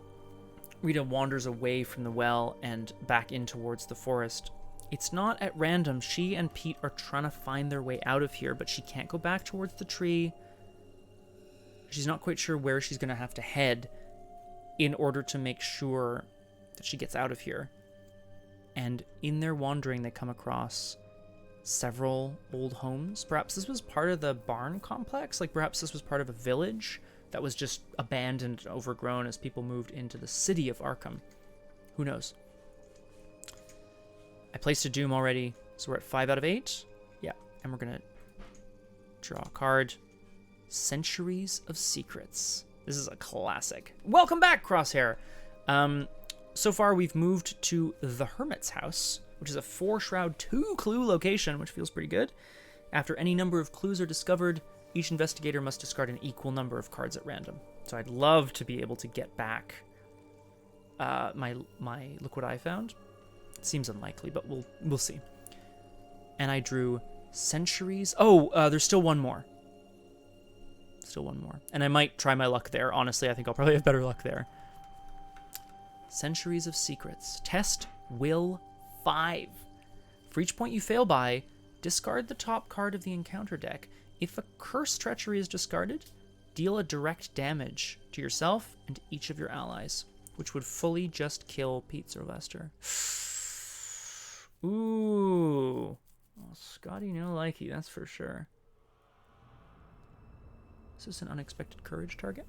Rita wanders away from the well and back in towards the forest. It's not at random. She and Pete are trying to find their way out of here, but she can't go back towards the tree. She's not quite sure where she's going to have to head in order to make sure that she gets out of here. And in their wandering, they come across several old homes. Perhaps this was part of the barn complex. Like perhaps this was part of a village that was just abandoned and overgrown as people moved into the city of Arkham. Who knows? I placed a doom already, so we're at 5 out of 8. Yeah, and we're going to draw a card. Centuries of Secrets. This is a classic. Welcome back, Crosshair. So far, we've moved to the Hermit's house, which is a 4-shroud 2-clue location, which feels pretty good. After any number of clues are discovered, each investigator must discard an equal number of cards at random. So I'd love to be able to get back my look what I found. It seems unlikely, but we'll see. And I drew Centuries. Oh, there's still one more. Still one more. And I might try my luck there. Honestly, I think I'll probably have better luck there. Centuries of Secrets. Test Will 5. For each point you fail by, discard the top card of the encounter deck. If a Curse Treachery is discarded, deal a direct damage to yourself and each of your allies, which would fully just kill Pete Sylvester. Ooh. Well, Scotty no likey, that's for sure. Is this an unexpected courage target?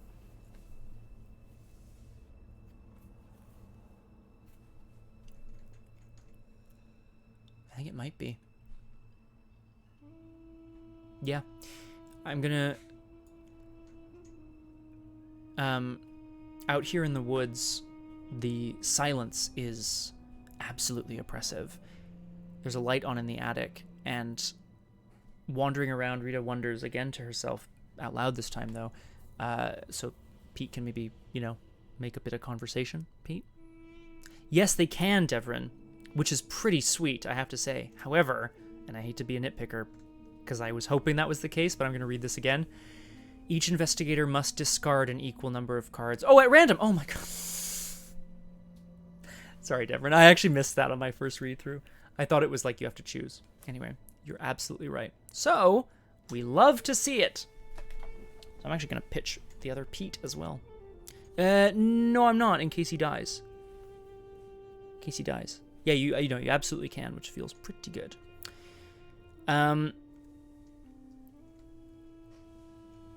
I think it might be. Yeah. I'm gonna... out here in the woods, the silence is absolutely oppressive. There's a light on in the attic, and wandering around, Rita wonders again to herself, out loud this time though, so Pete can maybe, make a bit of conversation. Pete? Yes, they can, Devrin, which is pretty sweet, I have to say. However, and I hate to be a nitpicker, because I was hoping that was the case, but I'm going to read this again. Each investigator must discard an equal number of cards. Oh, at random! Oh my god. Sorry, Devrin, I actually missed that on my first read-through. I thought it was like you have to choose. Anyway, you're absolutely right. So, we love to see it. So I'm actually going to pitch the other Pete as well. No, I'm not, in case he dies. case he dies. Yeah, you know, you absolutely can, which feels pretty good.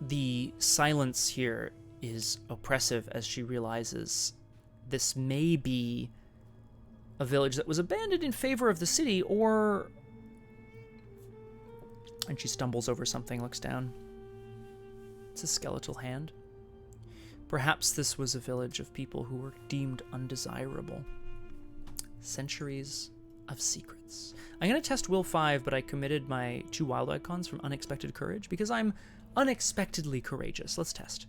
The silence here is oppressive as she realizes this may be a village that was abandoned in favor of the city, or... And she stumbles over something, looks down. It's a skeletal hand. Perhaps this was a village of people who were deemed undesirable. Centuries of secrets. I'm going to test Will 5, but I committed my 2 wild icons from Unexpected Courage because I'm unexpectedly courageous. Let's test.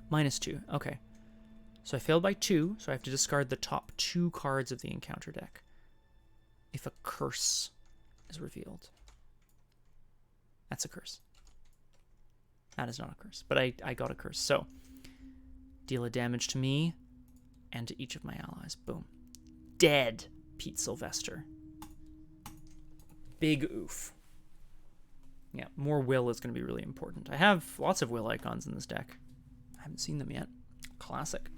-2. Okay. So I failed by 2, so I have to discard the top 2 cards of the encounter deck if a curse is revealed. That's a curse. That is not a curse, but I got a curse. So, deal a damage to me and to each of my allies. Boom. Dead, Pete Sylvester. Big oof. Yeah, more will is going to be really important. I have lots of will icons in this deck. I haven't seen them yet. Classic.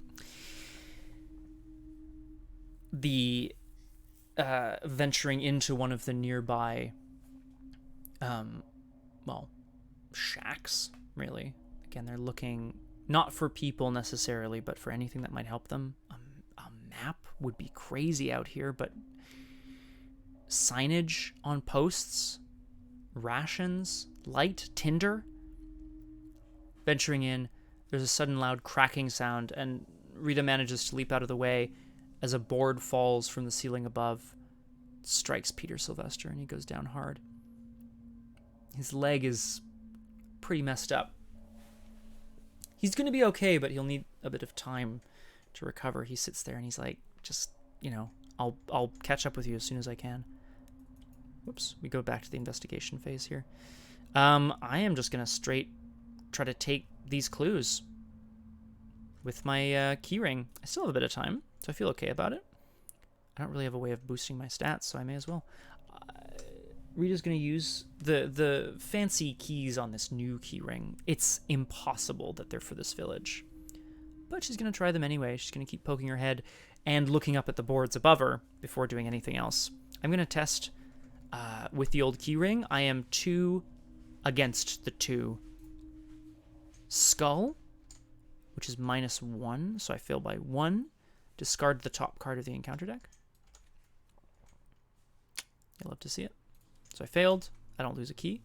The venturing into one of the nearby, well, shacks, really. Again, they're looking not for people necessarily, but for anything that might help them. A map would be crazy out here, but signage on posts, rations, light, tinder. Venturing in, there's a sudden loud cracking sound, and Rita manages to leap out of the way as a board falls from the ceiling above, strikes Peter Sylvester, and he goes down hard. His leg is pretty messed up. He's going to be okay, but he'll need a bit of time to recover. He sits there and he's like, just, you know, I'll catch up with you as soon as I can. Whoops, we go back to the investigation phase here. I am just going to straight try to take these clues with my keyring. I still have a bit of time, so I feel okay about it. I don't really have a way of boosting my stats, so I may as well. Rita's going to use the fancy keys on this new keyring. It's impossible that they're for this village. But she's going to try them anyway. She's going to keep poking her head and looking up at the boards above her before doing anything else. I'm going to test with the old keyring. I am 2 against the 2. Skull, which is -1, so I fail by 1. Discard the top card of the encounter deck. You'll love to see it. So I failed. I don't lose a key.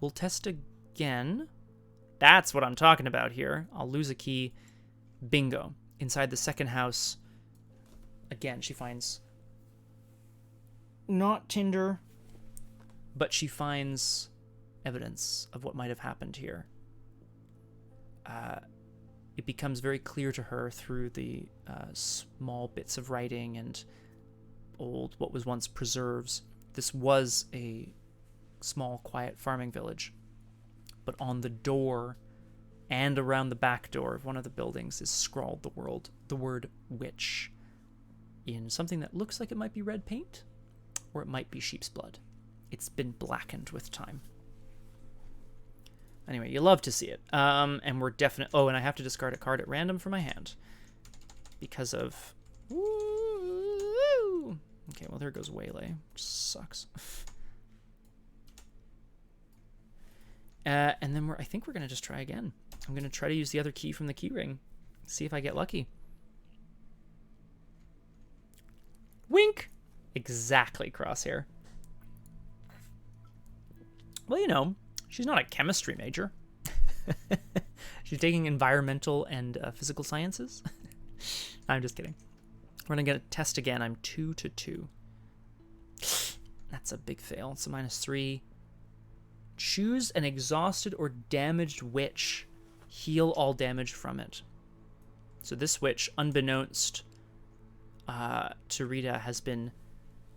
We'll test again. That's what I'm talking about here. I'll lose a key. Bingo. Inside the second house, again, she finds not tinder, but she finds evidence of what might have happened here. It becomes very clear to her through the small bits of writing and old, what was once preserves. This was a small, quiet farming village. But on the door and around the back door of one of the buildings is scrawled the word witch in something that looks like it might be red paint, or it might be sheep's blood. It's been blackened with time. Anyway, you love to see it. And we're definite. Oh, and I have to discard a card at random from my hand because of... Woo! Okay, well, there goes Waylay, which sucks. And then I think we're going to just try again. I'm going to try to use the other key from the keyring. See if I get lucky. Wink! Exactly, Crosshair. Well, you know, she's not a chemistry major. She's taking environmental and physical sciences. I'm just kidding. We're going to get a test again. I'm 2 to 2. That's a big fail. It's a -3. Choose an exhausted or damaged witch. Heal all damage from it. So this witch, unbeknownst to Rita, has been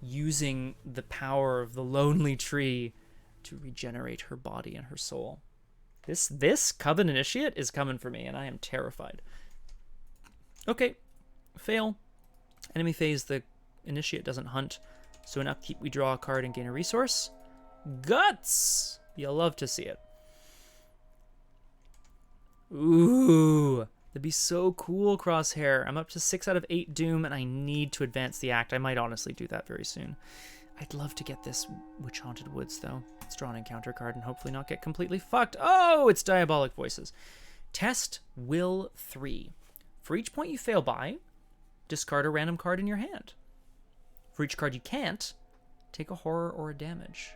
using the power of the lonely tree to regenerate her body and her soul. This Coven Initiate is coming for me, and I am terrified. Okay, fail. Enemy phase, the Initiate doesn't hunt, so in Upkeep we draw a card and gain a resource. Guts! You'll love to see it. Ooh, That'd be so cool, Crosshair. I'm up to 6 out of 8 Doom, and I need to advance the act. I might honestly do that very soon. I'd love to get this Witch Haunted Woods, though. Let's draw an encounter card and hopefully not get completely fucked. Oh, it's Diabolic Voices. Test Will 3. For each point you fail by, discard a random card in your hand. For each card you can't, take a horror or a damage.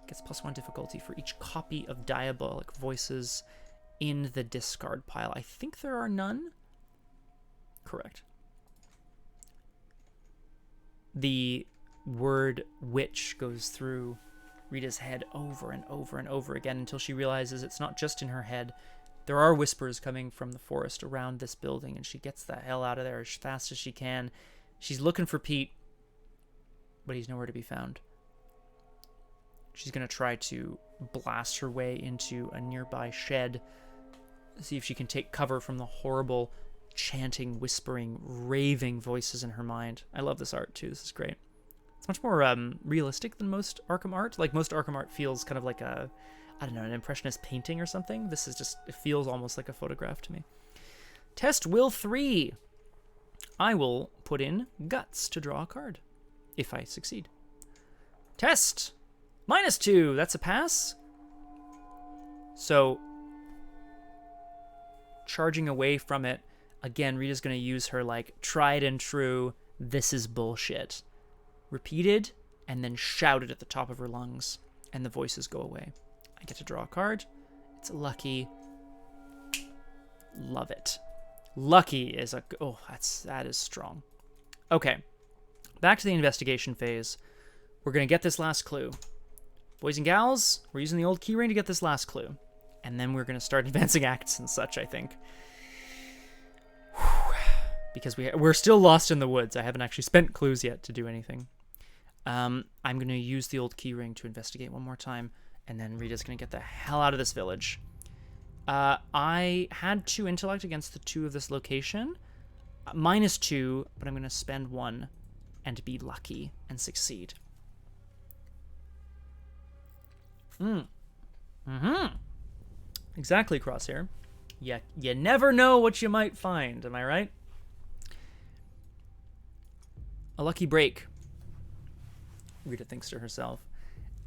Gets +1 difficulty for each copy of Diabolic Voices in the discard pile. I think there are none. Correct. The word witch goes through Rita's head over and over and over again until she realizes it's not just in her head. There are whispers coming from the forest around this building, and she gets the hell out of there as fast as she can. She's looking for Pete, but he's nowhere to be found. She's going to try to blast her way into a nearby shed, see if she can take cover from the horrible chanting, whispering, raving voices in her mind. I love this art too. This is great. It's much more realistic than most Arkham art. Like, most Arkham art feels kind of like a, I don't know, an impressionist painting or something. This is just, it feels almost like a photograph to me. Test Will 3. I will put in Guts to draw a card, if I succeed. Test! -2. That's a pass. So, charging away from it, again, Rita's going to use her, like, tried and true, this is bullshit. Repeated, and then shouted at the top of her lungs, and the voices go away. I get to draw a card. It's a lucky. Love it. Lucky is a... Oh, that is strong. Okay. Back to the investigation phase. We're going to get this last clue. Boys and gals, we're using the old keyring to get this last clue. And then we're going to start advancing acts and such, I think. Because we're still lost in the woods. I haven't actually spent clues yet to do anything. I'm going to use the old keyring to investigate one more time, and then Rita's going to get the hell out of this village. I had 2 intellect against the 2 of this location. -2, but I'm going to spend 1 and be lucky and succeed. Exactly, Crosshair. You never know what you might find, am I right? A lucky break, Rita thinks to herself,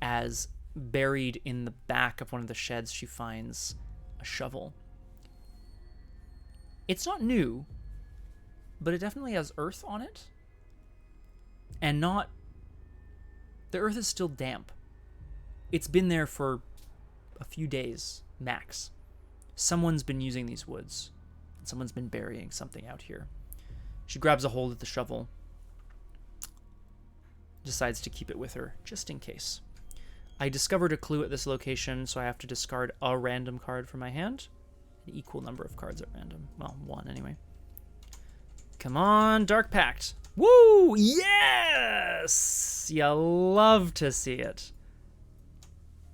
as buried in the back of one of the sheds she finds a shovel. It's not new, but it definitely has earth on it. And not... The earth is still damp. It's been there for a few days, max. Someone's been using these woods. And someone's been burying something out here. She grabs a hold of the shovel. Decides to keep it with her, just in case. I discovered a clue at this location, so I have to discard a random card from my hand. An equal number of cards at random. Well, 1 anyway. Come on, Dark Pact. Woo! Yes! You love to see it.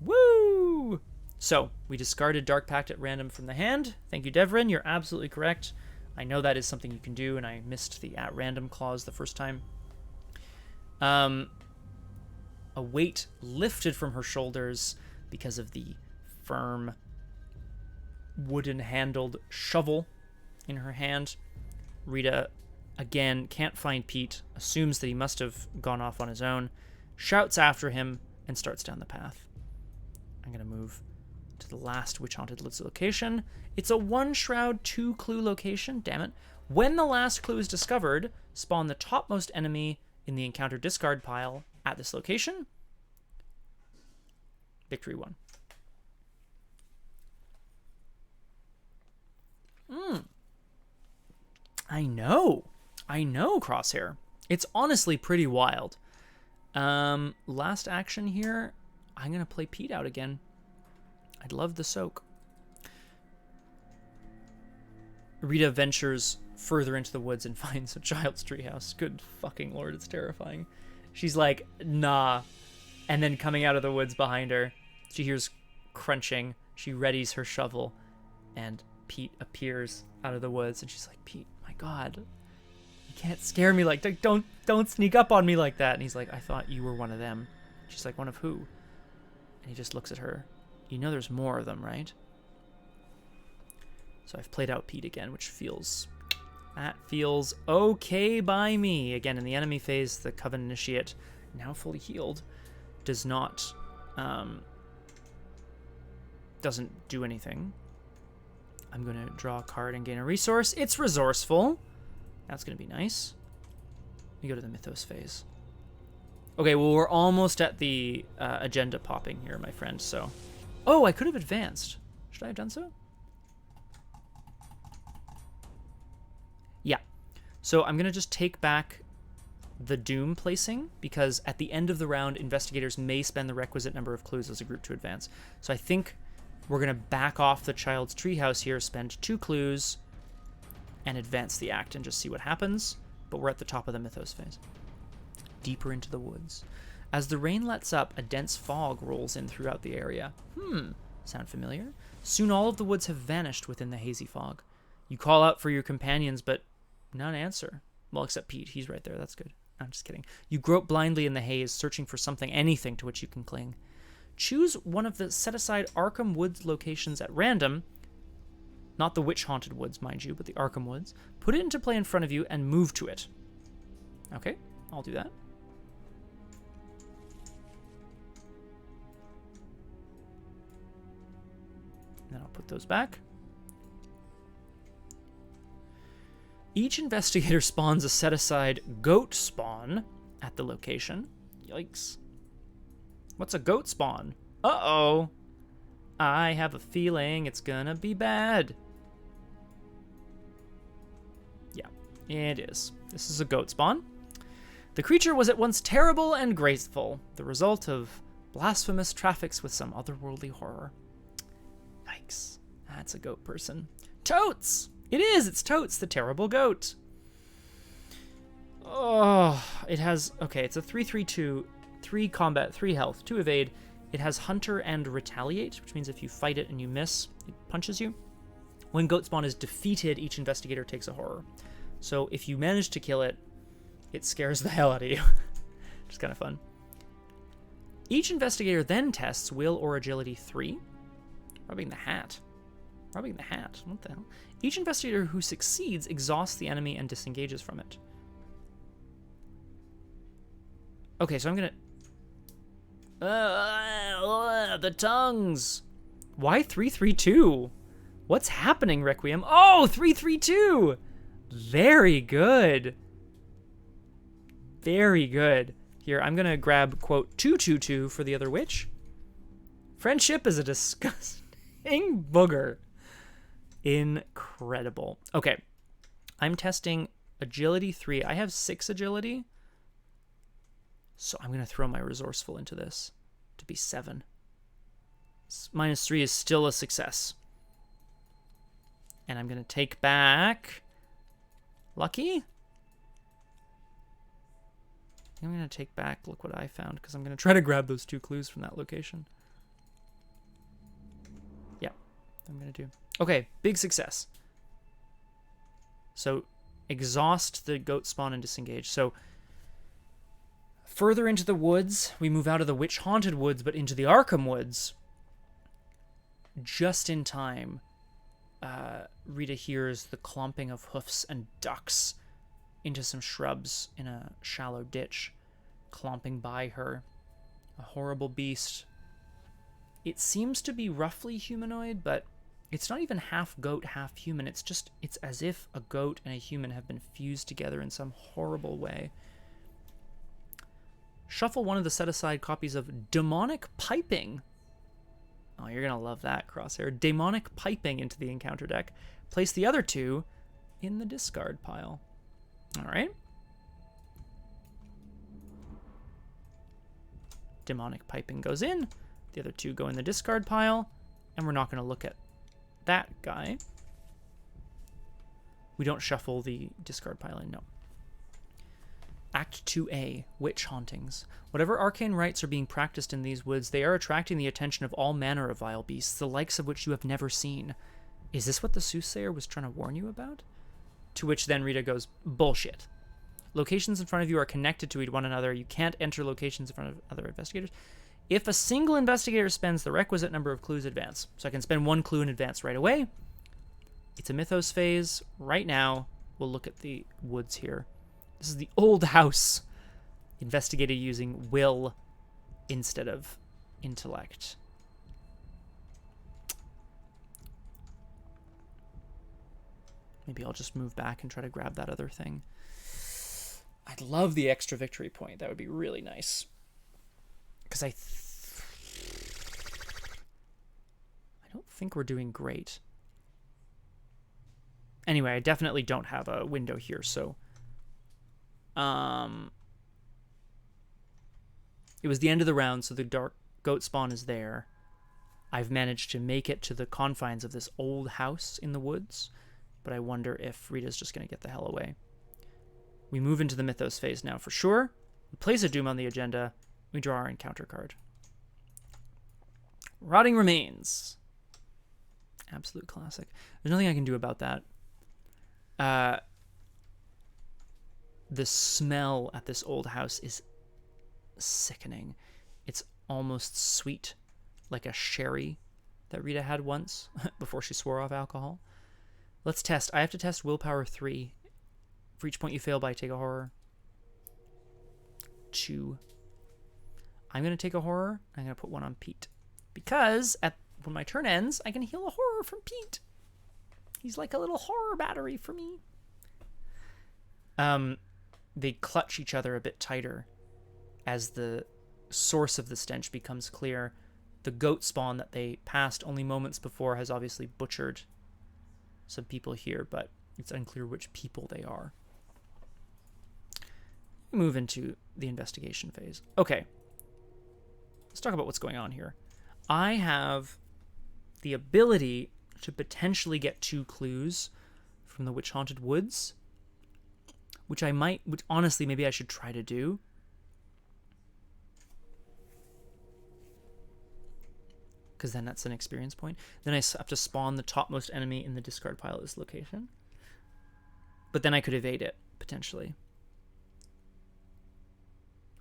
Woo! So, we discarded Dark Pact at random from the hand. Thank you, Devrin. You're absolutely correct. I know that is something you can do, and I missed the at random clause the first time. A weight lifted from her shoulders because of the firm, wooden-handled shovel in her hand. Rita, again, can't find Pete, assumes that he must have gone off on his own, shouts after him, and starts down the path. I'm going to move to the last Witch Haunted Woods location. It's a 1-shroud, 2-clue location, damn it. When the last clue is discovered, spawn the topmost enemy in the encounter discard pile at this location. Victory 1. I know, Crosshair. It's honestly pretty wild. Last action here, I'm going to play Pete out again. I'd love the soak. Rita ventures further into the woods and finds a child's treehouse. Good fucking lord, it's terrifying. She's like, nah. And then coming out of the woods behind her, she hears crunching. She readies her shovel, and Pete appears out of the woods, and she's like, Pete, my God, you can't scare me like that. Don't sneak up on me like that. And he's like, I thought you were one of them. She's like, one of who? And he just looks at her. You know there's more of them, right? So I've played out Pete again, which feels... That feels okay by me. Again, in the enemy phase, the Coven Initiate, now fully healed, does not... doesn't do anything. I'm going to draw a card and gain a resource. It's resourceful. That's going to be nice. We go to the Mythos phase. Okay, well, we're almost at the agenda popping here, my friend, so... Oh, I could have advanced. Should I have done so? Yeah. So I'm going to just take back the Doom placing, because at the end of the round, investigators may spend the requisite number of clues as a group to advance. So I think we're going to back off the Child's Treehouse here, spend 2 clues, and advance the act and just see what happens. But we're at the top of the Mythos phase. Deeper into the woods. As the rain lets up, a dense fog rolls in throughout the area. Sound familiar? Soon all of the woods have vanished within the hazy fog. You call out for your companions, but none answer. Well, except Pete. He's right there. That's good. I'm just kidding. You grope blindly in the haze, searching for something, anything to which you can cling. Choose one of the set-aside Arkham Woods locations at random. Not the witch-haunted woods, mind you, but the Arkham Woods. Put it into play in front of you and move to it. Okay, I'll do that. And then I'll put those back. Each investigator spawns a set-aside goat spawn at the location. Yikes. What's a goat spawn? Uh-oh. I have a feeling it's gonna be bad. Yeah, it is. This is a goat spawn. The creature was at once terrible and graceful, the result of blasphemous traffics with some otherworldly horror. Yikes. That's a goat person. Totes! It is! It's Totes, the terrible goat. Oh, it has... Okay, it's a 3/3/2, 3 combat, 3 health, 2 evade. It has Hunter and Retaliate, which means if you fight it and you miss, it punches you. When Goat Spawn is defeated, each investigator takes a horror. So if you manage to kill it, it scares the hell out of you. Which is kind of fun. Each investigator then tests Will or Agility 3. Rubbing the hat. Rubbing the hat. What the hell? Each investigator who succeeds exhausts the enemy and disengages from it. Okay, so I'm gonna... the tongues. Why 3/3/2? What's happening, Requiem? Oh, 3/3/2. Very good. Very good. Here, I'm gonna grab, quote, 2/2/2 for the other witch. Friendship is a disgusting booger. Incredible. Okay, I'm testing Agility 3. I have 6 agility. So I'm going to throw my resourceful into this to be 7. -3 is still a success. And I'm going to take back... Lucky? I'm going to take back, look what I found, because I'm going to try to grab those 2 clues from that location. Yeah, I'm going to do. Okay, big success. So exhaust the goat spawn and disengage. So further into the woods, we move out of the witch-haunted woods, but into the Arkham Woods. Just in time, Rita hears the clomping of hoofs and ducks into some shrubs in a shallow ditch, clomping by her. A horrible beast. It seems to be roughly humanoid, but it's not even half goat, half human. It's as if a goat and a human have been fused together in some horrible way. Shuffle one of the set-aside copies of Demonic Piping. Oh, you're going to love that, Crosshair. Demonic Piping into the encounter deck. Place the other 2 in the discard pile. All right. Demonic Piping goes in. The other 2 go in the discard pile. And we're not going to look at that guy. We don't shuffle the discard pile in, no. Act 2A, Witch Hauntings. Whatever arcane rites are being practiced in these woods, they are attracting the attention of all manner of vile beasts, the likes of which you have never seen. Is this what the soothsayer was trying to warn you about? To which then Rita goes, bullshit. Locations in front of you are connected to one another. You can't enter locations in front of other investigators. If a single investigator spends the requisite number of clues, advance. So I can spend 1 clue in advance right away. It's a Mythos phase. Right now, we'll look at the woods here. This is the old house. Investigator using will instead of intellect. Maybe I'll just move back and try to grab that other thing. I'd love the extra victory point. That would be really nice. Because I don't think we're doing great. Anyway, I definitely don't have a window here, so... It was the end of the round, so the dark goat spawn is there. I've managed to make it to the confines of this old house in the woods, but I wonder if Rita's just going to get the hell away. We move into the Mythos phase now for sure. We place a Doom on the agenda. We draw our encounter card. Rotting Remains. Absolute classic. There's nothing I can do about that. The smell at this old house is sickening. It's almost sweet, like a sherry that Rita had once before she swore off alcohol. Let's test. I have to test willpower 3. For each point you fail by, take a horror. 2. I'm going to take a horror. I'm going to put 1 on Pete. Because when my turn ends, I can heal a horror from Pete. He's like a little horror battery for me. They clutch each other a bit tighter as the source of the stench becomes clear. The goat spawn that they passed only moments before has obviously butchered some people here, but it's unclear which people they are. Move into the investigation phase. Okay. Let's talk about what's going on here. I have the ability to potentially get 2 clues from the Witch-Haunted Woods, which honestly, maybe I should try to do. Because then that's an experience point. Then I have to spawn the topmost enemy in the discard pile at this location. But then I could evade it, potentially.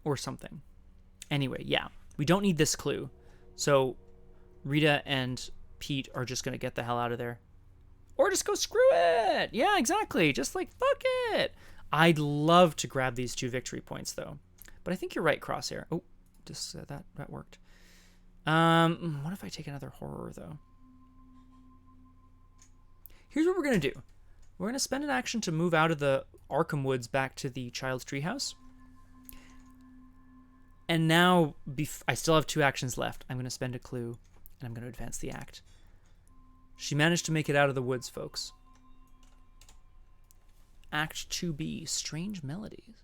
Or something. Anyway, yeah. We don't need this clue. So Rita and Pete are just going to get the hell out of there. Or just go screw it! Yeah, exactly. Just like, fuck it! I'd love to grab these 2 victory points, though. But I think you're right, Crosshair. Oh, just that worked. What if I take another horror, though? Here's what we're going to do. We're going to spend an action to move out of the Arkham Woods back to the Child's Treehouse. And now, I still have 2 actions left. I'm going to spend a clue, and I'm going to advance the act. She managed to make it out of the woods, folks. Act 2B, Strange Melodies.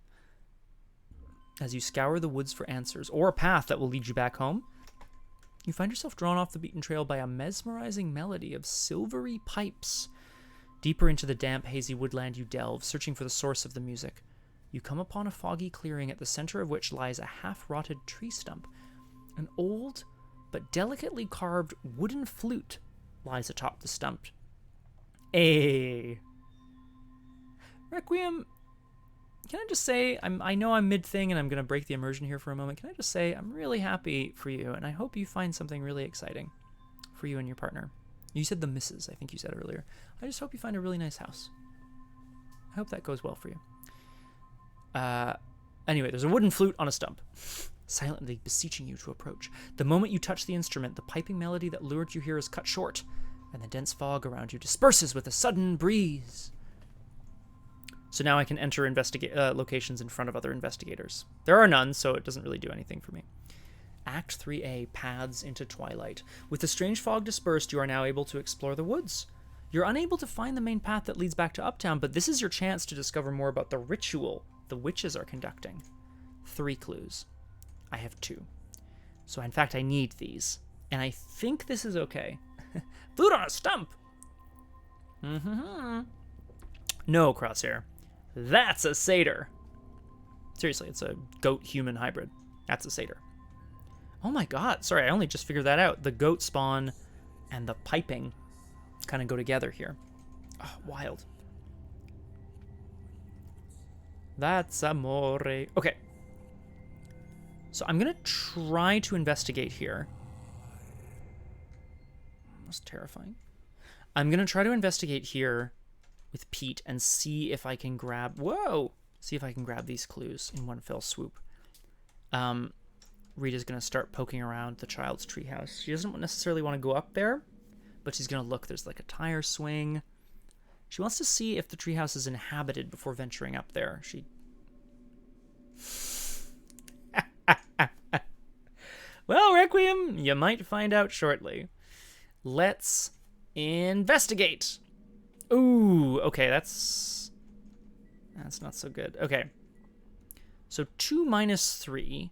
As you scour the woods for answers, or a path that will lead you back home, you find yourself drawn off the beaten trail by a mesmerizing melody of silvery pipes. Deeper into the damp, hazy woodland you delve, searching for the source of the music. You come upon a foggy clearing at the center of which lies a half-rotted tree stump. An old but delicately carved wooden flute lies atop the stump. Requiem, can I just say, I know I'm mid-thing and I'm going to break the immersion here for a moment. Can I just say I'm really happy for you, and I hope you find something really exciting for you and your partner. You said the missus, I think you said earlier. I just hope you find a really nice house. I hope that goes well for you. Anyway, there's a wooden flute on a stump, silently beseeching you to approach. The moment you touch the instrument, the piping melody that lured you here is cut short, and the dense fog around you disperses with a sudden breeze. So now I can enter locations in front of other investigators. There are none, so it doesn't really do anything for me. Act 3A, Paths into Twilight. With the strange fog dispersed, you are now able to explore the woods. You're unable to find the main path that leads back to Uptown, but this is your chance to discover more about the ritual the witches are conducting. 3 clues. I have 2. So in fact, I need these. And I think this is okay. Flute on a stump! Mm-hmm. No, Crosshair. That's a satyr. Seriously, it's a goat-human hybrid. That's a satyr. Oh my god, sorry, I only just figured that out. The goat spawn and the piping kind of go together here. Oh, wild. That's amore. Okay. So I'm going to try to investigate here. That's terrifying. I'm going to try to investigate here with Pete and see if I can grab... Whoa! See if I can grab these clues in one fell swoop. Rita's going to start poking around the child's treehouse. She doesn't necessarily want to go up there, but she's going to look. There's like a tire swing. She wants to see if the treehouse is inhabited before venturing up there. She... Well, Requiem, you might find out shortly. Let's investigate. Ooh, okay, that's not so good. Okay. So 2 minus 3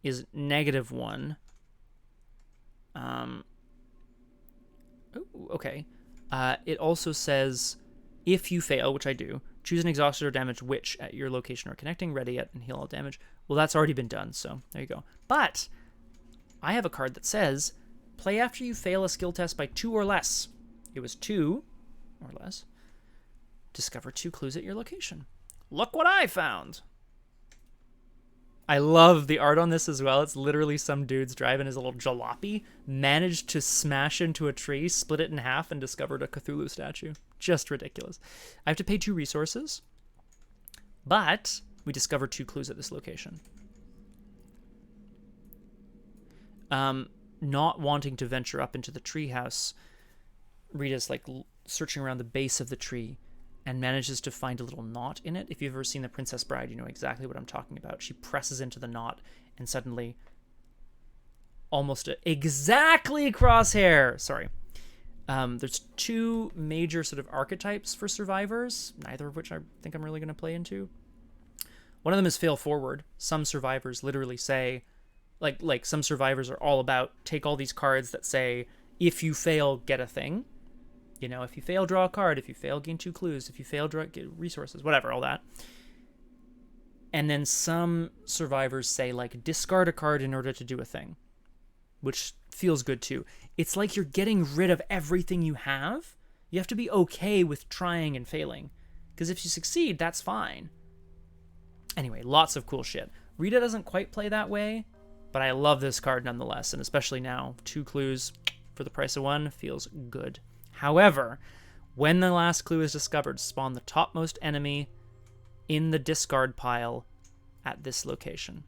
is -1. Ooh, okay. It also says, if you fail, which I do, choose an exhausted or damaged witch at your location or connecting, ready it, and heal all damage. Well, that's already been done, so there you go. But I have a card that says, play after you fail a skill test by 2 or less. It was 2 or less. Discover 2 clues at your location. Look what I found. I love the art on this as well. It's literally some dude's driving his little jalopy, managed to smash into a tree, split it in half, and discovered a Cthulhu statue. Just ridiculous. I have to pay 2 resources, but we discovered 2 clues at this location. Not wanting to venture up into the treehouse, Rita's like searching around the base of the tree and manages to find a little knot in it. If you've ever seen The Princess Bride, you know exactly what I'm talking about. She presses into the knot and suddenly, almost exactly crosshair. Sorry. There's 2 major sort of archetypes for survivors, neither of which I think I'm really going to play into. One of them is fail forward. Some survivors literally say, like some survivors are all about, take all these cards that say, if you fail, get a thing. You know, if you fail, draw a card. If you fail, gain 2 clues. If you fail, get resources, whatever, all that. And then some survivors say, like, discard a card in order to do a thing, which feels good too. It's like you're getting rid of everything you have. You have to be okay with trying and failing, because if you succeed, that's fine. Anyway, lots of cool shit. Rita doesn't quite play that way, but I love this card nonetheless, and especially now, 2 clues for the price of 1 feels good. However, when the last clue is discovered, spawn the topmost enemy in the discard pile at this location.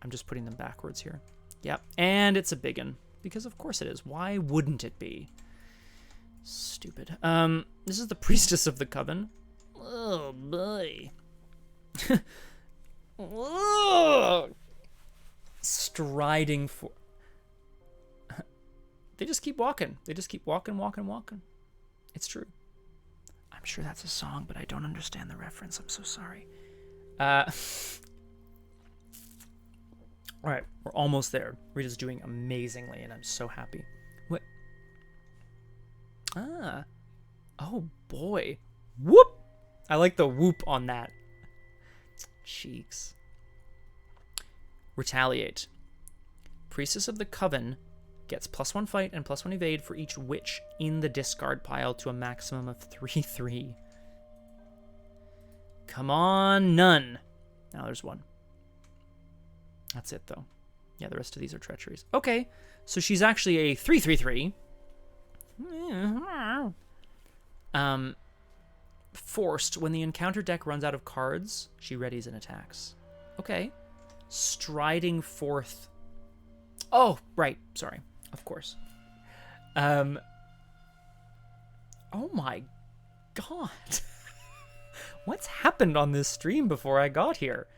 I'm just putting them backwards here. Yep, and it's a biggin, because of course it is. Why wouldn't it be? Stupid. This is the Priestess of the Coven. Oh, boy. Striding for... They just keep walking. They just keep walking. It's true. I'm sure that's a song, but I don't understand the reference. I'm so sorry. All right, we're almost there. Rita's doing amazingly, and I'm so happy. What? Oh boy. Whoop! I like the whoop on that. Cheeks. Retaliate. Priestess of the Coven gets +1 fight and +1 evade for each witch in the discard pile to a maximum of 3/3. Come on, none. Now there's 1. That's it, though. Yeah, the rest of these are treacheries. Okay, so she's actually a 3/3/3. Forced. When the encounter deck runs out of cards, she readies and attacks. Okay. Striding forth. Oh, right. Sorry. Of course. Oh my god. What's happened on this stream before I got here?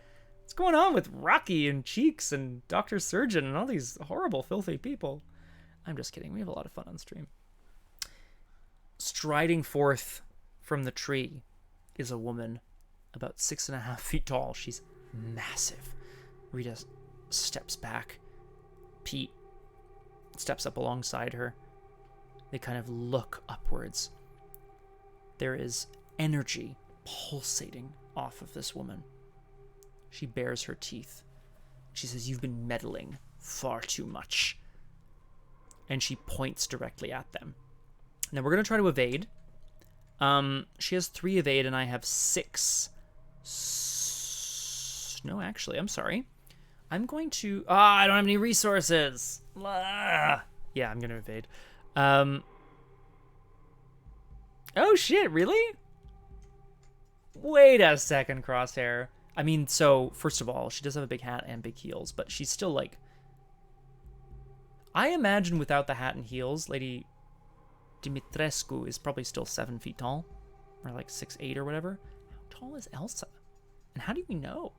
What's going on with Rocky and Cheeks and Dr. Surgeon and all these horrible, filthy people? I'm just kidding. We have a lot of fun on stream. Striding forth from the tree is a woman about 6.5 feet tall. She's massive. Rita steps back. Pete steps up alongside her. They kind of look upwards. There is energy pulsating off of this woman. She bares her teeth. She says, "You've been meddling far too much." And she points directly at them. Now we're going to try to evade. She has 3 evade and I have 6. No, actually, I'm sorry. I'm going to... I don't have any resources. Yeah, I'm going to evade. Oh shit, really? Wait a second, Crosshair. I mean, so, first of all, she does have a big hat and big heels, but she's still, like... I imagine without the hat and heels, Lady Dimitrescu is probably still 7 feet tall. Or like 6'8" or whatever. How tall is Elsa? And how do we know?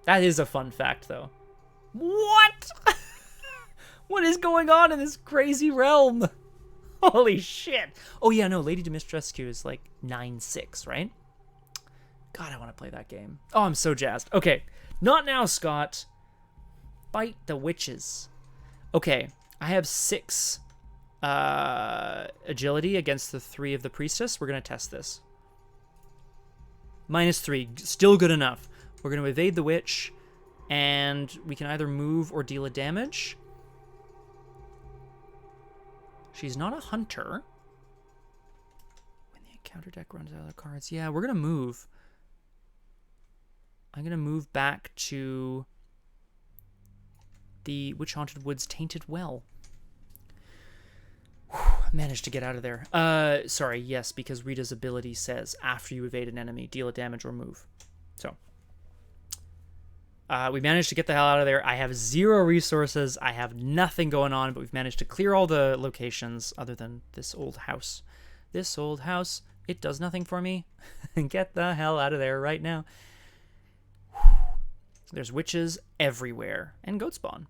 That is a fun fact, though. What? What is going on in this crazy realm? Holy shit. Oh, yeah, no, Lady Dimitrescu is like 9'6", right? God, I want to play that game. Oh, I'm so jazzed. Okay, not now, Scott. Fight the witches. Okay, I have 6 agility against the 3 of the priestess. We're going to test this. -3, still good enough. We're going to evade the witch, and we can either move or deal a damage. She's not a hunter. When the encounter deck runs out of the cards. Yeah, we're going to move. I'm going to move back to the Witch-Haunted Woods Tainted Well. Whew, managed to get out of there. Sorry, yes, because Rita's ability says after you evade an enemy, deal a damage or move. So, we managed to get the hell out of there. I have 0 resources. I have nothing going on, but we've managed to clear all the locations other than this old house. This old house, it does nothing for me. Get the hell out of there right now. There's witches everywhere, and goat spawn.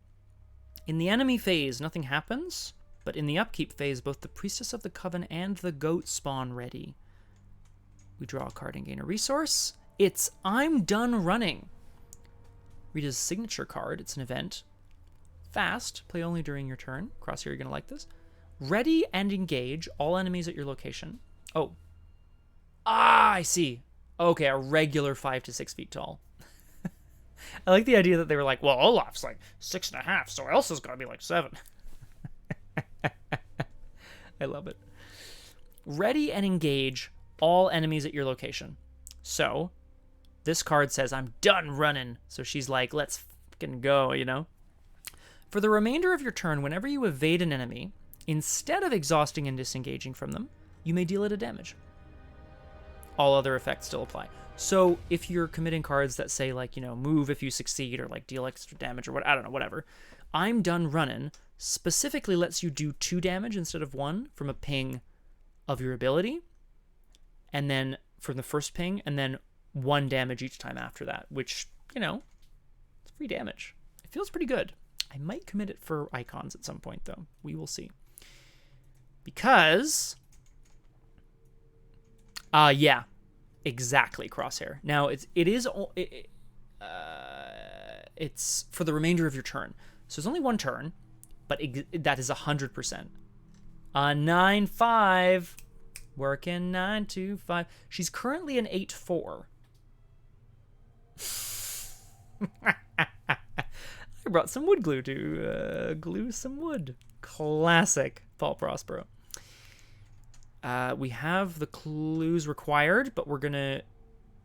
In the enemy phase, nothing happens, but in the upkeep phase, both the Priestess of the Coven and the goat spawn ready. We draw a card and gain a resource. It's I'm done running. Rita's signature card, it's an event. Fast, play only during your turn. Crosshair, you're going to like this. Ready and engage all enemies at your location. Oh. Ah, I see. Okay, a regular 5 to 6 feet tall. I like the idea that they were like, well, Olaf's like 6.5, so Elsa's got to be like 7. I love it. Ready and engage all enemies at your location. So, this card says, I'm done running. So she's like, let's fucking go, you know? For the remainder of your turn, whenever you evade an enemy, instead of exhausting and disengaging from them, you may deal it a damage. All other effects still apply. So if you're committing cards that say, like, you know, move if you succeed, or like deal extra damage, or what, I don't know, whatever. I'm done running specifically lets you do 2 damage instead of 1 from a ping of your ability, and then from the first ping, and then 1 damage each time after that, which, you know, it's free damage. It feels pretty good. I might commit it for icons at some point, though. We will see. Because, yeah. Exactly, Crosshair. Now it's for the remainder of your turn. So it's only 1 turn, but that is 100%. 9-5, working 9 to 5. She's currently an 8-4. I brought some wood glue to glue some wood. Classic Paul Prospero. We have the clues required, but we're gonna...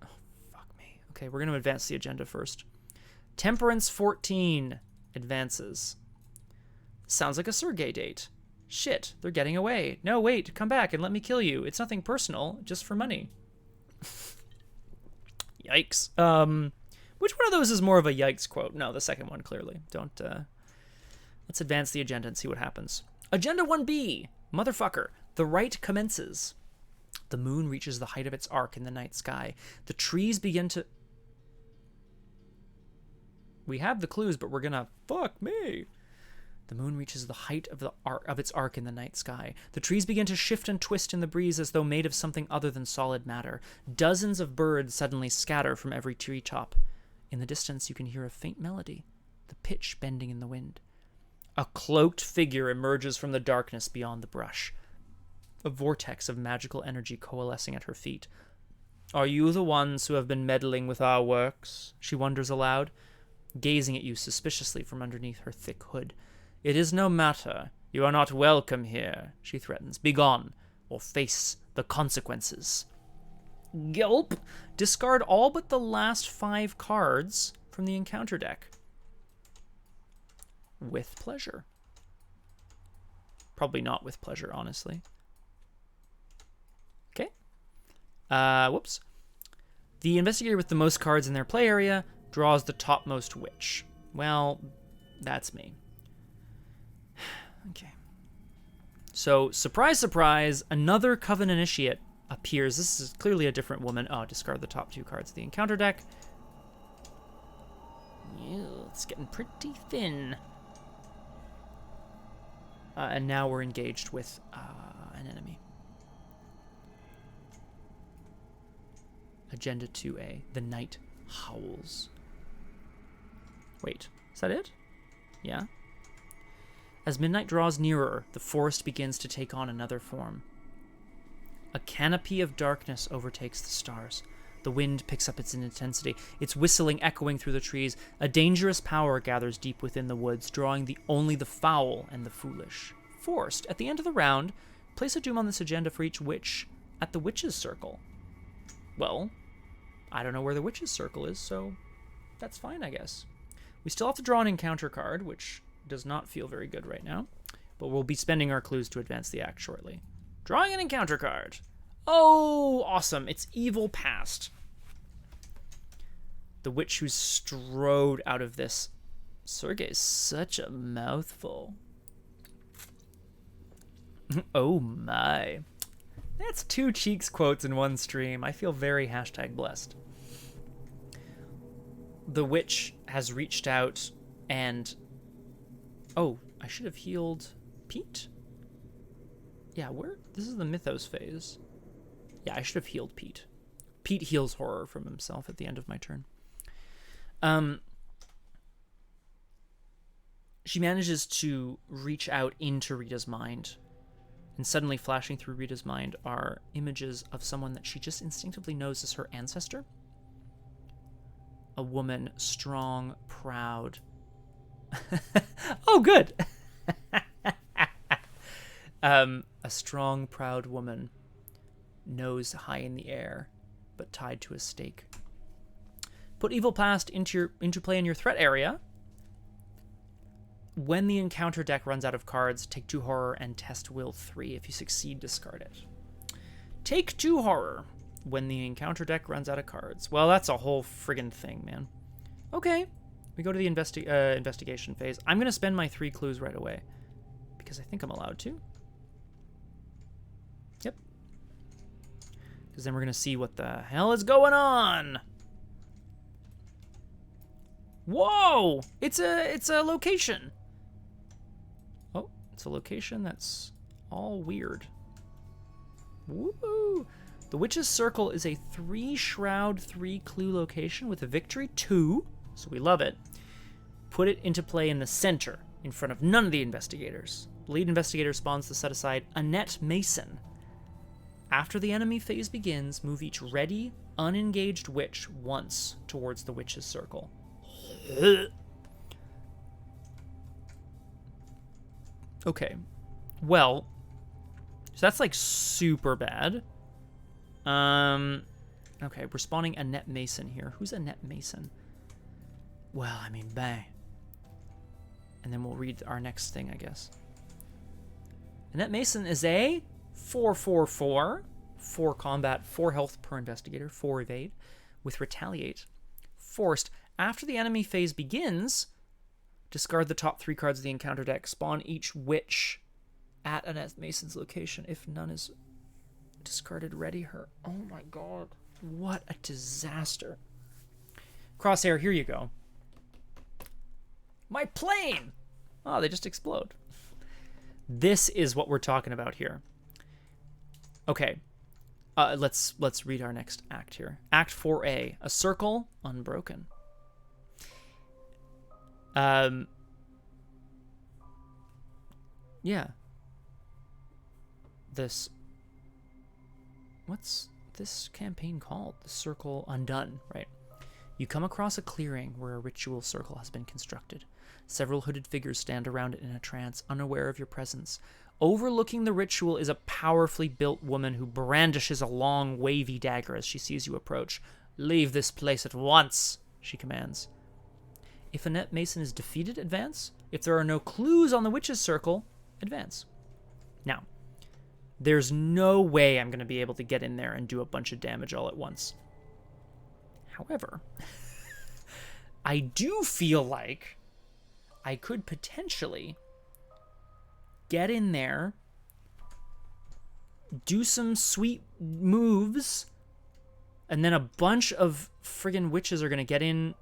Oh, fuck me. Okay, we're gonna advance the agenda first. Temperance 14 advances. Sounds like a Sergei date. Shit, they're getting away. No, wait, come back and let me kill you. It's nothing personal, just for money. Yikes. Which one of those is more of a yikes quote? No, the second one, clearly. Don't, Let's advance the agenda and see what happens. Agenda 1B. Motherfucker. The rite commences. The moon reaches the height of its arc in the night sky. The trees begin to... We have the clues, but we're gonna... Fuck me. The moon reaches the height of its arc in the night sky. The trees begin to shift and twist in the breeze as though made of something other than solid matter. Dozens of birds suddenly scatter from every treetop. In the distance, you can hear a faint melody, the pitch bending in the wind. A cloaked figure emerges from the darkness beyond the brush, a vortex of magical energy coalescing at her feet. Are you the ones who have been meddling with our works? She wonders aloud, gazing at you suspiciously from underneath her thick hood. It is no matter. You are not welcome here, she threatens. Begone, or face the consequences. Gulp! Discard all but the last 5 cards from the encounter deck. With pleasure. Probably not with pleasure, honestly. Okay. Whoops. The investigator with the most cards in their play area draws the topmost witch. Well, that's me. Okay. So, surprise, surprise, another Coven Initiate appears. This is clearly a different woman. Oh, discard the top 2 cards of the encounter deck. Ew, it's getting pretty thin. And now we're engaged with an enemy. Agenda 2A, the Night Howls. Wait, is that it? Yeah. As midnight draws nearer, the forest begins to take on another form. A canopy of darkness overtakes the stars. The wind picks up its intensity, its whistling echoing through the trees. A dangerous power gathers deep within the woods, drawing only the foul and the foolish. Forced, at the end of the round, place a doom on this agenda for each witch at the witch's circle. Well, I don't know where the witch's circle is, so that's fine, I guess. We still have to draw an encounter card, which does not feel very good right now, but we'll be spending our clues to advance the act shortly. Drawing an encounter card. Oh, awesome. It's Evil Past. The witch who strode out of this. Sergey is such a mouthful. Oh my. That's 2 Cheeks quotes in one stream. I feel very #blessed. The witch has reached out and... Oh, I should have healed Pete? Yeah, where? This is the Mythos Phase. Yeah, I should have healed Pete. Pete heals horror from himself at the end of my turn. She manages to reach out into Rita's mind. And suddenly flashing through Rita's mind are images of someone that she just instinctively knows as her ancestor. A woman, strong, proud. Oh, good. A strong, proud woman, nose high in the air, but tied to a stake. Put Evil Past into play in your threat area. When the encounter deck runs out of cards, take 2 horror and test will 3. If you succeed, discard it. Take 2 horror when the encounter deck runs out of cards. Well, that's a whole friggin' thing, man. Okay. We go to the investigation phase. I'm going to spend my 3 clues right away, because I think I'm allowed to. Yep. Because then we're going to see what the hell is going on. Whoa! It's a location. Oh, it's a location that's all weird. Woo! The Witch's Circle is a 3-shroud, 3-clue location with a victory 2, so we love it. Put it into play in the center, in front of none of the investigators. The lead investigator spawns to set aside Annette Mason. After the enemy phase begins, move each ready, unengaged witch once towards the Witch's Circle. Okay. Well, so that's like super bad. Okay, we're spawning Annette Mason here. Who's Annette Mason? Well, I mean, bang. And then we'll read our next thing, I guess. Annette Mason is a 4/4/4, 4 combat, 4 health per investigator, 4 evade, with retaliate. Forced. After the enemy phase begins, discard the top 3 cards of the encounter deck. Spawn each witch at Annette Mason's location. If none is discarded, ready her. Oh my god. What a disaster. Crosshair, here you go. My plane! Oh, they just explode. This is what we're talking about here. Okay. Let's read our next act here. Act 4A. A circle unbroken. Yeah. What's this campaign called? The Circle Undone, right? You come across a clearing where a ritual circle has been constructed. Several hooded figures stand around it in a trance, unaware of your presence. Overlooking the ritual is a powerfully built woman who brandishes a long, wavy dagger as she sees you approach. Leave this place at once, she commands. If Annette Mason is defeated, advance. If there are no clues on the Witch's Circle, advance. Now, there's no way I'm going to be able to get in there and do a bunch of damage all at once. However, I do feel like I could potentially get in there, do some sweet moves, and then a bunch of friggin' witches are going to get in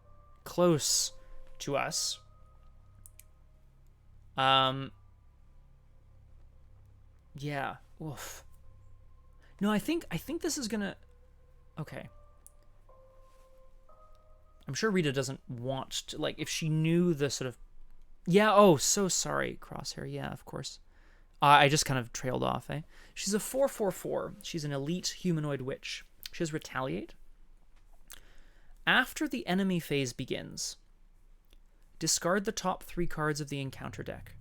close to us. Yeah. Oof. No, I think this is gonna... Okay. I'm sure Rita doesn't want to, like, if she knew the sort of... Yeah, oh, so sorry, Crosshair. Yeah, of course. I just kind of trailed off, eh? She's a 4/4/4. She's an elite humanoid witch. She has Retaliate. After the enemy phase begins, discard the top 3 cards of the encounter deck.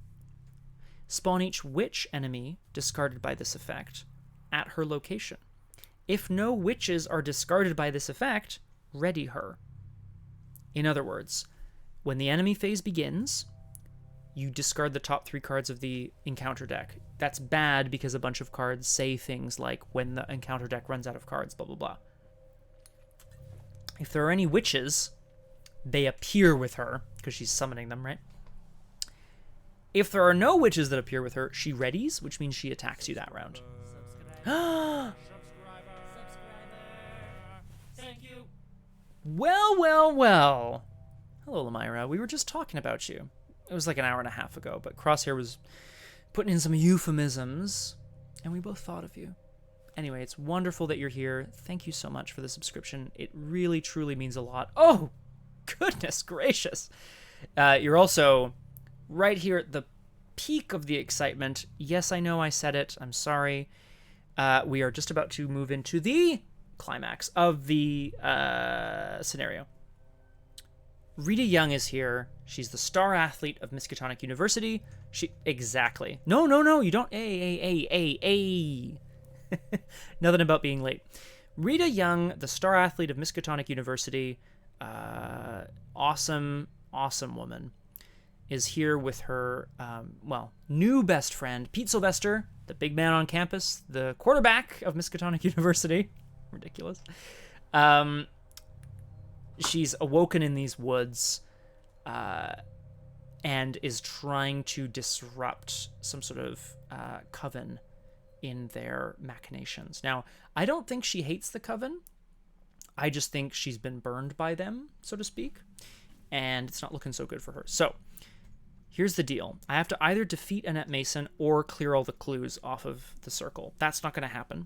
Spawn each witch enemy discarded by this effect at her location. If no witches are discarded by this effect, ready her. In other words, when the enemy phase begins, you discard the top 3 cards of the encounter deck. That's bad because a bunch of cards say things like, when the encounter deck runs out of cards, blah, blah, blah. If there are any witches, they appear with her, because she's summoning them, right? If there are no witches that appear with her, she readies, which means she attacks you that round. Thank you. Well, well, well. Hello, Lamyra. We were just talking about you. It was like an hour and a half ago, but Crosshair was putting in some euphemisms, and we both thought of you. Anyway, it's wonderful that you're here. Thank you so much for the subscription. It really, truly means a lot. Oh, goodness gracious. You're also right here at the peak of the excitement. Yes, I know I said it. I'm sorry. We are just about to move into the climax of the scenario. Rita Young is here. She's the star athlete of Miskatonic University. Exactly. No, you don't. Hey. Nothing about being late. Rita Young, the star athlete of Miskatonic University, awesome woman, is here with her, new best friend, Pete Sylvester, the big man on campus, the quarterback of Miskatonic University. Ridiculous. She's awoken in these woods, and is trying to disrupt some sort of coven in their machinations. Now, I don't think she hates the coven. I just think she's been burned by them, so to speak, and it's not looking so good for her. So, here's the deal. I have to either defeat Annette Mason or clear all the clues off of the circle. That's not going to happen.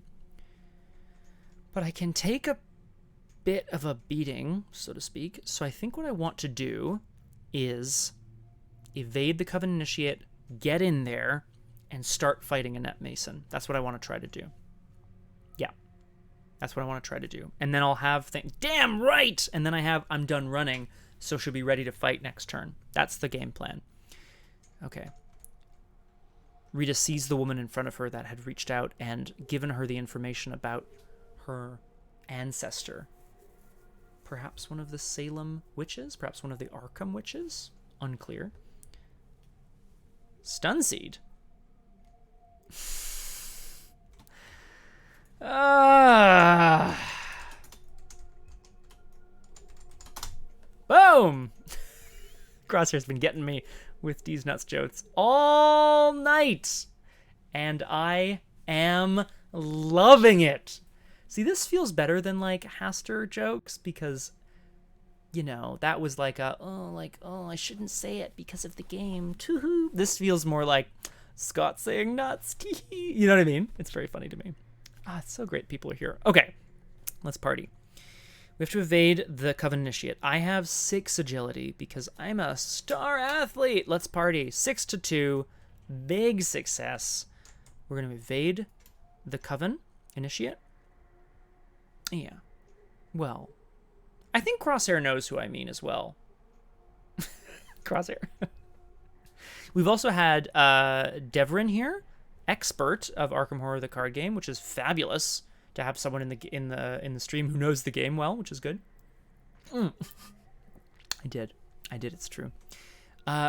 But I can take a bit of a beating, so to speak. So I think what I want to do is evade the Coven Initiate, get in there, and start fighting Annette Mason. That's what I want to try to do. Yeah. That's what I want to try to do. And then I'll have damn right! And then I'm done running, so she'll be ready to fight next turn. That's the game plan. Okay. Rita sees the woman in front of her that had reached out and given her the information about her ancestor. Perhaps one of the Salem witches? Perhaps one of the Arkham witches? Unclear. Stunseed? Boom! Crosshair's been getting me with these nuts jokes all night, and I am loving it. See, this feels better than like Haster jokes because, you know, that was like I shouldn't say it because of the game. Toohoo. This feels more like Scott saying nuts. You know what I mean? It's very funny to me. It's so great people are here. Okay, let's party. We have to evade the Coven Initiate. I have 6 agility because I'm a star athlete. Let's party. 6-2. Big success. We're going to evade the Coven Initiate. Yeah. Well, I think Crosshair knows who I mean as well. Crosshair. We've also had Devrin here, expert of Arkham Horror the card game, which is fabulous to have someone in the stream who knows the game well, which is good. I did. It's true.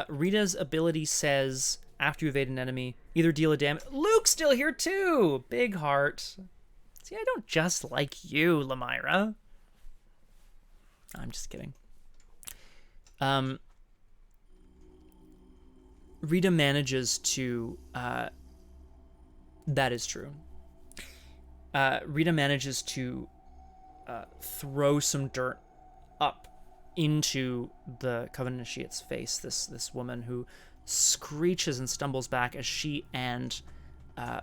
Rita's ability says after you evade an enemy. Either deal a damage. Luke's still here too! Big heart. See, I don't just like you, Lamyra. I'm just kidding. Rita manages to... that is true. Rita manages to throw some dirt up into the Covenant Initiate's face. This woman who screeches and stumbles back as she and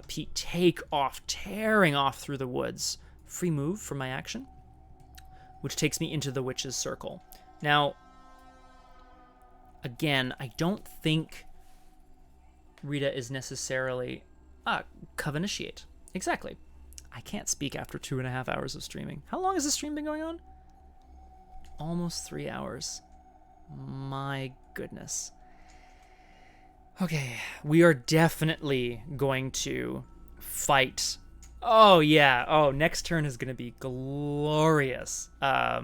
Pete take off, tearing off through the woods. Free move for my action, which takes me into the witch's circle. Now, again, I don't think Rita is necessarily... Covenant Initiate. Exactly. I can't speak after 2.5 hours of streaming. How long has this stream been going on? Almost 3 hours. My goodness. Okay, we are definitely going to fight. Oh, yeah. Oh, next turn is going to be glorious. I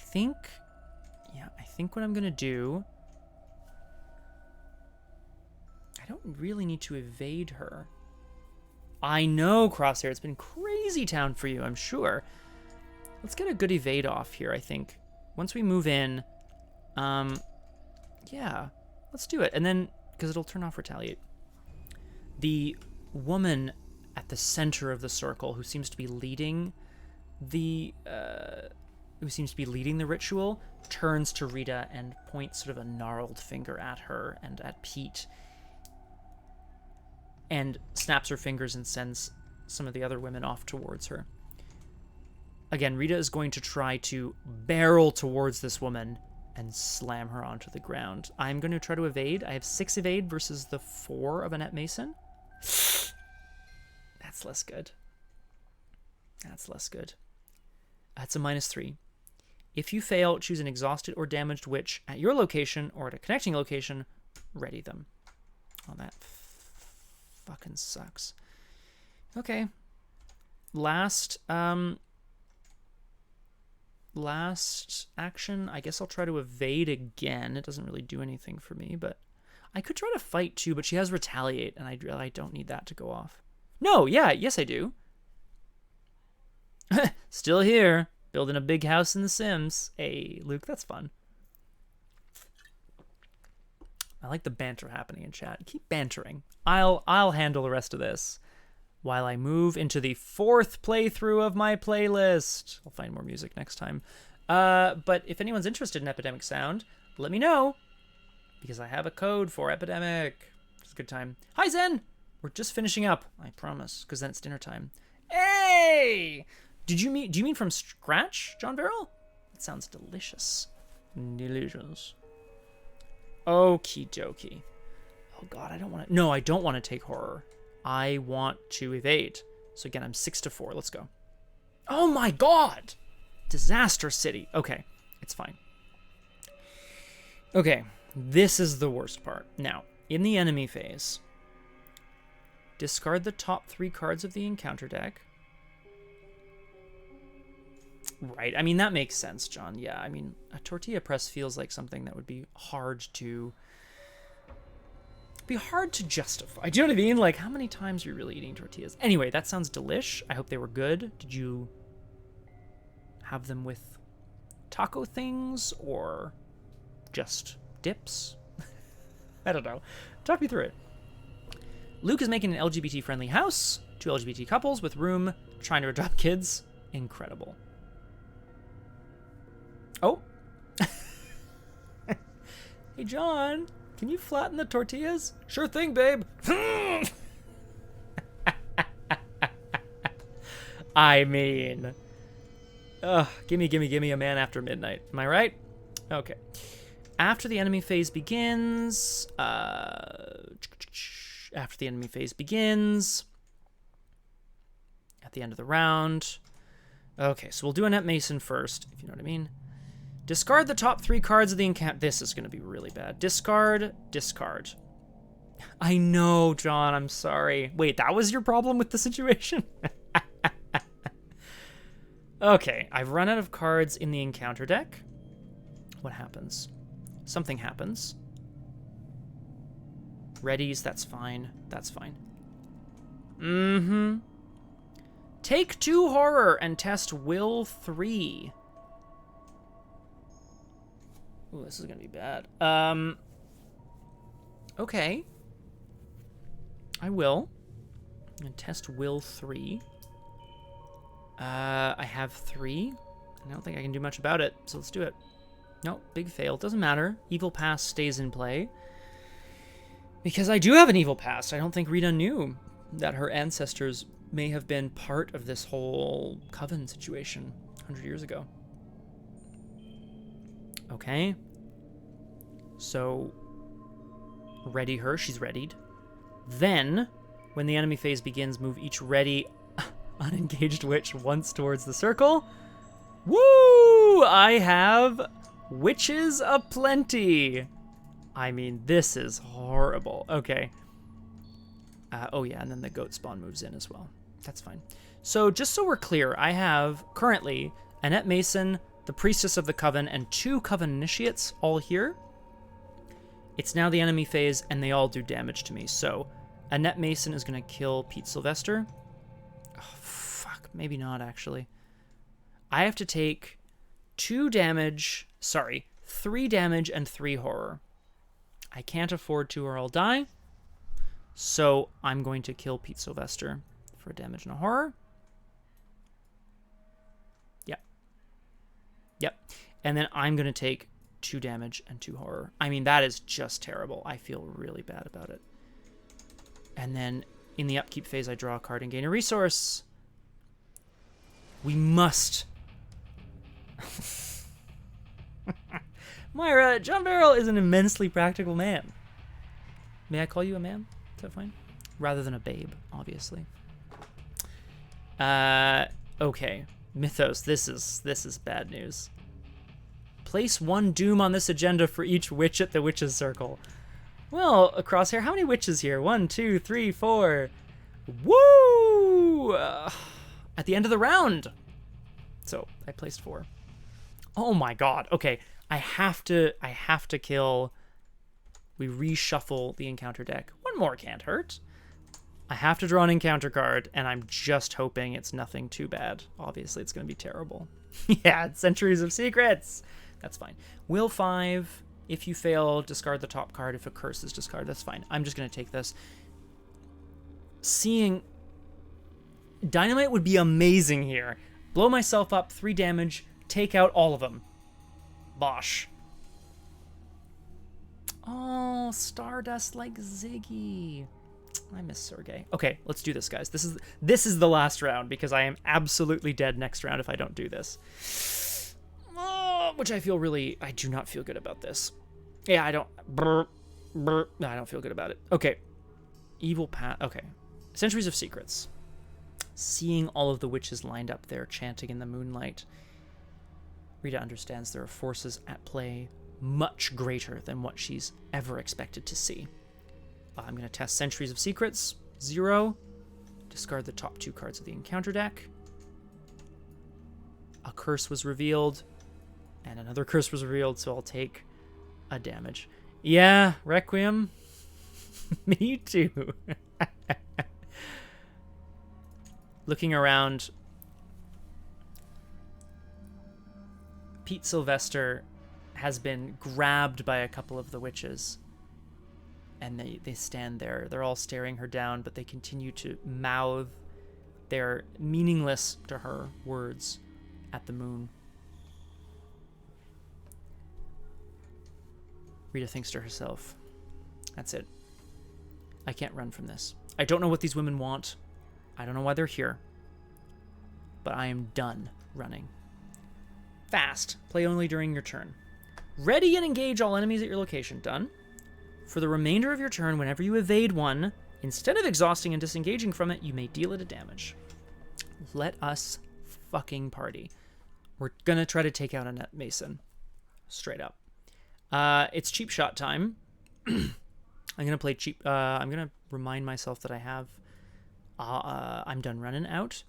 think what I'm going to do... I don't really need to evade her. I know, Crosshair. It's been crazy town for you, I'm sure. Let's get a good evade off here, I think. Once we move in, yeah, let's do it. And then, because it'll turn off Retaliate. The woman at the center of the circle who seems to be leading the ritual turns to Rita and points sort of a gnarled finger at her and at Pete, and snaps her fingers and sends some of the other women off towards her. Again, Rita is going to try to barrel towards this woman and slam her onto the ground. I'm going to try to evade. I have 6 evade versus the 4 of Annette Mason. That's less good. That's less good. That's a -3. If you fail, choose an exhausted or damaged witch at your location or at a connecting location. Ready them. Oh, that fucking sucks. Okay. Last action. I guess I'll try to evade again. It doesn't really do anything for me, but I could try to fight too, but she has retaliate, and I don't need that to go off. No, yeah, yes I do. Still here, building a big house in The Sims. Hey, Luke, that's fun. I like the banter happening in chat. Keep bantering. I'll handle the rest of this while I move into the 4th playthrough of my playlist. I'll find more music next time. But if anyone's interested in Epidemic Sound, let me know, because I have a code for Epidemic. It's a good time. Hi, Zen! We're just finishing up, I promise, because then it's dinner time. Hey! Do you mean from scratch, John Barrel? That sounds delicious. Delicious. Okie dokie. Oh god, I don't want to... No, I don't want to take horror. I want to evade. So again, I'm 6-4. Let's go. Oh my god! Disaster City. Okay, it's fine. Okay, this is the worst part. Now, in the enemy phase, discard the top 3 cards of the encounter deck. Right, I mean, that makes sense, John. Yeah, I mean, a tortilla press feels like something that would be hard to justify. Do you know what I mean? Like, how many times are you really eating tortillas? Anyway, that sounds delish. I hope they were good. Did you have them with taco things or just dips? I don't know. Talk me through it. Luke is making an LGBT-friendly house. 2 LGBT couples with room, trying to adopt kids. Incredible. Oh. Hey, John. Can you flatten the tortillas? Sure thing, babe. I mean, gimme a man after midnight. Am I right? Okay. After the enemy phase begins, at the end of the round. Okay, so we'll do Annette Mason first, if you know what I mean. Discard the top 3 cards of the encounter. This is going to be really bad. Discard. I know, John, I'm sorry. Wait, that was your problem with the situation? Okay, I've run out of cards in the encounter deck. What happens? Something happens. Readies, that's fine. That's fine. Mm-hmm. Take 2 horror and test will 3. Ooh, this is gonna be bad. Okay. I will. And test will 3. I have 3. I don't think I can do much about it, so let's do it. No, big fail. Doesn't matter. Evil past stays in play. Because I do have an evil past. I don't think Rita knew that her ancestors may have been part of this whole coven situation 100 years ago. Okay. So, ready her. She's readied. Then, when the enemy phase begins, move each ready unengaged witch once towards the circle. Woo! I have witches aplenty. I mean, this is horrible. Okay. Oh yeah, and then the goat spawn moves in as well. That's fine. So just so we're clear, I have currently Annette Mason, the Priestess of the Coven, and 2 Coven Initiates all here. It's now the enemy phase, and they all do damage to me. So Annette Mason is going to kill Pete Sylvester. Oh, fuck. Maybe not, actually. I have to take 3 damage and 3 horror. I can't afford to or I'll die. So I'm going to kill Pete Sylvester for damage and a horror. Yep. Yep. And then I'm going to take 2 damage and 2 horror. I mean, that is just terrible. I feel really bad about it. And then in the upkeep phase, I draw a card and gain a resource. We must. Myra, John Barrel is an immensely practical man. May I call you a man? Is that fine? Rather than a babe, obviously. Okay. Mythos, this is bad news. Place 1 doom on this agenda for each witch at the witch's circle. Well, Crosshair, how many witches here? 1, 2, 3, 4. Woo! At the end of the round. So I placed 4. Oh my god. Okay, I have to kill. We reshuffle the encounter deck. 1 more can't hurt. I have to draw an encounter card, and I'm just hoping it's nothing too bad. Obviously, it's going to be terrible. Yeah, it's Centuries of Secrets. That's fine. Will 5. If you fail, discard the top card. If a curse is discarded, that's fine. I'm just going to take this. Seeing Dynamite would be amazing here. Blow myself up, 3 damage, take out all of them. Bosh. Oh, Stardust like Ziggy. I miss Sergey. Okay, let's do this, guys. This is the last round because I am absolutely dead next round if I don't do this. Which I do not feel good about this. Yeah, I don't. No, I don't feel good about it. Okay. Evil Path. Okay. Centuries of Secrets. Seeing all of the witches lined up there chanting in the moonlight. Rita understands there are forces at play much greater than what she's ever expected to see. I'm going to test Centuries of Secrets. 0. Discard the top 2 cards of the encounter deck. A curse was revealed. And another curse was revealed, so I'll take a damage. Yeah, Requiem. Me too. Looking around, Pete Sylvester has been grabbed by a couple of the witches. And they stand there. They're all staring her down, but they continue to mouth their meaningless to her words at the moon. Rita thinks to herself, that's it. I can't run from this. I don't know what these women want. I don't know why they're here. But I am done running. Fast. Play only during your turn. Ready and engage all enemies at your location. Done. For the remainder of your turn, whenever you evade one, instead of exhausting and disengaging from it, you may deal it a damage. Let us fucking party. We're gonna try to take out Annette Mason. Straight up. It's cheap shot time. I'm gonna play cheap. I'm gonna remind myself that I have. I'm done running out,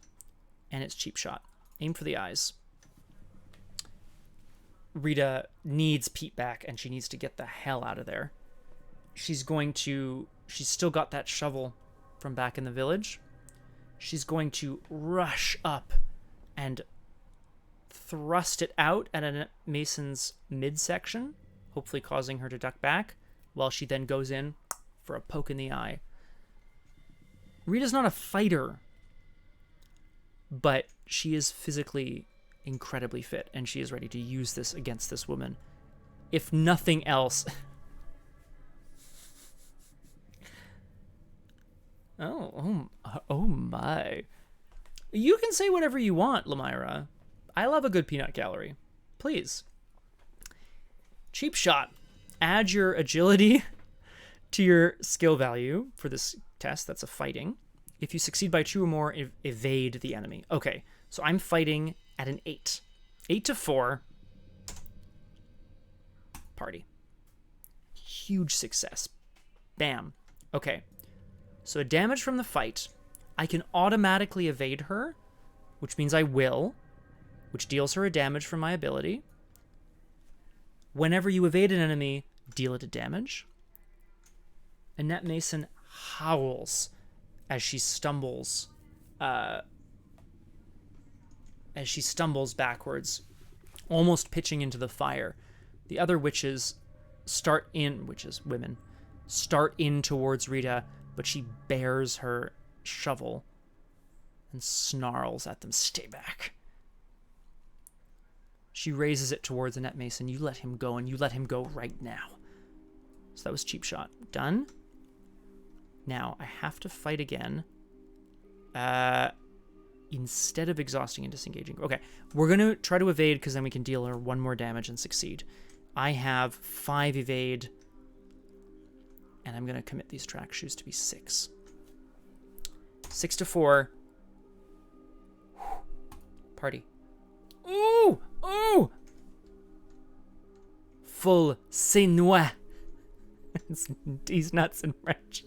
and it's cheap shot. Aim for the eyes. Rita needs Pete back, and she needs to get the hell out of there. She's going to she's still got that shovel from back in the village. She's going to rush up and thrust it out at a mason's midsection, hopefully causing her to duck back, while she then goes in for a poke in the eye. Rita's not a fighter, but she is physically incredibly fit, and she is ready to use this against this woman. If nothing else... Oh my. You can say whatever you want, Lamyra. I love a good peanut gallery. Please. Cheap shot. Add your agility to your skill value for this test. That's a fighting. If you succeed by 2 or more, evade the enemy. Okay, so I'm fighting at an 8. 8 to 4. Party. Huge success. Bam. Okay. So a damage from the fight. I can automatically evade her, which means I will, which deals her a damage from my ability. Whenever you evade an enemy, deal it a damage. Annette Mason howls as she stumbles backwards, almost pitching into the fire. The other witches women, start in towards Rita, but she bears her shovel and snarls at them. Stay back. She raises it towards Annette Mason. You let him go, and you let him go right now. So that was cheap shot. Done. Now, I have to fight again. Instead of exhausting and disengaging. Okay, we're going to try to evade, because then we can deal her 1 more damage and succeed. I have 5 evade, and I'm going to commit these track shoes to be 6. 6 to 4. Party. Ooh! Ooh! Full c'est-noix. These nuts in French.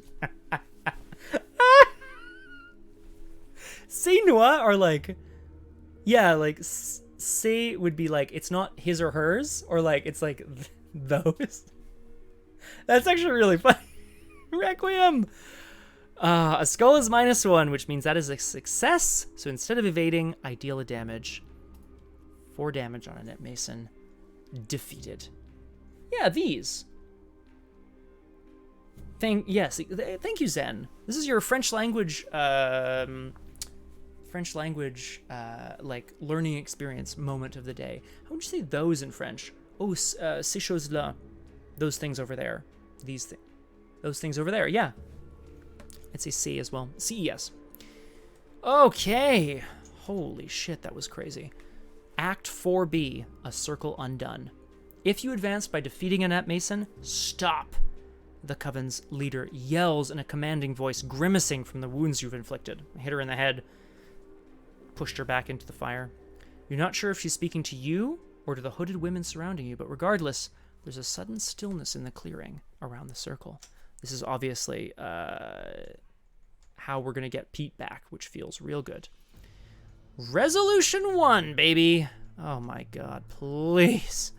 C'est-noix are like... Yeah, like, c'est would be like, it's not his or hers, or like, it's like those. That's actually really funny. Requiem! A skull is -1, which means that is a success. So instead of evading, I deal a damage. 4 damage on Annette Mason. Defeated. Yeah, these. Thank you, Zen. This is your French language, like, learning experience moment of the day. How would you say those in French? Oh, ces choses-là. Those things over there. Those things over there, yeah. I'd say C as well. CES. Okay. Holy shit, that was crazy. Act 4B, A Circle Undone. If you advance by defeating Annette Mason, stop. The Coven's leader yells in a commanding voice, grimacing from the wounds you've inflicted. Hit her in the head. Pushed her back into the fire. You're not sure if she's speaking to you or to the hooded women surrounding you, but regardless, there's a sudden stillness in the clearing around the circle. This is obviously how we're going to get Pete back, which feels real good. Resolution 1, baby. Oh my god, please.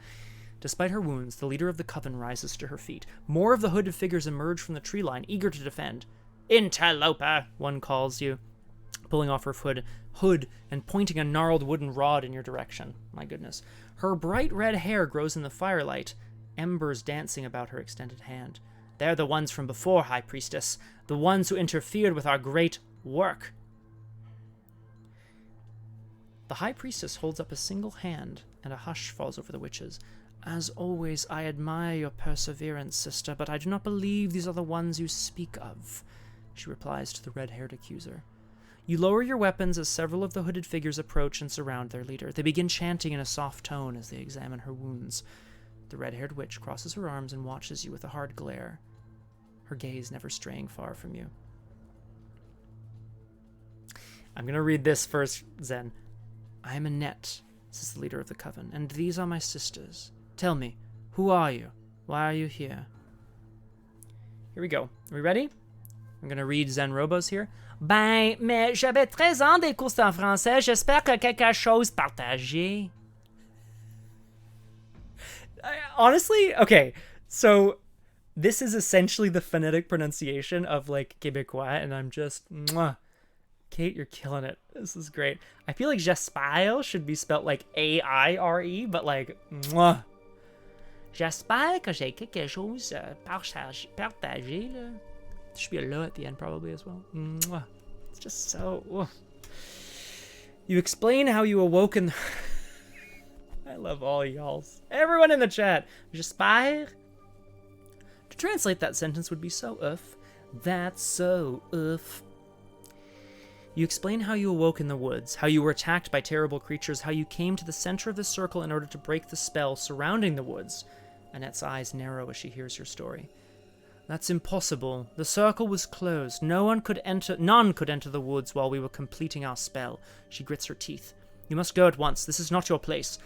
Despite her wounds, the leader of the Coven rises to her feet. More of the hooded figures emerge from the tree line, eager to defend. Interloper, one calls you, pulling off her hood and pointing a gnarled wooden rod in your direction. My goodness. Her bright red hair grows in the firelight, embers dancing about her extended hand. They're the ones from before, High Priestess. The ones who interfered with our great work. The High Priestess holds up a single hand, and a hush falls over the witches. As always, I admire your perseverance, sister, but I do not believe these are the ones you speak of, she replies to the red-haired accuser. You lower your weapons as several of the hooded figures approach and surround their leader. They begin chanting in a soft tone as they examine her wounds. The red-haired witch crosses her arms and watches you with a hard glare, her gaze never straying far from you. I'm going to read this first, Zen. I am Annette, says the leader of the Coven, and these are my sisters. Tell me, who are you? Why are you here? Here we go. Are we ready? I'm going to read Zen Robos here. Ben, mais j'avais 13 ans des courses en français. J'espère que quelque chose partagé. Honestly, okay, so This is essentially the phonetic pronunciation of like Québécois, and I'm just, mwah. Kate, you're killing it. This is great. I feel like j'espère should be spelled like A-I-R-E, but like, mwah. J'espère que j'ai quelque chose partager, là. There should be a le at the end probably as well. Mwah. It's just so... Ugh. You explain how you awoke in... I love all y'alls. Everyone in the chat. J'espère. To translate that sentence would be so oof. That's so oof. You explain how you awoke in the woods, how you were attacked by terrible creatures, how you came to the center of the circle in order to break the spell surrounding the woods. Annette's eyes narrow as she hears your story. That's impossible. The circle was closed. None could enter the woods while we were completing our spell. She grits her teeth. You must go at once. This is not your place.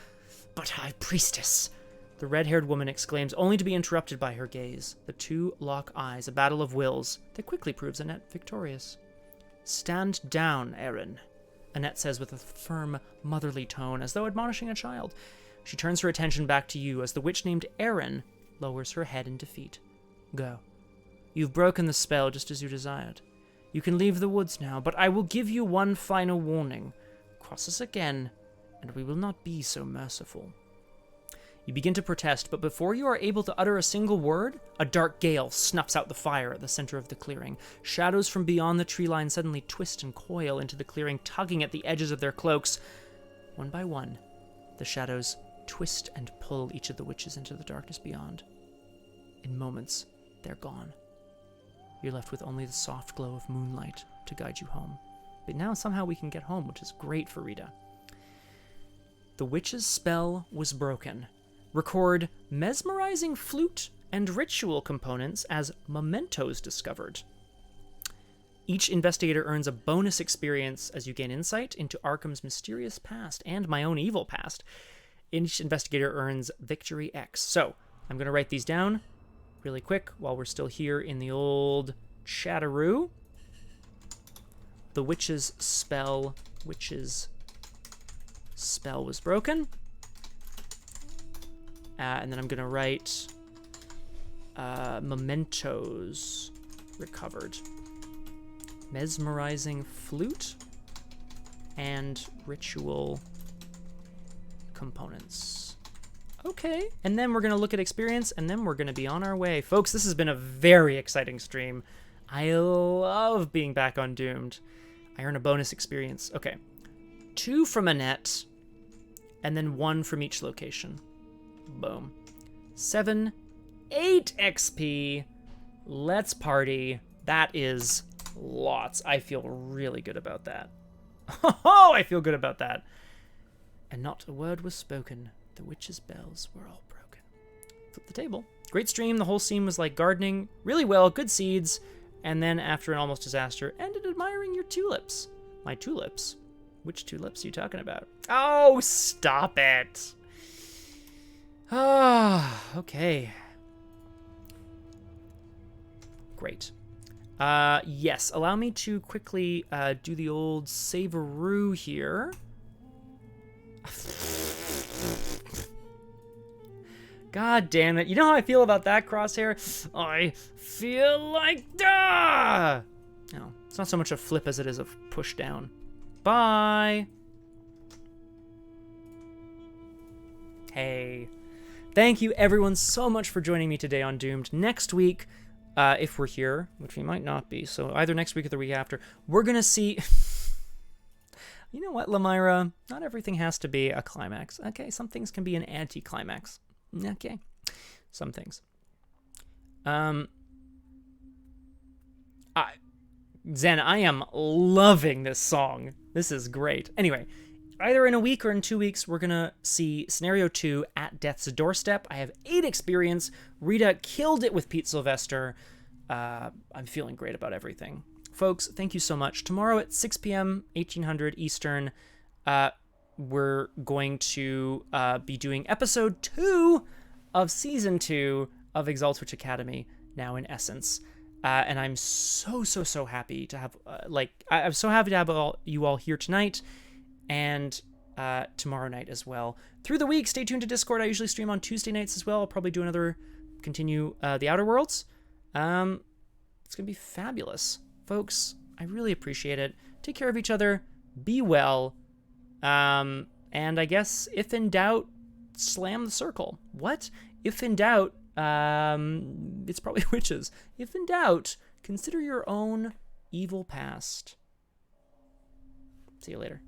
But High Priestess, the red-haired woman exclaims, only to be interrupted by her gaze. The two lock eyes, a battle of wills. That quickly proves Annette victorious. Stand down, Erin, Annette says with a firm, motherly tone, as though admonishing a child. She turns her attention back to you as the witch named Erin lowers her head in defeat. Go. You've broken the spell just as you desired. You can leave the woods now, but I will give you one final warning. Cross us again, and we will not be so merciful. You begin to protest, but before you are able to utter a single word, a dark gale snuffs out the fire at the center of the clearing. Shadows from beyond the tree line suddenly twist and coil into the clearing, tugging at the edges of their cloaks. One by one, the shadows twist and pull each of the witches into the darkness beyond. In moments, they're gone. You're left with only the soft glow of moonlight to guide you home. But now somehow we can get home, which is great for Rita. The witch's spell was broken. Record mesmerizing flute and ritual components as mementos discovered. Each investigator earns a bonus experience as you gain insight into Arkham's mysterious past and my own evil past. Each investigator earns Victory X. So, I'm going to write these down really quick while we're still here in the old chatteroo. The witch's spell was broken. And then I'm going to write mementos recovered. Mesmerizing flute and ritual components. Okay. And then we're going to look at experience, and then we're going to be on our way. Folks, this has been a very exciting stream. I love being back on Doomed. I earn a bonus experience. Okay. 2 from Annette, and then 1 from each location. Boom. 7, 8 XP. Let's party. That is lots. I feel really good about that. Oh, I feel good about that. And not a word was spoken. The witch's bells were all broken. Flip the table. Great stream. The whole scene was like gardening really well. Good seeds. And then after an almost disaster, ended admiring your tulips. My tulips? Which tulips are you talking about? Oh, stop it. Ah, okay. Great. Yes, allow me to quickly do the old save-a-roo here. God damn it. You know how I feel about that, Crosshair? I feel like da! No, it's not so much a flip as it is a push down. Bye! Hey. Thank you, everyone, so much for joining me today on Doomed. Next week, if we're here, which we might not be, so either next week or the week after, we're going to see... You know what, Lamyra? Not everything has to be a climax. Okay, some things can be an anti-climax. Okay, some things. Zen, I am loving this song. This is great. Anyway, either in a week or in 2 weeks, we're going to see Scenario 2 at Death's Doorstep. I have 8 experience. Rita killed it with Pete Sylvester. I'm feeling great about everything. Folks, thank you so much. Tomorrow at 6 p.m., 1800 Eastern, we're going to be doing episode 2 of season 2 of Exalt Witch Academy, now in Essence. And I'm so happy to have, I'm so happy to have you all here tonight and tomorrow night as well. Through the week, stay tuned to Discord. I usually stream on Tuesday nights as well. I'll probably do another continue the Outer Worlds. It's going to be fabulous. Folks, I really appreciate it. Take care of each other. Be well. And I guess, if in doubt, slam the circle. What? If in doubt, it's probably witches. If in doubt, consider your own evil past. See you later.